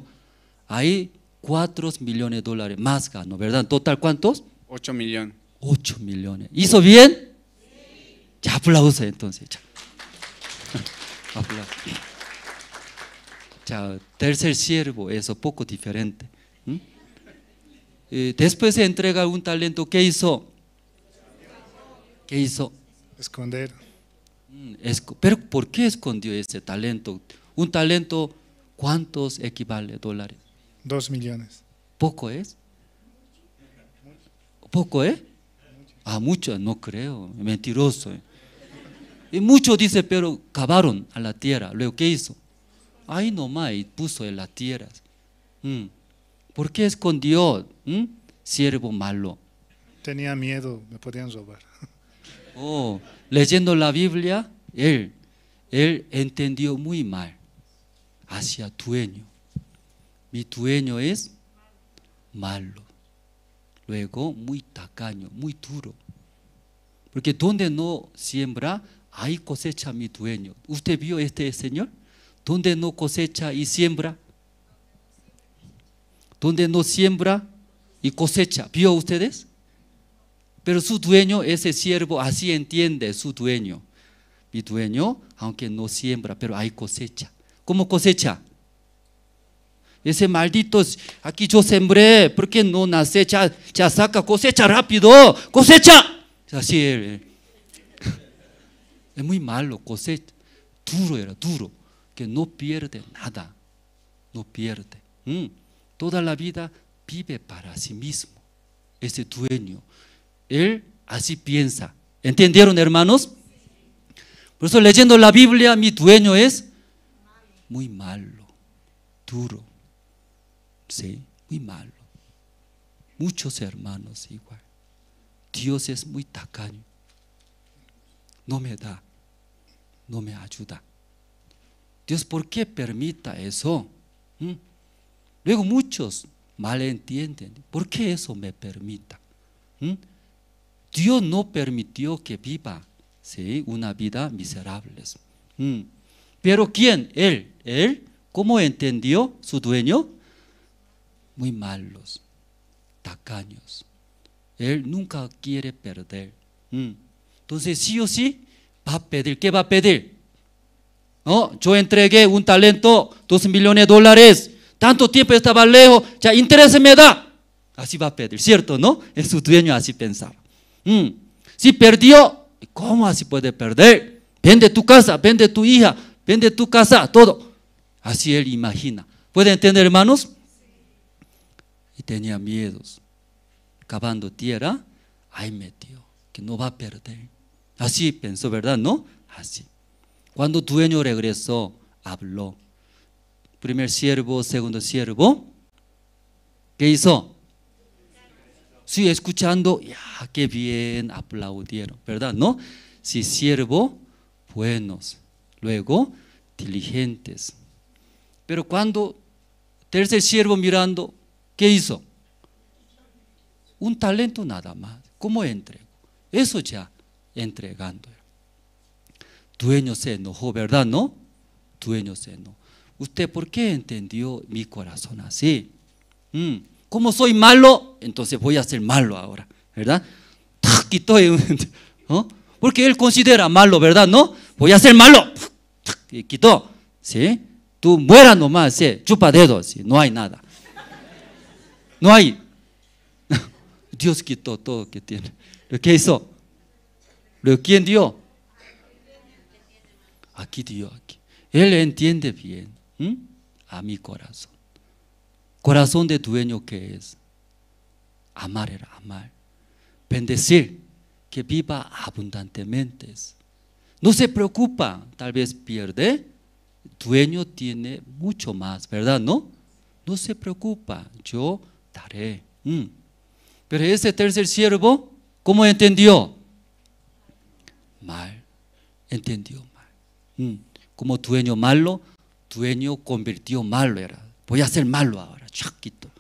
Ahí 4 millones de dólares más ganó, ¿verdad? ¿En total cuántos? 8 millones. 8 millones. ¿Hizo bien? Ya, aplauso entonces. Aplauso. Ya, tercer siervo, eso poco diferente. Después de entregar un talento, ¿qué hizo? Esconder. Pero ¿por qué escondió ese talento? Un talento, ¿cuántos equivale dólares? 2 millones. ¿Poco es? ¿Poco es? Mucho, no creo, mentiroso. Y mucho dice, pero cavaron a la tierra. Luego, ¿qué hizo? Ahí nomás puso en la tierra. ¿Por qué escondió? Siervo malo. Tenía miedo, me podían robar. Leyendo la Biblia, él entendió muy mal hacia dueño. Mi dueño es malo. Luego, muy tacaño, muy duro. Porque donde no siembra, ahí cosecha mi dueño. ¿Usted vio este señor? Donde no cosecha y siembra. Donde no siembra y cosecha. ¿Vio ustedes? Pero su dueño, ese siervo, así entiende su dueño. Mi dueño, aunque no siembra, pero hay cosecha. ¿Cómo cosecha? Ese maldito, aquí yo sembré, ¿por qué no nace? Ya saca, cosecha rápido, cosecha. Así él. Es muy malo, cosecha. Duro, que no pierde nada. No pierde. Toda la vida vive para sí mismo. Ese dueño. Él así piensa. ¿Entendieron, hermanos? Por eso leyendo la Biblia, mi dueño es muy malo, duro. Sí, muy malo. Muchos hermanos igual. Dios es muy tacaño. No me da, no me ayuda. Dios, ¿por qué permita eso? Luego muchos malentienden. ¿Por qué eso me permita? Dios no permitió que viva, ¿sí?, una vida miserable. Pero ¿quién? Él, ¿cómo entendió su dueño? Muy malos, tacaños. Él nunca quiere perder. Entonces sí o sí va a pedir. ¿Qué va a pedir? Yo entregué un talento, 2 millones de dólares. Tanto tiempo estaba lejos, ya interés me da. así va a pedir, ¿cierto? ¿No? Su dueño así pensaba. Si perdió, ¿cómo así puede perder? Vende tu casa, vende tu hija, vende tu casa, todo. Así él imagina. ¿Pueden entender, hermanos? Y tenía miedos. Cavando tierra, ahí metió, que no va a perder. Así pensó, ¿verdad? ¿No? Así. Cuando el dueño regresó, habló. Primer siervo, segundo siervo, ¿qué hizo? Sí, escuchando, ya, qué bien, aplaudieron, ¿verdad? ¿No? Sí, siervo, buenos. Luego, diligentes. Pero cuando tercer siervo mirando, ¿qué hizo? Un talento nada más. ¿Cómo entregó? Eso ya entregando. Dueño se enojó, ¿verdad? ¿No? Dueño se enojó. ¿Usted por qué entendió mi corazón así? Como soy malo, entonces voy a ser malo ahora, ¿verdad? Quitó, ¿no? Porque él considera malo, ¿verdad? ¿No? Voy a ser malo. Y quitó, ¿sí? Tú muera nomás, ¿sí? Chupa dedos, ¿sí? No hay nada. No hay. Dios quitó todo lo que tiene. ¿Lo que hizo? ¿Quién dio? Aquí dio, aquí. Él entiende bien a mi corazón. Corazón de dueño que es. Amar era amar. Bendecir, que viva abundantemente. No se preocupa, tal vez pierde. Dueño tiene mucho más, ¿verdad? ¿No? No se preocupa, yo daré. Pero ese tercer siervo, ¿cómo entendió? Mal, entendió mal. Como dueño malo, dueño convirtió malo era. Voy a ser malo ahora, chaquito.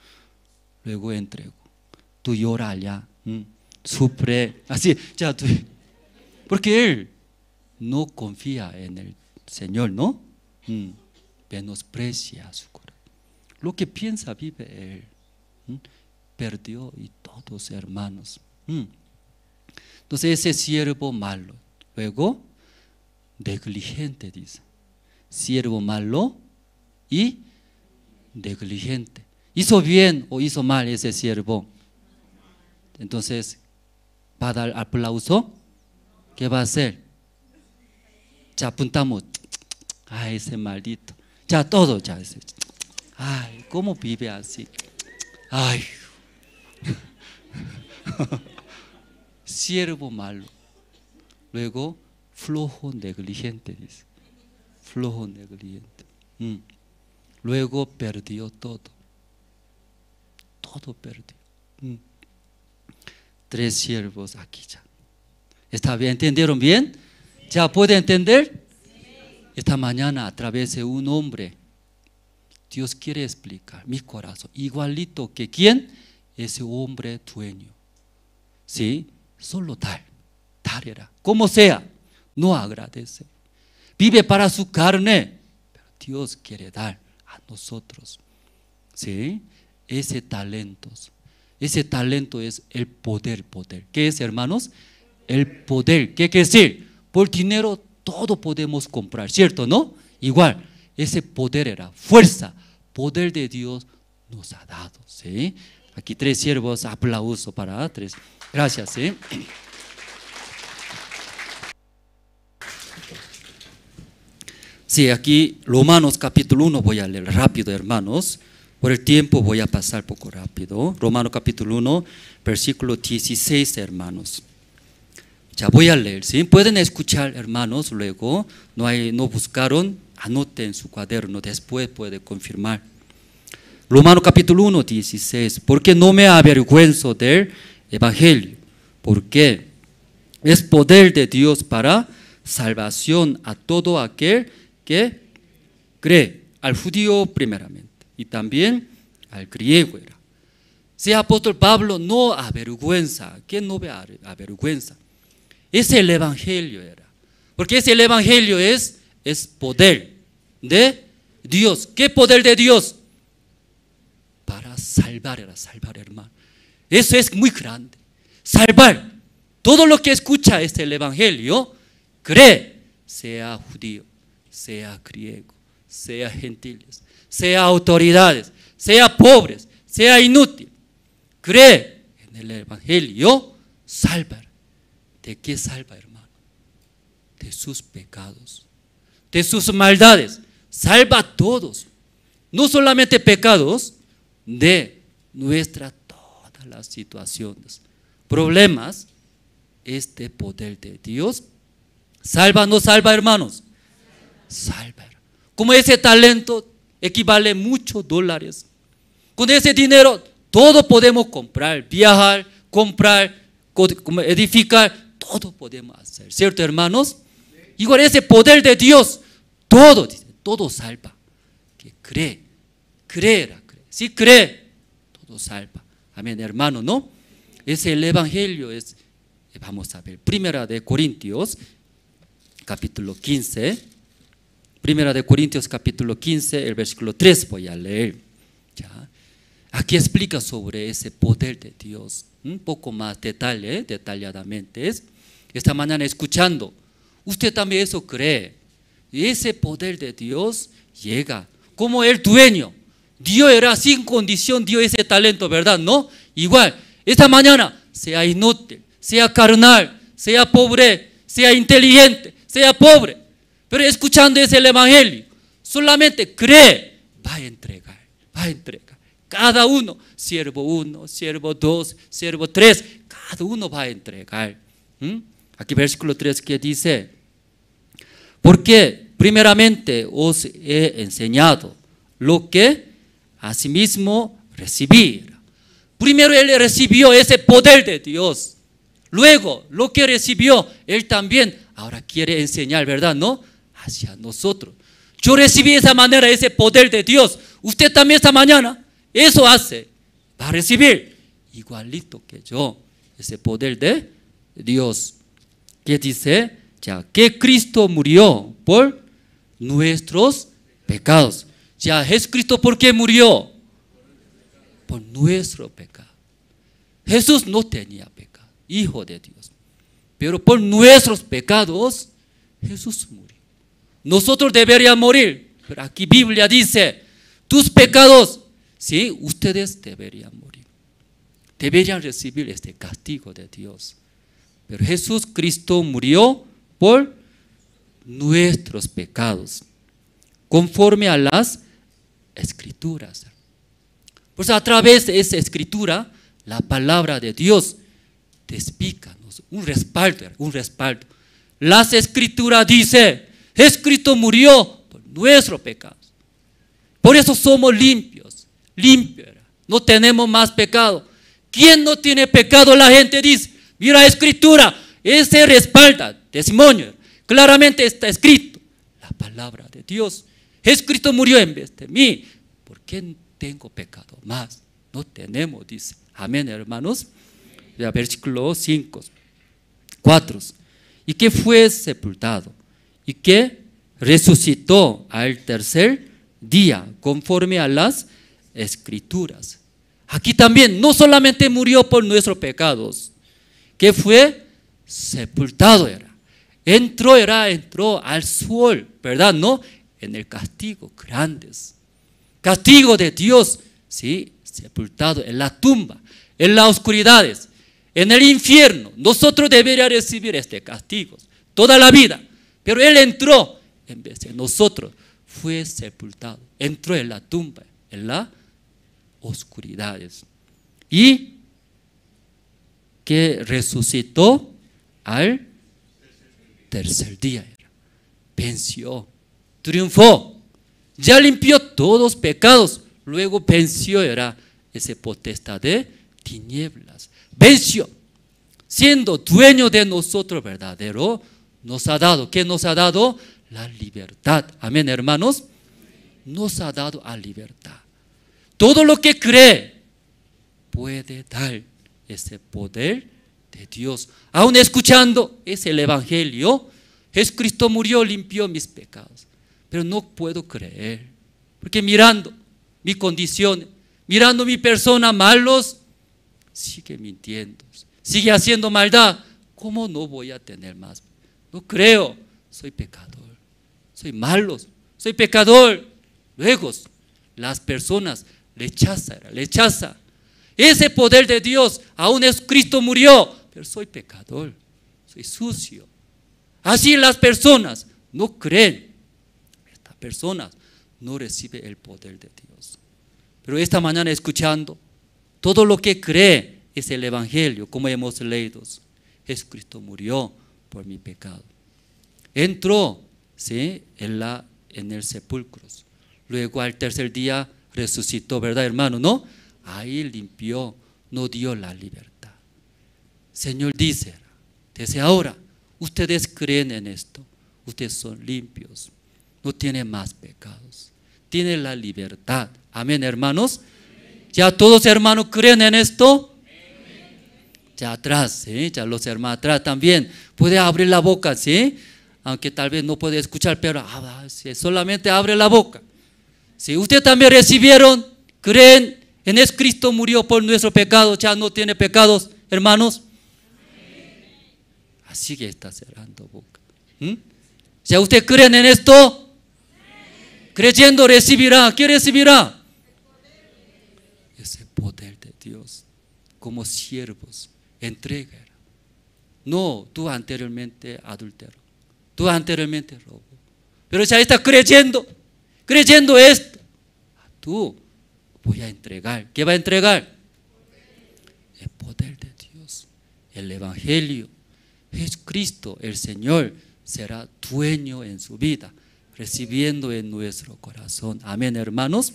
Luego entrego. Tú llora allá, sufre, así, ya tú. Porque él no confía en el Señor, ¿no? Menosprecia su corazón. Lo que piensa vive él. Perdió y todos hermanos. Entonces ese siervo malo. Luego, negligente dice. Siervo malo y negligente. ¿Hizo bien o hizo mal ese siervo? Entonces, ¿va a dar aplauso? ¿Qué va a hacer? Ya apuntamos. Ay, ese maldito. Ya todo, ya. Ay, ¿cómo vive así? Ay. Siervo malo. Luego, flojo negligente, dice. Flojo negligente. Luego perdió todo. Todo perdió. 3 siervos aquí ya. ¿Está bien? ¿Entendieron bien? ¿Ya puede entender? Esta mañana a través de un hombre, Dios quiere explicar mi corazón. Igualito que ¿quién? Ese hombre dueño. ¿Sí? Solo dar era. Como sea, no agradece. Vive para su carne, pero Dios quiere dar a nosotros. ¿Sí? Ese talento es el poder. ¿Qué es, hermanos? El poder. ¿Qué quiere decir? Por dinero todo podemos comprar, ¿cierto? ¿No? Igual, ese poder era fuerza, poder de Dios nos ha dado. ¿Sí? Aquí 3 siervos, aplauso para 3. Gracias. ¿Sí? Sí, aquí Romanos capítulo 1 voy a leer rápido, hermanos. Por el tiempo voy a pasar poco rápido. Romanos capítulo 1, versículo 16, hermanos. Ya voy a leer, ¿sí? Pueden escuchar, hermanos, luego. No buscaron, anoten en su cuaderno, después puede confirmar. Romanos capítulo 1, 16. Porque no me avergüenzo del evangelio, porque es poder de Dios para salvación a todo aquel que cree, al judío primeramente y también al griego era. Si apóstol Pablo no avergüenza, ¿quién no ve avergüenza? Es el evangelio era, porque ese el evangelio es poder de Dios. ¿Qué poder de Dios? Para salvar, hermano. Eso es muy grande. Salvar. Todo lo que escucha es el evangelio, cree, sea judío, sea griego, sea gentiles, sea autoridades, sea pobres, sea inútil. cree en el Evangelio, salva. ¿De qué salva, hermano? De sus pecados, de sus maldades. Salva a todos. No solamente pecados, de nuestras todas las situaciones, problemas. Este poder de Dios salva, no salva, hermanos. Salva. Como ese talento equivale a muchos dólares. Con ese dinero todo podemos comprar, viajar, comprar, edificar, todo podemos hacer, ¿cierto, hermanos? Igual ese poder de Dios, todo, dice, todo salva. Que cree, creerá, cree. Si cree, todo salva. Amén, hermano, ¿no? Ese el Evangelio es, vamos a ver, Primera de Corintios, capítulo 15. Primera de Corintios, capítulo 15, el versículo 3 voy a leer. ¿Ya? Aquí explica sobre ese poder de Dios, un poco más detalladamente. Esta mañana escuchando, usted también eso cree. Y ese poder de Dios llega como el dueño. Dios era sin condición, dio ese talento, ¿verdad? ¿No? Igual, esta mañana, sea inútil, sea carnal, sea pobre, sea inteligente, sea pobre, pero escuchando ese Evangelio, solamente cree, va a entregar, va a entregar. Cada uno, siervo 1, siervo 2, siervo 3, cada uno va a entregar. Aquí versículo 3 que dice, porque primeramente os he enseñado lo que asimismo recibí. Primero él recibió ese poder de Dios, luego lo que recibió él también ahora quiere enseñar, ¿verdad? ¿No? Hacia nosotros. Yo recibí de esa manera ese poder de Dios, usted también esta mañana eso hace, va a recibir igualito que yo ese poder de Dios. ¿Qué dice? Ya que Cristo murió por nuestros pecados. Ya Jesucristo, ¿por qué murió? Por nuestro pecado. Jesús no tenía pecado, Hijo de Dios, pero por nuestros pecados Jesús murió. Nosotros deberíamos morir, pero aquí Biblia dice, tus pecados, sí, ustedes deberían morir, deberían recibir este castigo de Dios. Pero Jesús Cristo murió por nuestros pecados, conforme a las Escrituras. Pues a través de esa Escritura, la palabra de Dios te explica un respaldo, un respaldo. Las Escrituras dice, Jesucristo murió por nuestros pecados. Por eso somos limpios, limpios. No tenemos más pecado. ¿Quién no tiene pecado? La gente dice, mira la Escritura, ese respalda, testimonio. Claramente está escrito, la palabra de Dios. Jesucristo murió en vez de mí. ¿Por qué tengo pecado más? No tenemos, dice. Amén, hermanos. Versículo 5, 4. Y que fue sepultado y que resucitó al tercer día, conforme a las Escrituras. Aquí también, no solamente murió por nuestros pecados, que fue sepultado entró al sol, ¿verdad? No, en el castigo grandes. Castigo de Dios, sí, sepultado en la tumba, en las oscuridades, en el infierno. Nosotros deberíamos recibir este castigo toda la vida, pero él entró en vez de nosotros, fue sepultado, entró en la tumba, en las oscuridades, y que resucitó al tercer día, venció, triunfó, ya limpió todos los pecados, luego venció ese potestad de tinieblas, venció, siendo dueño de nosotros verdadero, nos ha dado, ¿qué nos ha dado? La libertad. Amén, hermanos. Nos ha dado a libertad. Todo lo que cree puede dar ese poder de Dios. Aún escuchando es el Evangelio, Jesucristo murió, limpió mis pecados, pero no puedo creer, porque mirando mi condición, mirando mi persona malos, sigue mintiendo, sigue haciendo maldad. ¿Cómo no voy a tener más? No creo, soy pecador, soy malo, soy pecador. Luego las personas rechazan. Ese poder de Dios, aún Cristo murió, pero soy pecador, soy sucio. Así las personas no creen. Estas personas no reciben el poder de Dios. Pero esta mañana escuchando, todo lo que cree es el Evangelio, como hemos leído. Jesucristo murió por mi pecado. Entró, ¿sí?, en el sepulcro. Luego al tercer día resucitó, ¿verdad, hermano? ¿No? Ahí limpió, nos dio la libertad. Señor dice, desde ahora, ustedes creen en esto, ustedes son limpios, no tienen más pecados, tienen la libertad. Amén, hermanos. ¿Ya todos hermanos creen en esto? Ya atrás, ya los hermanos atrás también, puede abrir la boca, ¿sí? Aunque tal vez no puede escuchar, pero solamente abre la boca. Si ustedes también recibieron, creen en eso, Cristo murió por nuestro pecado, ya no tiene pecados, hermanos. Así que está cerrando boca. ¿Ya ustedes creen en esto? Creyendo recibirá. ¿Qué recibirá? Ese poder de Dios. Como siervos, entrega. No, tú anteriormente adultero, tú anteriormente robo, pero ya está creyendo esto. Tú voy a entregar. ¿Qué va a entregar? El poder de Dios, el Evangelio. Jesucristo, el Señor, será dueño en su vida, recibiendo en nuestro corazón. Amén, hermanos.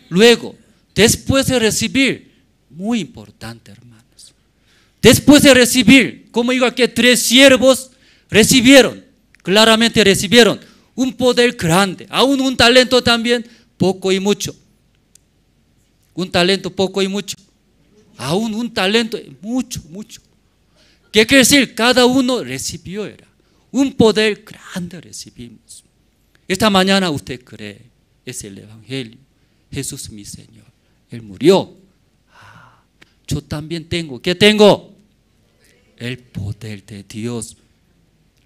Luego, después de recibir, muy importante, hermanos, después de recibir, como digo aquí, 3 siervos recibieron, claramente recibieron un poder grande, aún un talento también, poco y mucho. Un talento poco y mucho, aún un talento mucho, mucho. ¿Qué quiere decir? Cada uno recibió, era un poder grande recibimos. Esta mañana usted cree, es el Evangelio. Jesús mi Señor, Él murió. Yo también tengo, ¿qué tengo? El poder de Dios.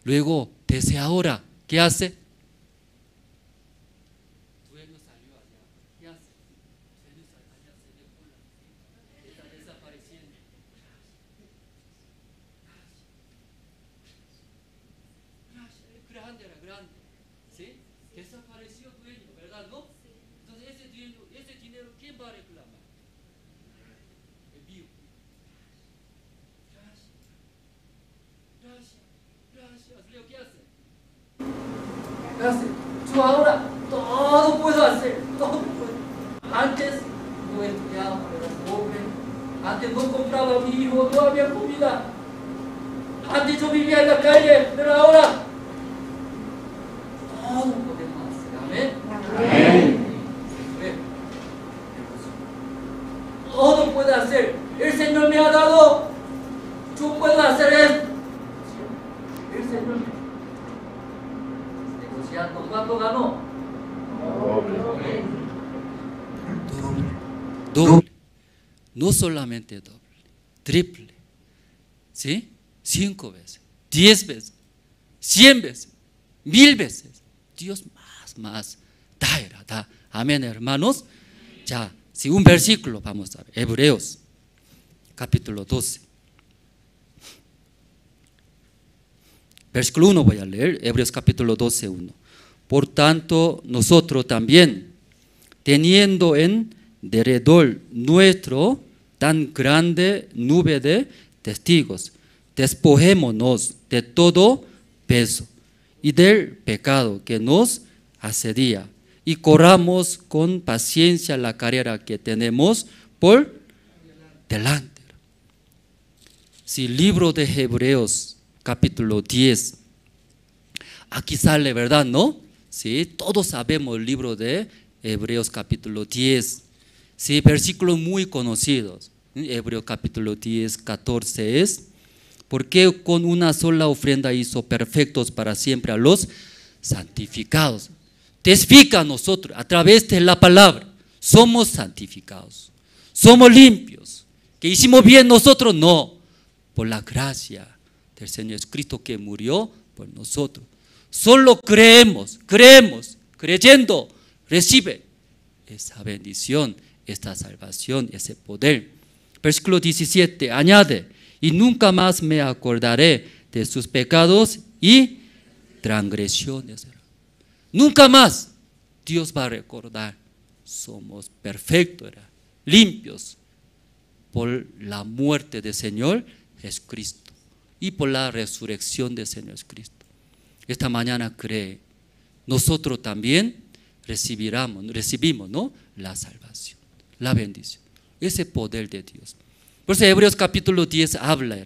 Luego, desde ahora, ¿qué hace? Yo ahora todo puedo hacer, todo puedo. Antes no estudiaba, era pobre. Antes no compraba a mi hijo, no había comida. Antes yo vivía en la calle, pero ahora todo podemos hacer. Amén. Amén. Todo puedo hacer. El Señor me ha dado. Yo puedo hacer esto. El Señor me ¿cuánto ganó? Doble. No solamente doble, triple. ¿Sí? 5 veces, 10 veces, 100 veces, 1000 veces. Dios más da. Amén, hermanos. Ya, si un versículo vamos a ver, Hebreos capítulo 12. Versículo 1 voy a leer, Hebreos capítulo 12, 1. Por tanto, nosotros también, teniendo en derredor nuestro tan grande nube de testigos, despojémonos de todo peso y del pecado que nos asedia y corramos con paciencia la carrera que tenemos por delante. Si el libro de Hebreos capítulo 10, aquí sale, ¿verdad? ¿No? Sí, todos sabemos el libro de Hebreos capítulo 10. Sí, versículos muy conocidos. Hebreos capítulo 10, 14 es: porque con una sola ofrenda hizo perfectos para siempre a los santificados. Testifica a nosotros, a través de la palabra, somos santificados, somos limpios. ¿Que hicimos bien nosotros? No, por la gracia del Señor Jesucristo que murió por nosotros. Solo creemos, creyendo, recibe esa bendición, esta salvación, ese poder. versículo 17, añade, y nunca más me acordaré de sus pecados y transgresiones. Nunca más Dios va a recordar. Somos perfectos, limpios por la muerte del Señor Jesucristo y por la resurrección del Señor Jesucristo. Esta mañana cree, nosotros también recibimos, ¿no?, la salvación, la bendición, ese poder de Dios. Por eso Hebreos capítulo 10 habla,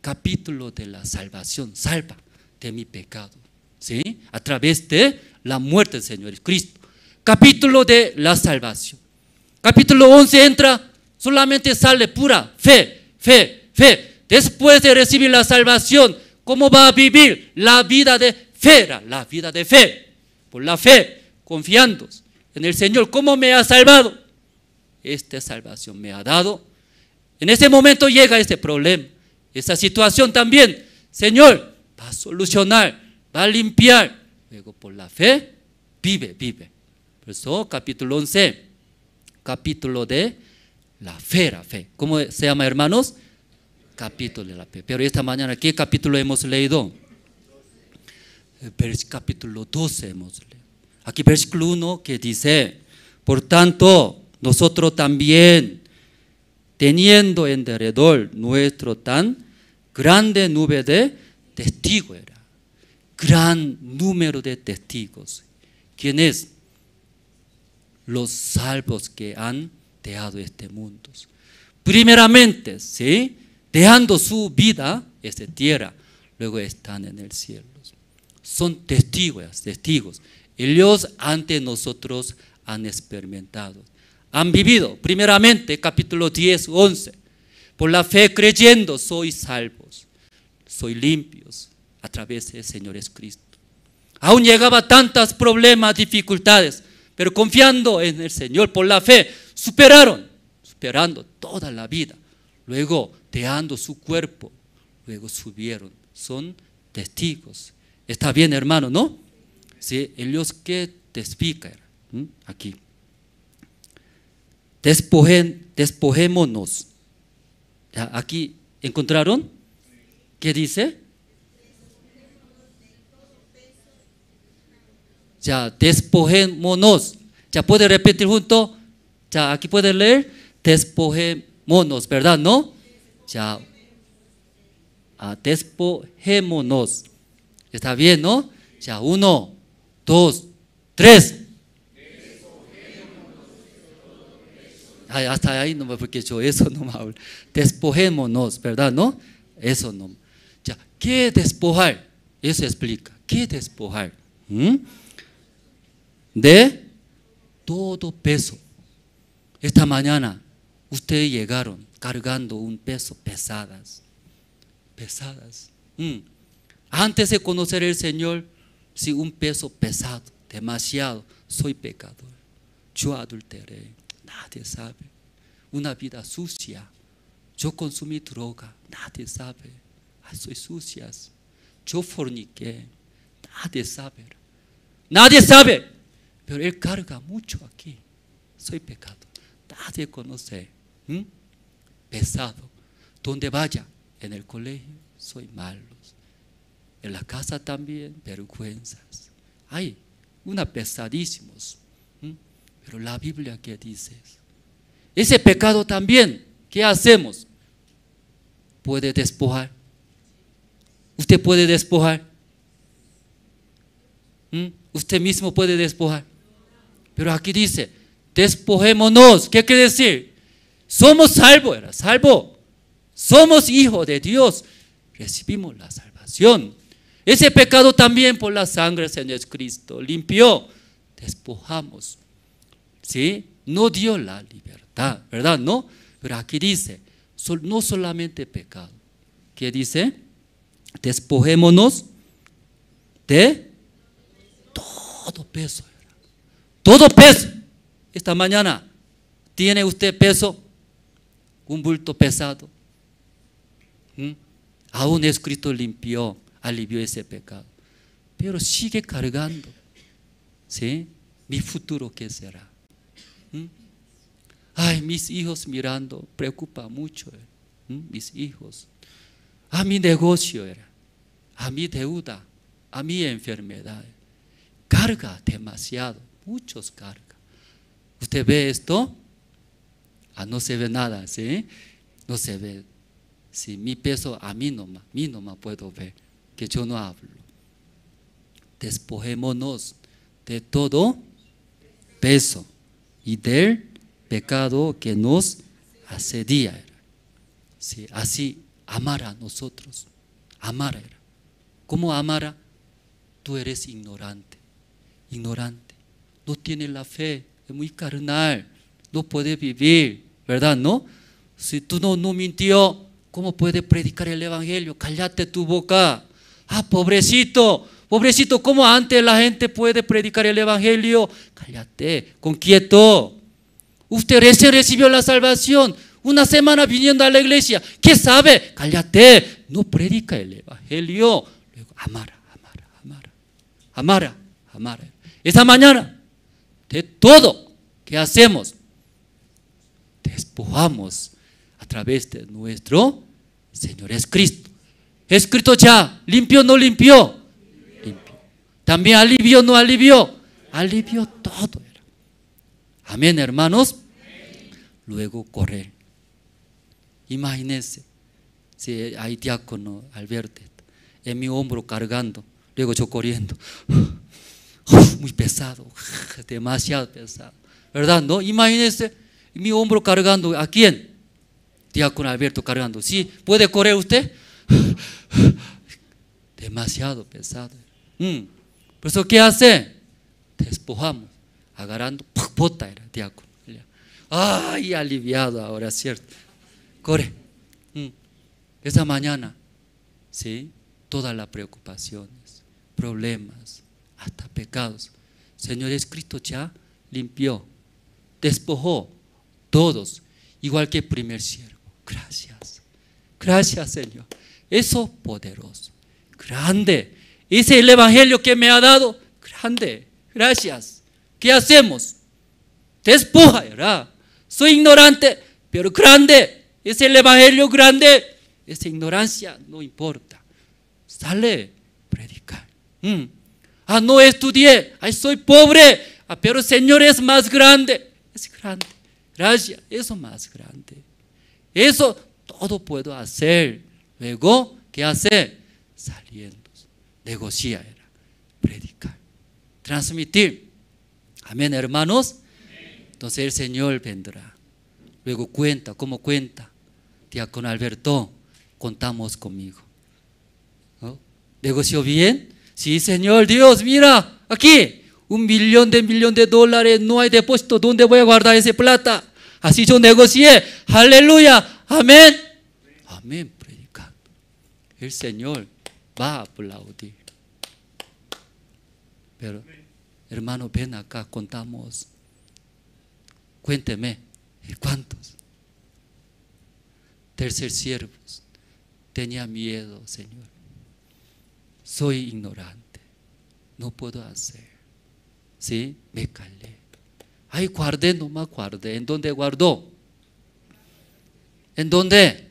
capítulo de la salvación, salva de mi pecado, ¿sí?, a través de la muerte del Señor Cristo. Capítulo de la salvación. Capítulo 11 entra, solamente sale pura fe, fe, fe. Después de recibir la salvación, ¿cómo va a vivir la vida de fe? La vida de fe, por la fe, confiando en el Señor. ¿Cómo me ha salvado? Esta salvación me ha dado. En ese momento llega este problema, esa situación también. Señor, va a solucionar, va a limpiar. Luego por la fe, vive. Por eso capítulo 11, capítulo de la fe. ¿Cómo se llama, hermanos? Capítulo de la fe. Pero esta mañana, ¿qué capítulo hemos leído? Capítulo 12 hemos leído. Aquí versículo 1 que dice, por tanto, nosotros también, teniendo en derredor nuestro tan grande nube de testigos, gran número de testigos. ¿Quién es? Los salvos que han dejado este mundo. Primeramente, ¿sí?, dejando su vida, esta tierra, luego están en el cielo. Son testigos. Ellos ante nosotros han experimentado, han vivido. Primeramente, capítulo 10, 11, por la fe creyendo soy salvos, soy limpios a través del Señor Jesucristo. Aún llegaba tantos problemas, dificultades, pero confiando en el Señor por la fe, superando toda la vida. Luego, dejando su cuerpo, luego subieron. Son testigos. Está bien, hermano, ¿no? Sí, ellos que testifican aquí. Despojémonos. ¿Ya? Aquí, ¿encontraron? ¿Qué dice? Ya, despojémonos. Ya puede repetir junto. Ya, aquí puede leer. Despojémonos, ¿verdad? ¿No? Ya. Despojémonos. Está bien, ¿no? Ya, 1, 2, 3. Ay, hasta ahí no, porque yo eso no me hablo. Despojémonos, ¿verdad? ¿No? Eso no. Ya, ¿qué despojar? Eso explica. ¿Qué despojar? De todo peso. Esta mañana ustedes llegaron cargando un peso pesadas. Antes de conocer al Señor, si un peso pesado, demasiado, soy pecador, yo adulteré, nadie sabe. Una vida sucia, yo consumí droga, nadie sabe. Ay, soy sucias. Yo forniqué, nadie sabe. Pero él carga mucho aquí. Soy pecador, nadie conoce. Pesado. Donde vaya, en el colegio, soy malo. En la casa también, vergüenzas. Hay una pesadísimos. Pero la Biblia, ¿qué dice? Ese pecado también, ¿qué hacemos? Puede despojar. Usted puede despojar. Usted mismo puede despojar. Pero aquí dice, despojémonos. ¿Qué quiere decir? Somos salvos, somos hijos de Dios. Recibimos la salvación. Ese pecado también por la sangre del Señor Cristo limpió, despojamos. ¿Sí? No dio la libertad, ¿verdad? No, pero aquí dice, no solamente pecado. ¿Qué dice? Despojémonos de todo peso. Todo peso. Esta mañana, ¿tiene usted peso? Un bulto pesado. Aún Jesucristo limpió, alivió ese pecado. Pero sigue cargando. ¿Sí? Mi futuro, ¿qué será? Ay, mis hijos mirando, preocupa mucho. Mis hijos. A mi negocio era, a mi deuda, a mi enfermedad. Carga demasiado, muchos carga. ¿Usted ve esto? No se ve nada, ¿sí? No se ve. Si mi peso a mí nomás puedo ver, que yo no hablo. Despojémonos de todo peso y del pecado que nos asedia. Sí, así amar a nosotros. Amar era. ¿Cómo amar? Tú eres ignorante. Ignorante. No tiene la fe. Es muy carnal. No puede vivir. ¿Verdad? ¿No? Si tú no mintió, ¿cómo puede predicar el evangelio? Cállate tu boca. Pobrecito. Pobrecito, ¿cómo antes la gente puede predicar el evangelio? Cállate, con quieto. Usted recién recibió la salvación. Una semana viniendo a la iglesia. ¿Qué sabe? Cállate. No predica el evangelio. Luego, amar. Esa mañana, de todo que hacemos, despojamos a través de nuestro Señor Jesucristo. Escrito ya, limpió o no limpió. Limpió. También alivió o no alivió. Alivió todo. Amén, hermanos. Luego correr. Imagínense, si hay diácono Alberto en mi hombro cargando, luego yo corriendo. Muy pesado, demasiado pesado. ¿Verdad? ¿No? Imagínense mi hombro cargando. ¿A quién? Diácono Alberto cargando. ¿Sí? ¿Puede correr usted? Demasiado pesado. Por eso, ¿qué hace? Despojamos, agarrando, bota era diácono. Ay, aliviado ahora, ¿cierto? Corre. Esa mañana, ¿sí? Todas las preocupaciones, problemas, hasta pecados. Señor Jesucristo ya limpió, despojó todos, igual que el primer siervo. Gracias. Gracias, Señor. Eso poderoso, grande. Ese es el evangelio que me ha dado. Grande. Gracias. ¿Qué hacemos? Despoja, ¿verdad? Soy ignorante, pero grande. Es el evangelio grande. Esa ignorancia no importa. Sale, predicar. No estudié. Soy pobre. Pero el Señor es más grande. Es grande. Gracias. Eso más grande. Eso todo puedo hacer. Luego, ¿qué hacer? Saliendo. Negociar, predicar, transmitir. Amén, hermanos. Entonces el Señor vendrá. Luego cuenta, ¿cómo cuenta? Diácono Alberto, contamos conmigo. ¿No? ¿Negoció bien? Sí, Señor Dios, mira, aquí, $1 millón de dólares, no hay depósito, ¿dónde voy a guardar esa plata? Así yo negocié, aleluya, amén. Amén, predicando. El Señor va a aplaudir. Pero, hermano, ven acá, contamos. Cuénteme, ¿cuántos? Tercer siervo. Tenía miedo, Señor. Soy ignorante. No puedo hacer. ¿Sí? Me calé. Guardé, nomás guardé. ¿En dónde guardó? ¿En dónde?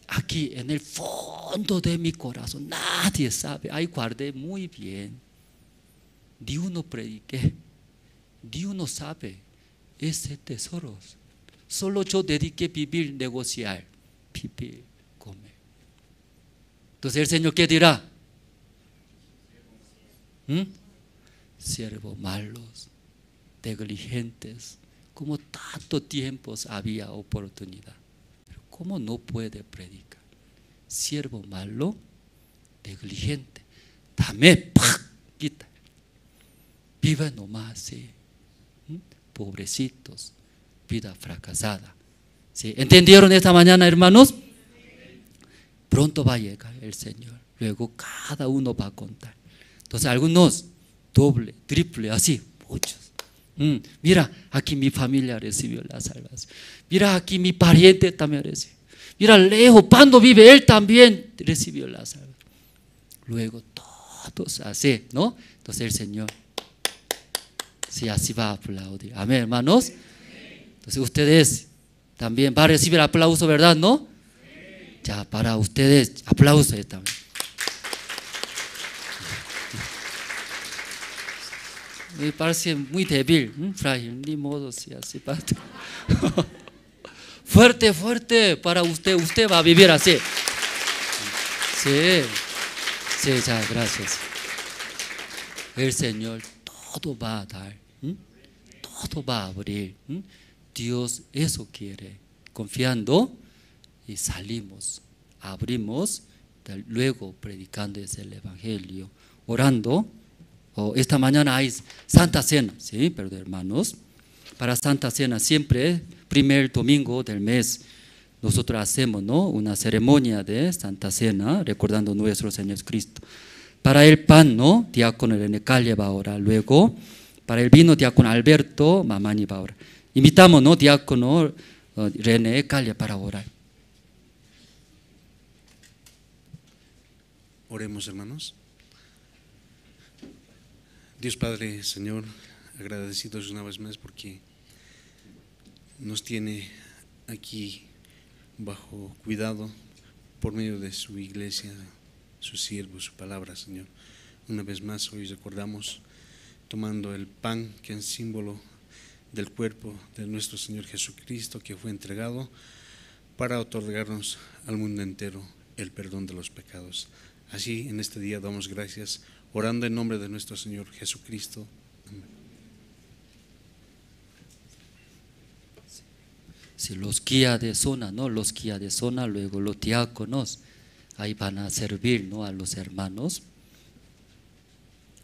Aquí, en el fondo de mi corazón. Nadie sabe. Guardé muy bien. Ni uno prediqué. Ni uno sabe. Ese tesoro. Solo yo dediqué a vivir, negociar. Vivir, comer. Entonces el Señor, ¿qué dirá? Siervos malos, negligentes. Como tanto tiempo había oportunidad. Pero ¿cómo no puede predicar? Siervo malo, negligente. Dame, quita. Viva nomás, sí. Pobrecitos, vida fracasada. ¿Sí? ¿Entendieron esta mañana, hermanos? Pronto va a llegar el Señor. Luego cada uno va a contar. Entonces algunos doble, triple, así, muchos. Mira, aquí mi familia recibió la salvación. Mira, aquí mi pariente también recibió. Mira, lejos, cuando vive él también recibió la salvación. Luego todos así, ¿no? Entonces el Señor, sí, así va a aplaudir. Amén, hermanos. Entonces ustedes también van a recibir aplauso, ¿verdad? ¿No? Ya, para ustedes, aplauso también. Me parece muy débil, frágil, ni modo, sí, así para. Fuerte, fuerte para usted, usted va a vivir así. Sí, sí, ya, gracias. El Señor todo va a dar, todo va a abrir. Dios eso quiere, confiando y salimos, abrimos, luego predicando es el Evangelio, orando. Esta mañana hay Santa Cena, ¿sí? Pero hermanos, para Santa Cena siempre, primer domingo del mes, nosotros hacemos, ¿no?, una ceremonia de Santa Cena, recordando nuestro Señor Jesucristo. Para el pan, ¿no?, diácono René Calle va a orar. Luego, para el vino, diácono Alberto Mamani va a orar. Invitamos, ¿no?, diácono René Calle para orar. Oremos, hermanos. Dios Padre, Señor, agradecidos una vez más porque nos tiene aquí bajo cuidado por medio de su iglesia, su siervo, su palabra, Señor. Una vez más hoy recordamos tomando el pan que es símbolo del cuerpo de nuestro Señor Jesucristo, que fue entregado para otorgarnos al mundo entero el perdón de los pecados. Así en este día damos gracias, orando en nombre de nuestro Señor Jesucristo. Amén. Si los guías de zona, ¿no?, los guías de zona, luego los diáconos, ahí van a servir, ¿no?, a los hermanos.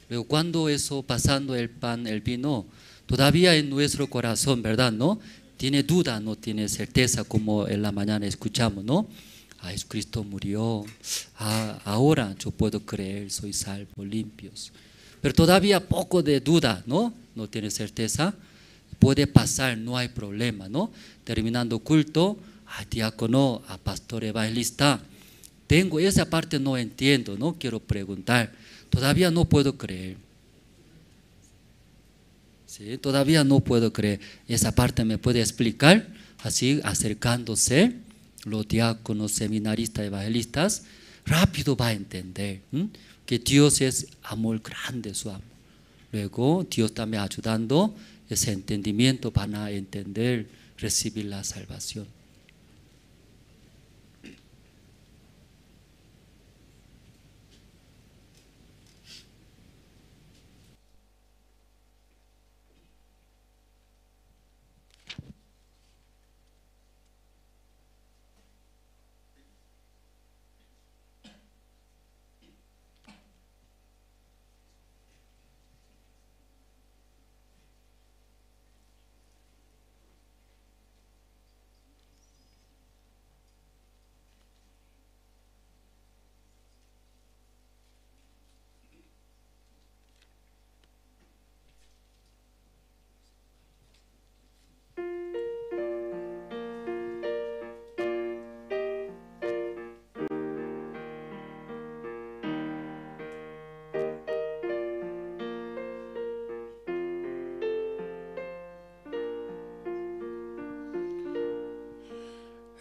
Luego cuando eso, pasando el pan, el vino, todavía en nuestro corazón, ¿verdad?, ¿no?, tiene duda, no tiene certeza, como en la mañana escuchamos, ¿no? Jesucristo murió, ahora yo puedo creer, soy salvo, limpios. Pero todavía poco de duda, ¿no? No tiene certeza. Puede pasar, no hay problema, ¿no? Terminando culto, diácono, a pastor evangelista, tengo esa parte, no entiendo, ¿no? Quiero preguntar, todavía no puedo creer. ¿Sí? Todavía no puedo creer. Esa parte me puede explicar, así acercándose. Los diáconos, seminaristas, evangelistas, rápido va a entender que Dios es amor grande, su amor. Luego Dios también ayudando, ese entendimiento van a entender, recibir la salvación.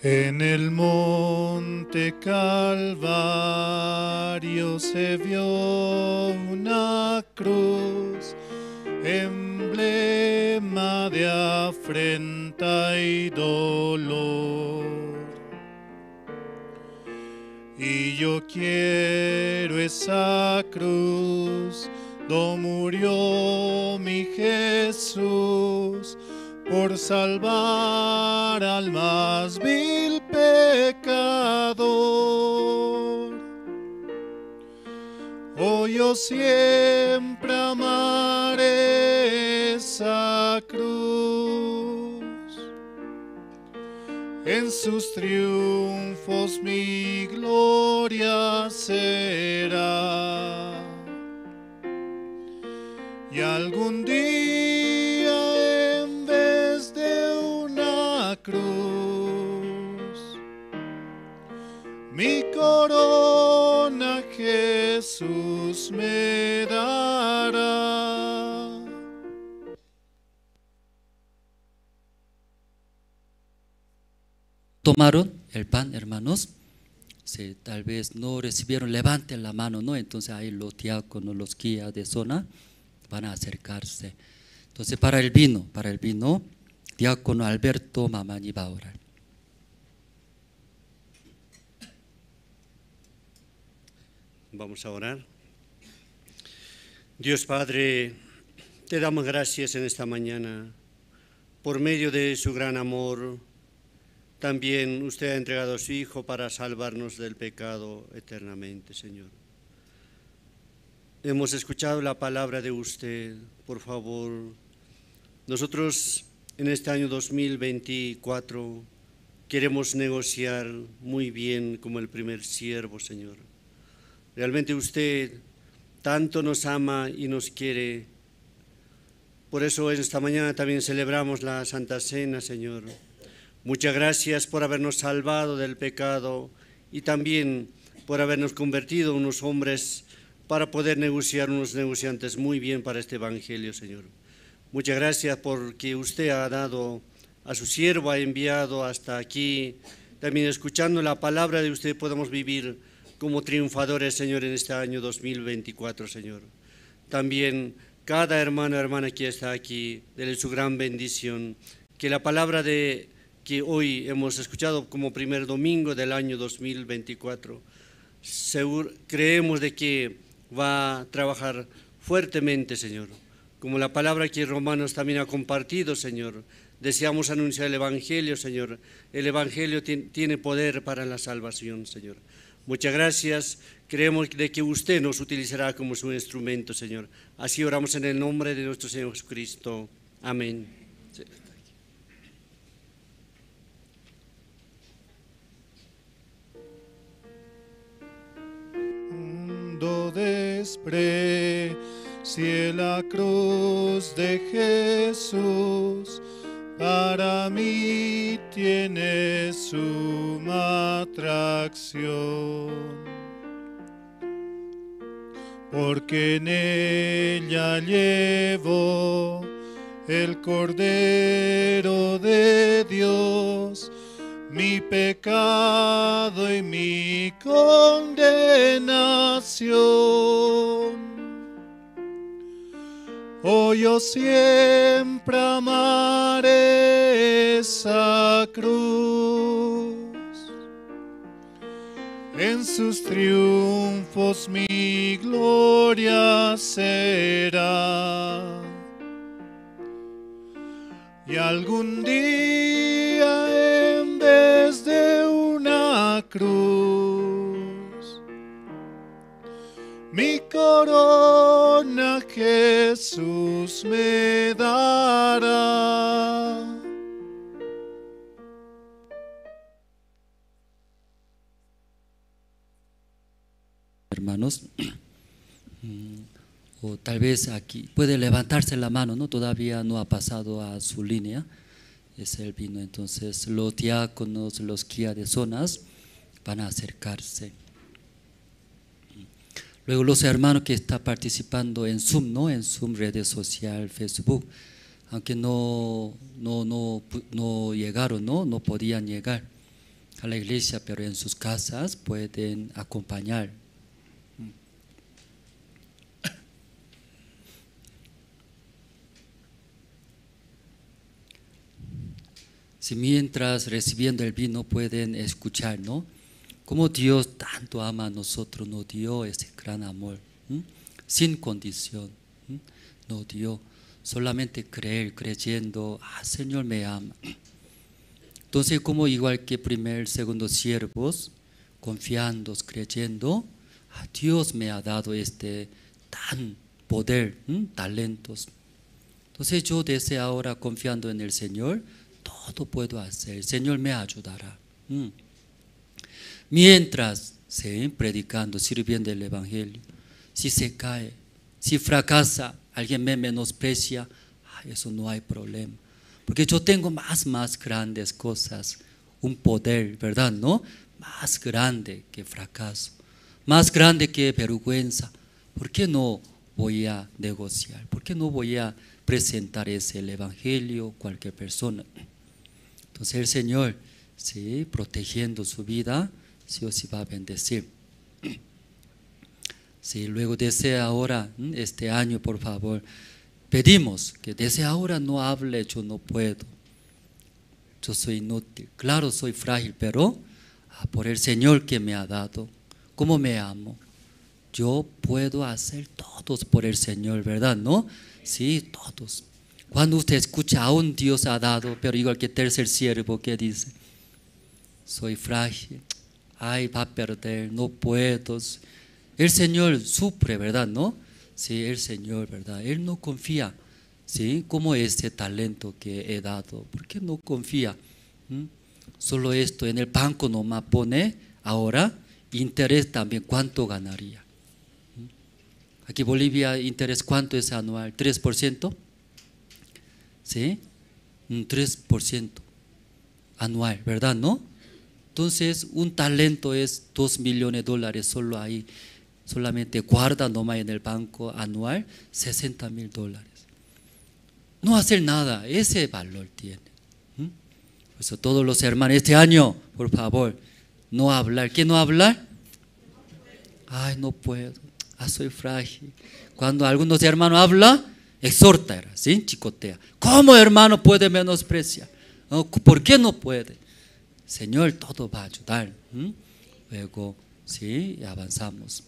En el monte Calvario se vio una cruz, emblema de afrenta y dolor. Y yo quiero esa cruz, donde murió mi Jesús, por salvar al más vil pecador. Oh, yo siempre amaré esa cruz, en sus triunfos mi gloria será. Y algún día en vez de una cruz, mi corona Jesús me dará. tomaron el pan, hermanos. Si tal vez no recibieron, levanten la mano, ¿no? Entonces ahí los diáconos, los guías de zona van a acercarse. Entonces para el vino, diácono Alberto Mamani va a orar. Vamos a orar. Dios Padre, te damos gracias en esta mañana. Por medio de su gran amor, también usted ha entregado a su Hijo para salvarnos del pecado eternamente, Señor. Hemos escuchado la palabra de usted. Por favor, nosotros en este año 2024 queremos negociar muy bien como el primer siervo, Señor. Realmente usted tanto nos ama y nos quiere. Por eso esta mañana también celebramos la Santa Cena, Señor. Muchas gracias por habernos salvado del pecado y también por habernos convertido en unos hombres para poder negociar, unos negociantes muy bien para este Evangelio, Señor. Muchas gracias porque usted ha dado a su siervo, ha enviado hasta aquí. También escuchando la palabra de usted podemos vivir como triunfadores, Señor, en este año 2024, Señor. También cada hermana que está aquí, dele su gran bendición. Que la palabra que hoy hemos escuchado como primer domingo del año 2024, creemos de que va a trabajar fuertemente, Señor. Como la palabra que Romanos también ha compartido, Señor. Deseamos anunciar el Evangelio, Señor. El Evangelio tiene poder para la salvación, Señor. Muchas gracias. Creemos de que usted nos utilizará como su instrumento, Señor. Así oramos en el nombre de nuestro Señor Jesucristo. Amén. Desprecie la cruz de Jesús, para mí tiene suma atracción, porque en ella llevo el Cordero de Dios, mi pecado y mi condenación. Oh, yo siempre amaré esa cruz, en sus triunfos mi gloria será. Y algún día en vez de una cruz, mi corona Jesús me dará. Hermanos, o tal vez aquí puede levantarse la mano, ¿no? Todavía no ha pasado a su línea, es el vino. Entonces los diáconos, los guías de zonas van a acercarse. Luego los hermanos que están participando en Zoom, ¿no? En Zoom, redes sociales, Facebook, aunque no llegaron, no podían llegar a la iglesia, pero en sus casas pueden acompañar. Si mientras recibiendo el vino pueden escuchar, ¿no? Cómo Dios tanto ama a nosotros, nos dio ese gran amor, sin condición, nos dio solamente creyendo, Señor me ama. Entonces, como igual que primer, segundo siervos, confiando, creyendo, Dios me ha dado este tan poder, talentos. Entonces yo desde ahora confiando en el Señor, todo puedo hacer, el Señor me ayudará. Mientras predicando, sirviendo el Evangelio, si se cae, si fracasa, alguien me menosprecia, eso no hay problema. Porque yo tengo más grandes cosas, un poder, ¿verdad? ¿No? Más grande que fracaso, más grande que vergüenza. ¿Por qué no voy a negociar? ¿Por qué no voy a presentar el Evangelio a cualquier persona? Entonces el Señor ¿sí? Protegiendo su vida, sí o sí va a bendecir. Sí, luego desde ahora, este año, por favor, pedimos que desde ahora no hable, yo no puedo, yo soy inútil. Claro, soy frágil, pero por el Señor que me ha dado, ¿cómo me amo? Yo puedo hacer todos por el Señor, ¿verdad? ¿No? Sí, todos. Cuando usted escucha, aún Dios ha dado, pero igual que tercer siervo, ¿qué dice? Soy frágil, ay, va a perder, no puedo. El Señor sufre, ¿verdad? ¿No? Sí, el Señor, ¿verdad? Él no confía, ¿sí? Como ese talento que he dado, ¿por qué no confía? Solo esto en el banco nomás pone, ahora interés también, ¿cuánto ganaría? Aquí Bolivia, interés, ¿cuánto es anual? ¿3%? ¿Sí? Un 3% anual, ¿verdad? ¿No? Entonces, un talento es $2 millones, solo ahí, solamente guarda nomás en el banco anual, $60,000. No hacer nada, ese valor tiene. Por eso todos los hermanos, este año, por favor, no hablar. ¿Qué no hablar? Ay, no puedo, soy frágil. Cuando algunos hermanos hablan, exhorta, ¿sí? Chicotea. ¿Cómo hermano puede menospreciar? ¿No? ¿Por qué no puede? Señor, todo va a ayudar. Luego, sí, avanzamos.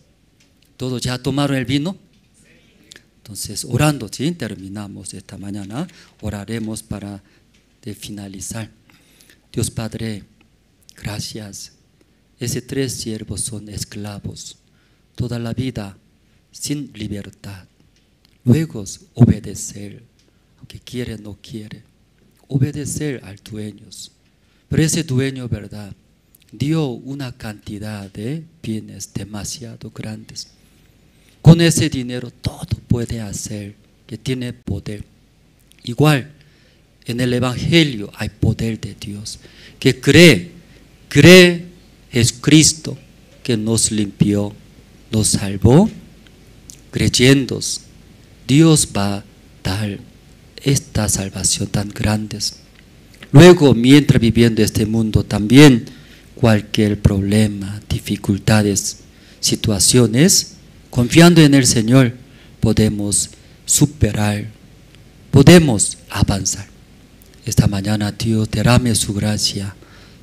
¿Todos ya tomaron el vino? Entonces, orando, ¿sí? Terminamos esta mañana. Oraremos para finalizar. Dios Padre, gracias. Esos 3 siervos son esclavos. Toda la vida sin libertad. Luego obedecer, aunque quiere o no quiere. Obedecer al dueño. Pero ese dueño, ¿verdad?, dio una cantidad de bienes demasiado grandes. Con ese dinero todo puede hacer, que tiene poder. Igual, en el Evangelio hay poder de Dios, que cree es Cristo que nos limpió, nos salvó. Creyendo, Dios va a dar esta salvación tan grande. Luego, mientras viviendo este mundo, también cualquier problema, dificultades, situaciones, confiando en el Señor, podemos superar, podemos avanzar. Esta mañana Dios derrame su gracia,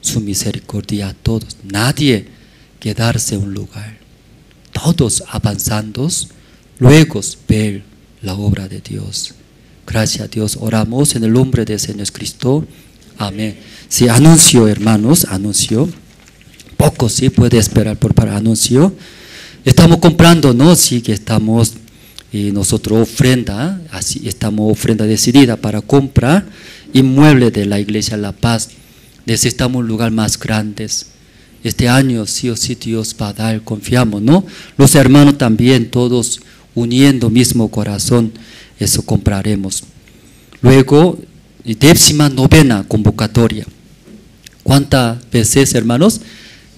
su misericordia a todos. Nadie quedarse en un lugar. Todos avanzando, luego ver la obra de Dios. Gracias a Dios. Oramos en el nombre del Señor Cristo. Amén. Sí, anuncio, hermanos, anuncio. Poco, sí, puede esperar para anuncio. Estamos comprando, ¿no? Sí, que estamos, nosotros ofrenda, así estamos ofrenda decidida para comprar inmueble de la Iglesia La Paz. Necesitamos un lugar más grande. Este año sí o sí Dios va a dar, confiamos, ¿no? Los hermanos también, todos uniendo mismo corazón, eso compraremos. Luego, 19ª convocatoria. ¿Cuántas veces, hermanos?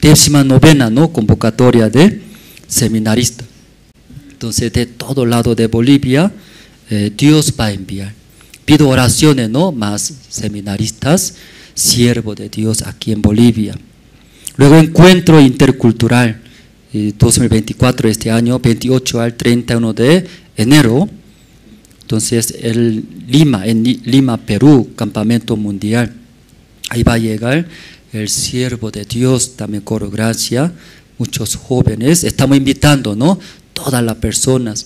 19ª, ¿no? Convocatoria de seminarista. Entonces, de todo lado de Bolivia, Dios va a enviar. Pido oraciones, ¿no? Más seminaristas, siervos de Dios aquí en Bolivia. Luego, encuentro intercultural 2024, este año, 28 al 31 de enero. Entonces, en Lima, Perú, campamento mundial. Ahí va a llegar el siervo de Dios, también Coro Gracia, muchos jóvenes. Estamos invitando, ¿no? Todas las personas,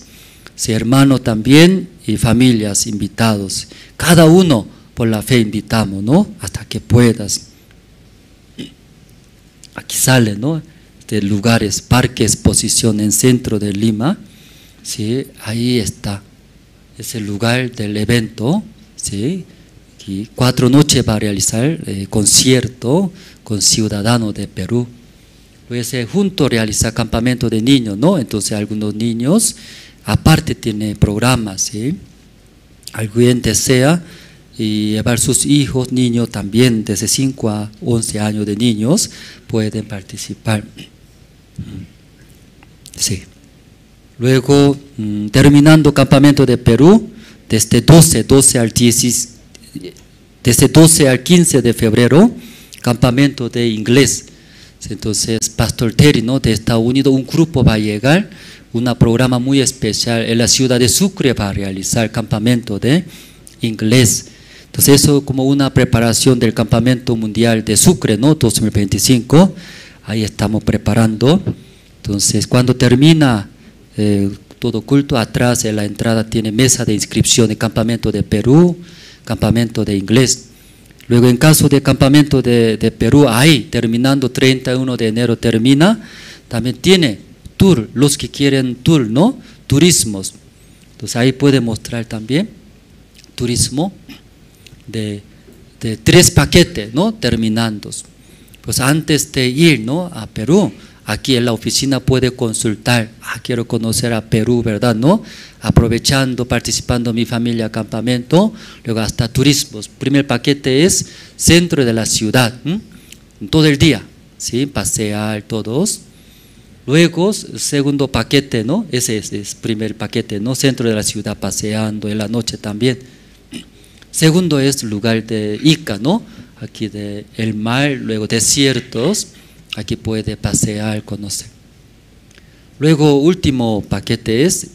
sí, hermanos también y familias invitados. Cada uno por la fe invitamos, ¿no? Hasta que puedas. Aquí sale, ¿no? De lugares, parque exposición en centro de Lima, ¿sí? Ahí está, es el lugar del evento, ¿sí? Y 4 noches va a realizar concierto con ciudadanos de Perú. Pues junto realiza campamento de niños, ¿no? Entonces algunos niños, aparte tiene programas, ¿sí? Alguien desea y llevar sus hijos, niños también, desde 5 a 11 años de niños, pueden participar. Sí. Luego, terminando campamento de Perú, desde 12 al 15 de febrero, campamento de inglés. Entonces, Pastor Terry, ¿no?, de Estados Unidos, un grupo va a llegar, un programa muy especial en la ciudad de Sucre va a realizar campamento de inglés. Entonces, eso como una preparación del campamento mundial de Sucre, ¿no?, 2025. Ahí estamos preparando. Entonces, cuando termina todo culto, atrás en la entrada tiene mesa de inscripción de campamento de Perú, campamento de inglés. Luego, en caso de campamento de Perú, ahí terminando 31 de enero termina, también tiene tour, los que quieren tour, ¿no?, turismos. Entonces, ahí puede mostrar también turismo de 3 paquetes, ¿no?, terminando. Pues antes de ir, ¿no?, a Perú, aquí en la oficina puede consultar, quiero conocer a Perú, ¿verdad?, ¿no?, aprovechando, participando mi familia campamento, luego hasta turismos. Primer paquete es centro de la ciudad, todo el día, ¿sí?, pasear todos. Luego, segundo paquete, ¿no?, ese es primer paquete, ¿no?, centro de la ciudad paseando, en la noche también. Segundo es lugar de Ica, ¿no?, aquí de el mar, luego desiertos, aquí puede pasear, conocer. Luego, último paquete es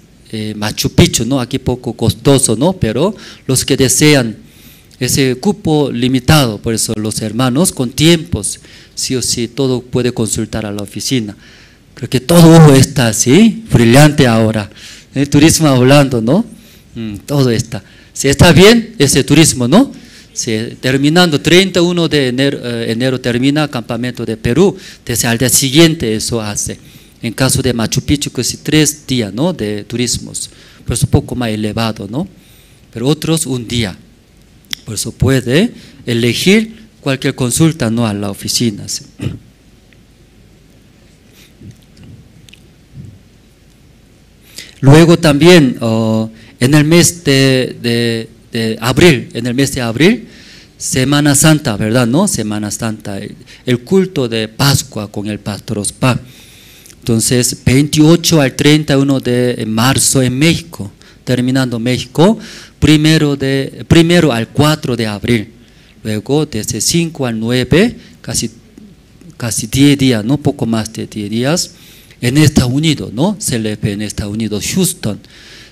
Machu Picchu, ¿no?, aquí poco costoso, ¿no?, pero los que desean ese cupo limitado, por eso los hermanos con tiempos, sí o sí, todo puede consultar a la oficina. Creo que todo está así, brillante ahora. El turismo hablando, ¿no? Todo está. Si está bien, ese turismo, ¿no? Si, terminando 31 de enero termina campamento de Perú, desde al día siguiente eso hace. En caso de Machu Picchu, que es 3 días, ¿no?, de turismos, por eso un poco más elevado, ¿no? Pero otros un día. Por eso puede elegir cualquier consulta, ¿no?, a la oficina. ¿Sí? Luego también en el mes de abril, Semana Santa, ¿verdad?, ¿no? Semana Santa, el culto de Pascua con el Pastor Ospa. Entonces, 28 al 31 de marzo en México, terminando México, primero al 4 de abril. Luego, desde 5 al 9, casi 10 días, ¿no?, poco más de 10 días, en Estados Unidos, ¿no?, CLP en Estados Unidos, Houston.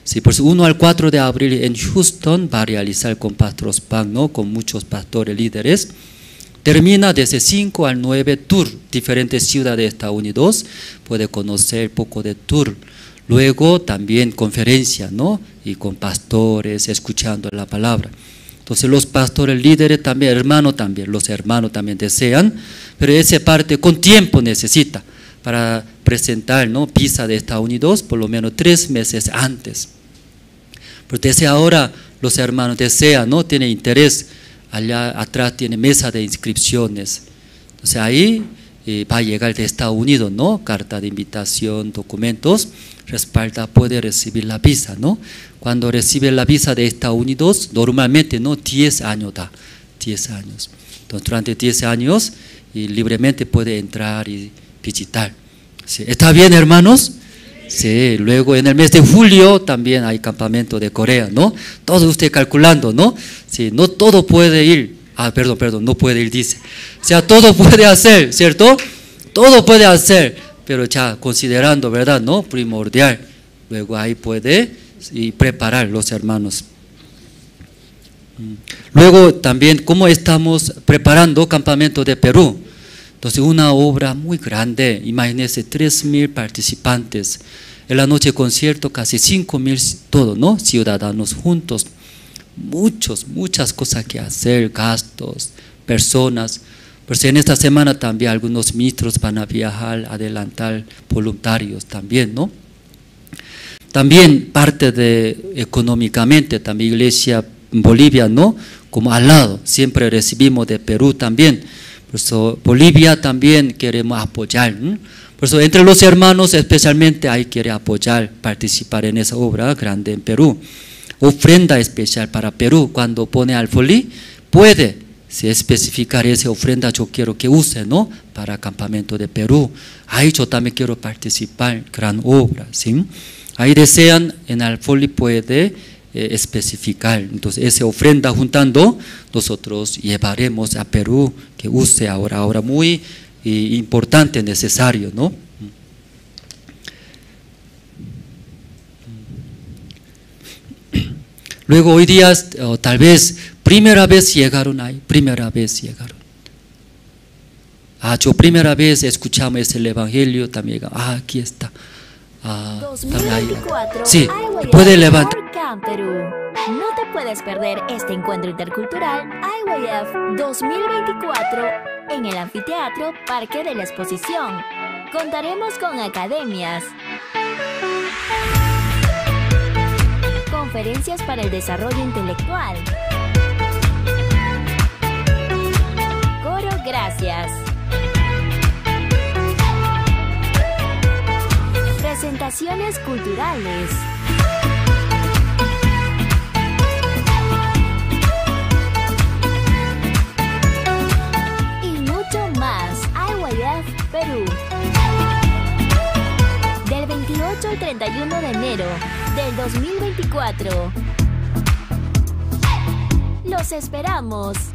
Sí, por eso 1 al 4 de abril en Houston va a realizar con Pastor Ospan, ¿no?, con muchos pastores líderes. Termina desde 5 al 9 tour, diferentes ciudades de Estados Unidos, puede conocer poco de tour. Luego también conferencia, ¿no?, y con pastores, escuchando la palabra. Entonces los pastores líderes también, los hermanos también desean, pero esa parte con tiempo necesita para presentar, ¿no?, visa de Estados Unidos por lo menos 3 meses antes. Porque desde ahora los hermanos desean, ¿no?, tienen interés, allá atrás tiene mesa de inscripciones. Entonces ahí va a llegar de Estados Unidos, ¿no?, carta de invitación, documentos, respalda, puede recibir la visa, ¿no? Cuando recibe la visa de Estados Unidos, normalmente, ¿no?, 10 años da, 10 años. Entonces durante 10 años y libremente puede entrar y visitar. ¿Sí? ¿Está bien, hermanos? Sí, luego en el mes de julio también hay campamento de Corea, ¿no? Todo usted calculando, ¿no? Sí, no todo puede ir, perdón, no puede ir, dice. O sea, todo puede hacer, ¿cierto? Todo puede hacer, pero ya considerando, ¿verdad?, ¿no?, primordial. Luego ahí puede y preparar los hermanos. Luego también, ¿cómo estamos preparando campamento de Perú? Entonces, una obra muy grande, imagínense, 3,000 participantes. En la noche de concierto, casi 5,000, todos, ¿no?, ciudadanos juntos. Muchas cosas que hacer, gastos, personas. Pues en esta semana también algunos ministros van a viajar, adelantar voluntarios también, ¿no? También parte de económicamente, también Iglesia Bolivia, ¿no?, como al lado, siempre recibimos de Perú también. Por eso Bolivia también queremos apoyar. Por eso entre los hermanos especialmente hay que apoyar, participar en esa obra grande en Perú. Ofrenda especial para Perú, cuando pone alfolí, puede especificar esa ofrenda, yo quiero que use, ¿no?, para campamento de Perú. Ahí yo también quiero participar, gran obra, ¿sí? Ahí desean, en alfolí puede especificar. Entonces, esa ofrenda juntando, nosotros llevaremos a Perú, que use ahora muy importante, necesario, ¿no? Luego hoy día, tal vez, primera vez llegaron ahí, yo primera vez escuchamos el Evangelio, también, aquí está. 2024, sí, puede levantar. Perú. No te puedes perder este encuentro intercultural IYF 2024 en el Anfiteatro Parque de la Exposición. Contaremos con academias, conferencias para el desarrollo intelectual, coro gracias, presentaciones culturales, y mucho más. IYF Perú, del 28 al 31 de enero del 2024. Los esperamos.